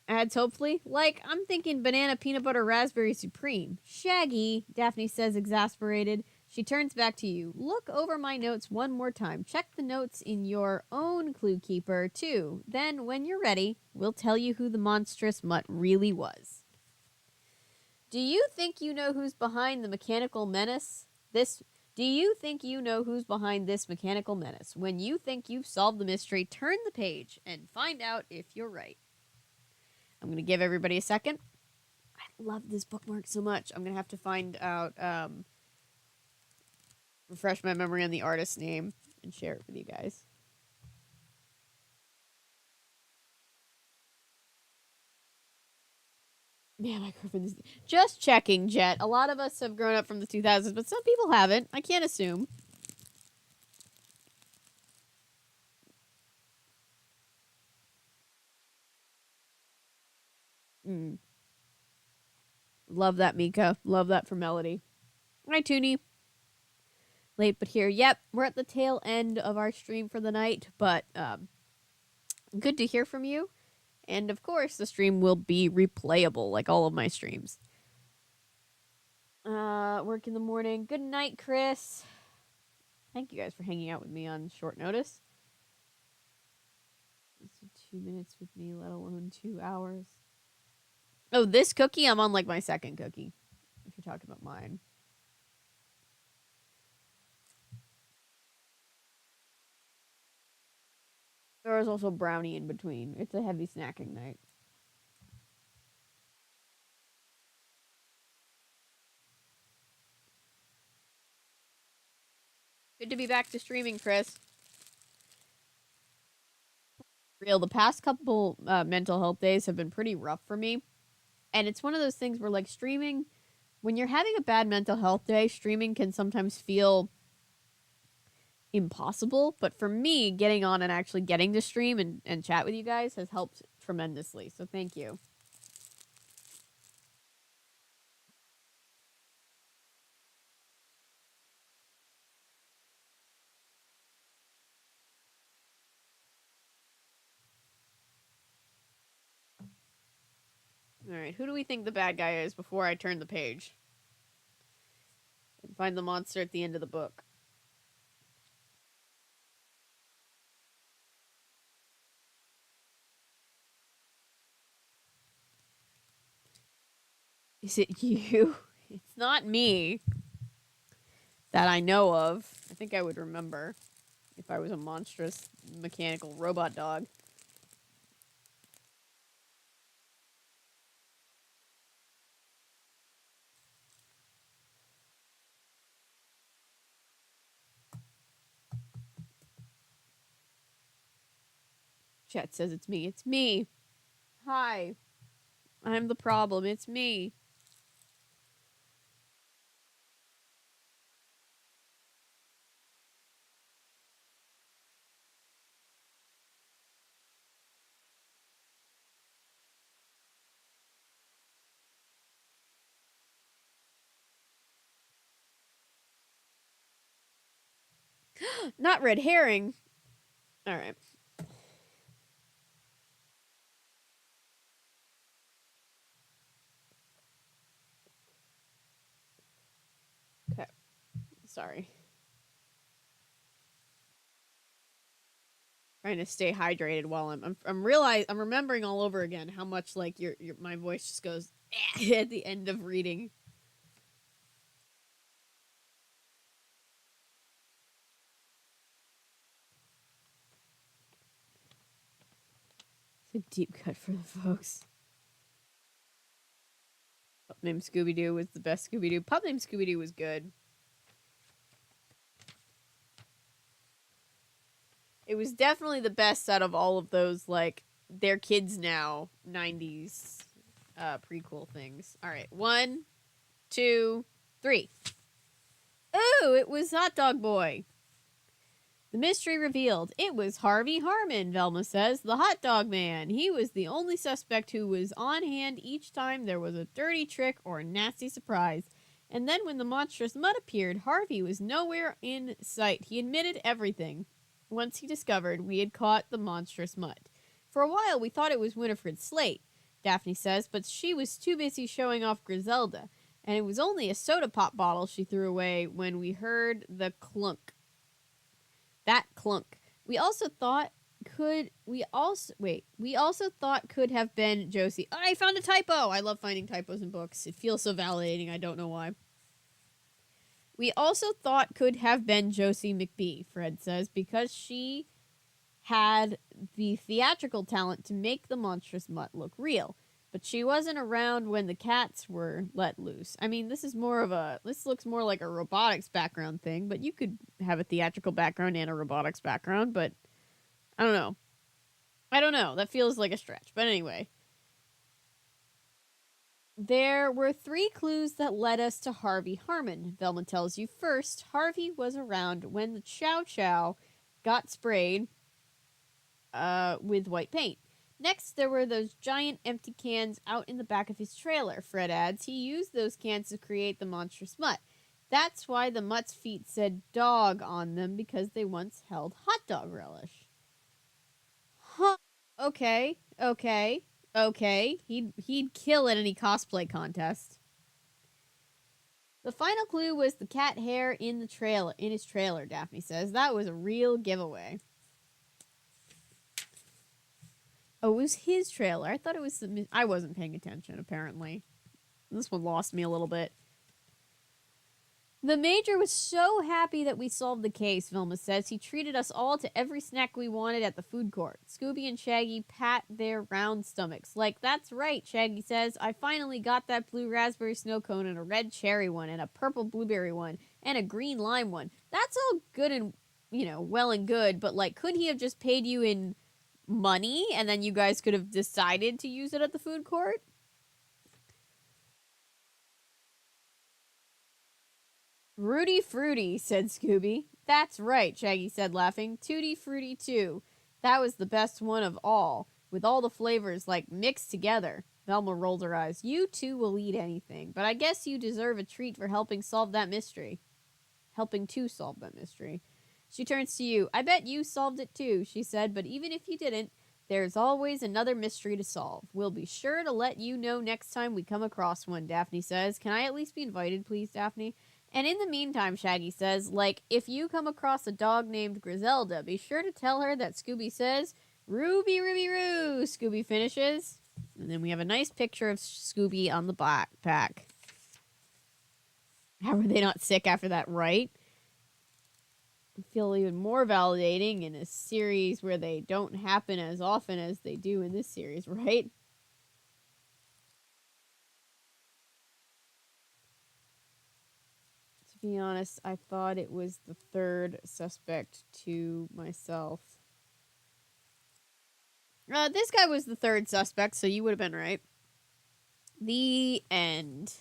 adds hopefully. I'm thinking banana peanut butter raspberry supreme. Shaggy, Daphne says, exasperated. She turns back to you. Look over my notes one more time. Check the notes in your own clue keeper, too. Then, when you're ready, we'll tell you who the monstrous Mutt really was. Do you think you know who's behind the mechanical menace? Do you think you know who's behind this mechanical menace? When you think you've solved the mystery, turn the page and find out if you're right. I'm going to give everybody a second. I love this bookmark so much. I'm going to have to find out, refresh my memory on the artist's name and share it with you guys. Yeah, my girlfriend's just checking, Jet. A lot of us have grown up from the 2000s, but some people haven't. I can't assume. Love that, Mika. Love that for Melody. Hi, Toonie. Late but here. Yep, we're at the tail end of our stream for the night, but good to hear from you. And of course, the stream will be replayable, like all of my streams. Work in the morning. Good night, Chris. Thank you guys for hanging out with me on short notice. 2 minutes with me, let alone 2 hours. Oh, this cookie? I'm on my second cookie, if you're talking about mine. There was also brownie in between. It's a heavy snacking night. Good to be back to streaming, Chris. Real, the past couple mental health days have been pretty rough for me. And it's one of those things where, streaming, when you're having a bad mental health day, streaming can sometimes feel impossible, but for me, getting on and actually getting to stream and chat with you guys has helped tremendously. So thank you. All right, who do we think the bad guy is before I turn the page and find the monster at the end of the book? Is it you? It's not me that I know of. I think I would remember if I was a monstrous mechanical robot dog. Chat says it's me. It's me. Hi. I'm the problem. It's me. Not red herring. All right. Okay. Sorry. Trying to stay hydrated while I'm remembering all over again how much like your my voice just goes at the end of reading. It's a deep cut for the folks. Pup named Scooby Doo was the best Scooby Doo. Pup named Scooby Doo was good. It was definitely the best out of all of those like they're kids now 90s prequel things. All right, 1, 2, 3. Ooh, it was Hot Dog Boy. The mystery revealed. It was Harvey Harmon, Velma says, the hot dog man. He was the only suspect who was on hand each time there was a dirty trick or a nasty surprise. And then when the monstrous Mutt appeared, Harvey was nowhere in sight. He admitted everything. Once he discovered we had caught the monstrous Mutt. For a while we thought it was Winifred Slate, Daphne says, but she was too busy showing off Griselda. And it was only a soda pop bottle she threw away when we heard the clunk. That clunk. We also thought could have been Josie. Oh, I found a typo. I love finding typos in books. It feels so validating. I don't know why. We also thought could have been Josie McBee, Fred says, because she had the theatrical talent to make the monstrous Mutt look real. But she wasn't around when the cats were let loose. I mean, this looks more like a robotics background thing, but you could have a theatrical background and a robotics background, but I don't know. That feels like a stretch. But anyway. There were 3 clues that led us to Harvey Harmon, Velma tells you. First, Harvey was around when the Chow Chow got sprayed with white paint. Next, there were those giant empty cans out in the back of his trailer, Fred adds. He used those cans to create the monstrous Mutt. That's why the Mutt's feet said dog on them, because they once held hot dog relish. Huh. Okay. He'd kill at any cosplay contest. The final clue was the cat hair in his trailer, Daphne says. That was a real giveaway. Oh, it was his trailer. I thought it was I wasn't paying attention, apparently. This one lost me a little bit. The Major was so happy that we solved the case, Vilma says. He treated us all to every snack we wanted at the food court. Scooby and Shaggy pat their round stomachs. Like, that's right, Shaggy says. I finally got that blue raspberry snow cone and a red cherry one and a purple blueberry one and a green lime one. That's all good and, well and good, but, like, couldn't he have just paid you in money and then you guys could have decided to use it at the food court? Rudy Fruity, said Scooby. That's right, Shaggy said, laughing. Tutti Frutti too. That was the best one of all, with all the flavors, like, mixed together. Velma rolled her eyes. You two will eat anything, but I guess you deserve a treat for helping solve that mystery. Helping to solve that mystery. She turns to you. I bet you solved it too, she said, but even if you didn't, there's always another mystery to solve. We'll be sure to let you know next time we come across one, Daphne says. Can I at least be invited, please, Daphne? And in the meantime, Shaggy says, like, if you come across a dog named Griselda, be sure to tell her that Scooby says, Ruby, Ruby, Roo, Scooby finishes. And then we have a nice picture of Scooby on the backpack. How are they not sick after that, right? I feel even more validating in a series where they don't happen as often as they do in this series, right? To be honest, I thought it was the third suspect to myself. This guy was the third suspect, so you would have been right. The end.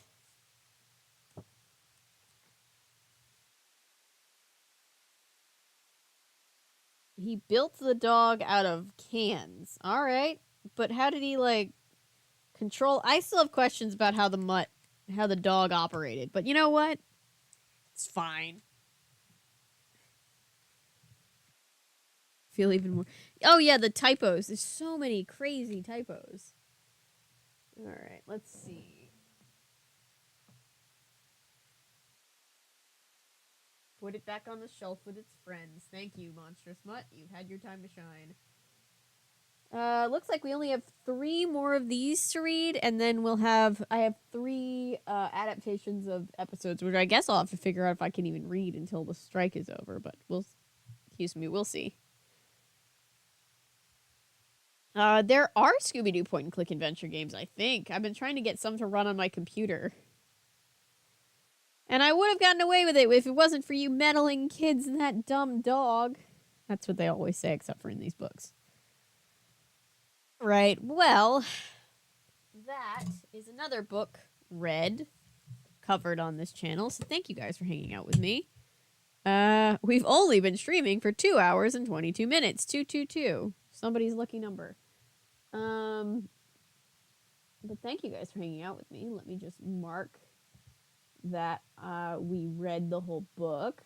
He built the dog out of cans. All right. But how did he, like, control? I still have questions about how the dog operated. But you know what? It's fine. Feel even more. Oh, yeah, the typos. There's so many crazy typos. All right, let's see. Put it back on the shelf with its friends. Thank you, Monstrous Mutt. You've had your time to shine. Looks like we only have 3 more of these to read, and then I have 3 adaptations of episodes, which I guess I'll have to figure out if I can even read until the strike is over, but we'll see. There are Scooby-Doo point-and-click adventure games, I think. I've been trying to get some to run on my computer. And I would have gotten away with it if it wasn't for you meddling kids and that dumb dog. That's what they always say, except for in these books. Right, well, that is another book read, covered on this channel, so thank you guys for hanging out with me. We've only been streaming for 2 hours and 22 minutes. 222. Somebody's lucky number. But thank you guys for hanging out with me. Let me just mark that we read the whole book.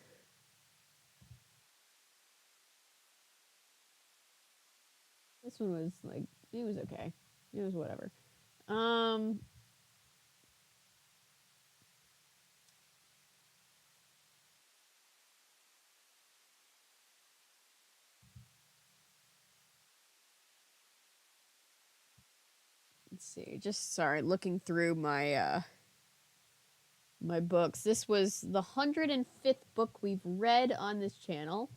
This one was like, it was okay. It was whatever. Let's see. Just sorry, looking through my my books. This was the 105th book we've read on this channel.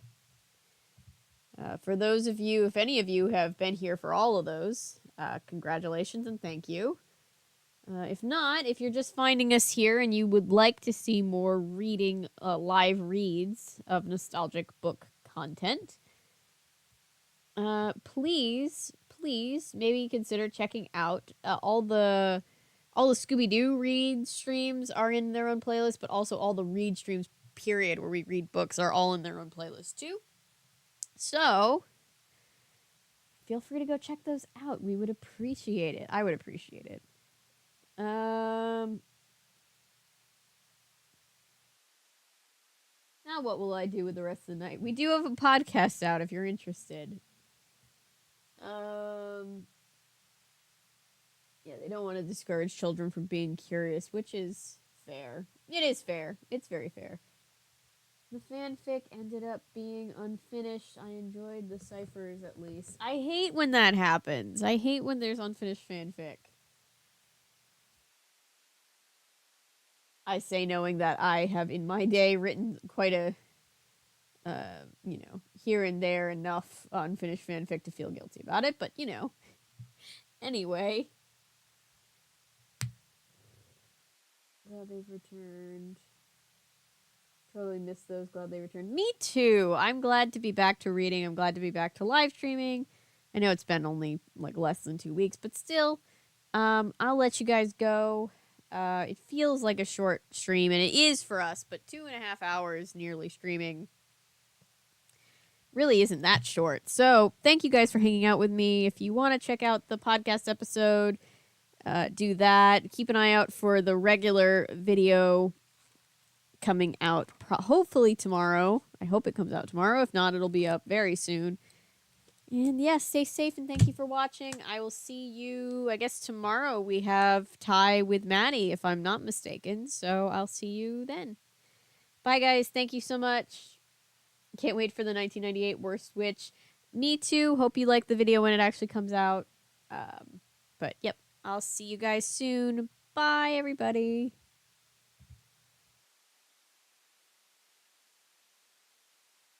For those of you, if any of you have been here for all of those, congratulations and thank you. If not, if you're just finding us here and you would like to see more reading, live reads of nostalgic book content, please maybe consider checking out all the Scooby-Doo read streams are in their own playlist, but also all the read streams period where we read books are all in their own playlist too. So feel free to go check those out. We would appreciate it. I would appreciate it. Now what will I do with the rest of the night? We do have a podcast out if you're interested. Yeah, they don't want to discourage children from being curious, which is fair. It is fair. It's very fair. The fanfic ended up being unfinished. I enjoyed the ciphers, at least. I hate when that happens. I hate when there's unfinished fanfic. I say knowing that I have, in my day, written quite a, here and there enough unfinished fanfic to feel guilty about it, but, Anyway. Glad they've returned. Totally missed those. Glad they returned. Me too. I'm glad to be back to reading. I'm glad to be back to live streaming. I know it's been only like less than 2 weeks, but still, I'll let you guys go. It feels like a short stream, and it is for us, but 2.5 hours nearly streaming really isn't that short. So thank you guys for hanging out with me. If you want to check out the podcast episode, do that. Keep an eye out for the regular video coming out hopefully tomorrow. I hope it comes out tomorrow. If not, it'll be up very soon. And yes, stay safe and thank you for watching. I will see you, I guess tomorrow we have Ty with Maddie, if I'm not mistaken. So I'll see you then. Bye guys. Thank you so much. Can't wait for the 1998 Worst Witch. Me too. Hope you like the video when it actually comes out. But yep, I'll see you guys soon. Bye everybody.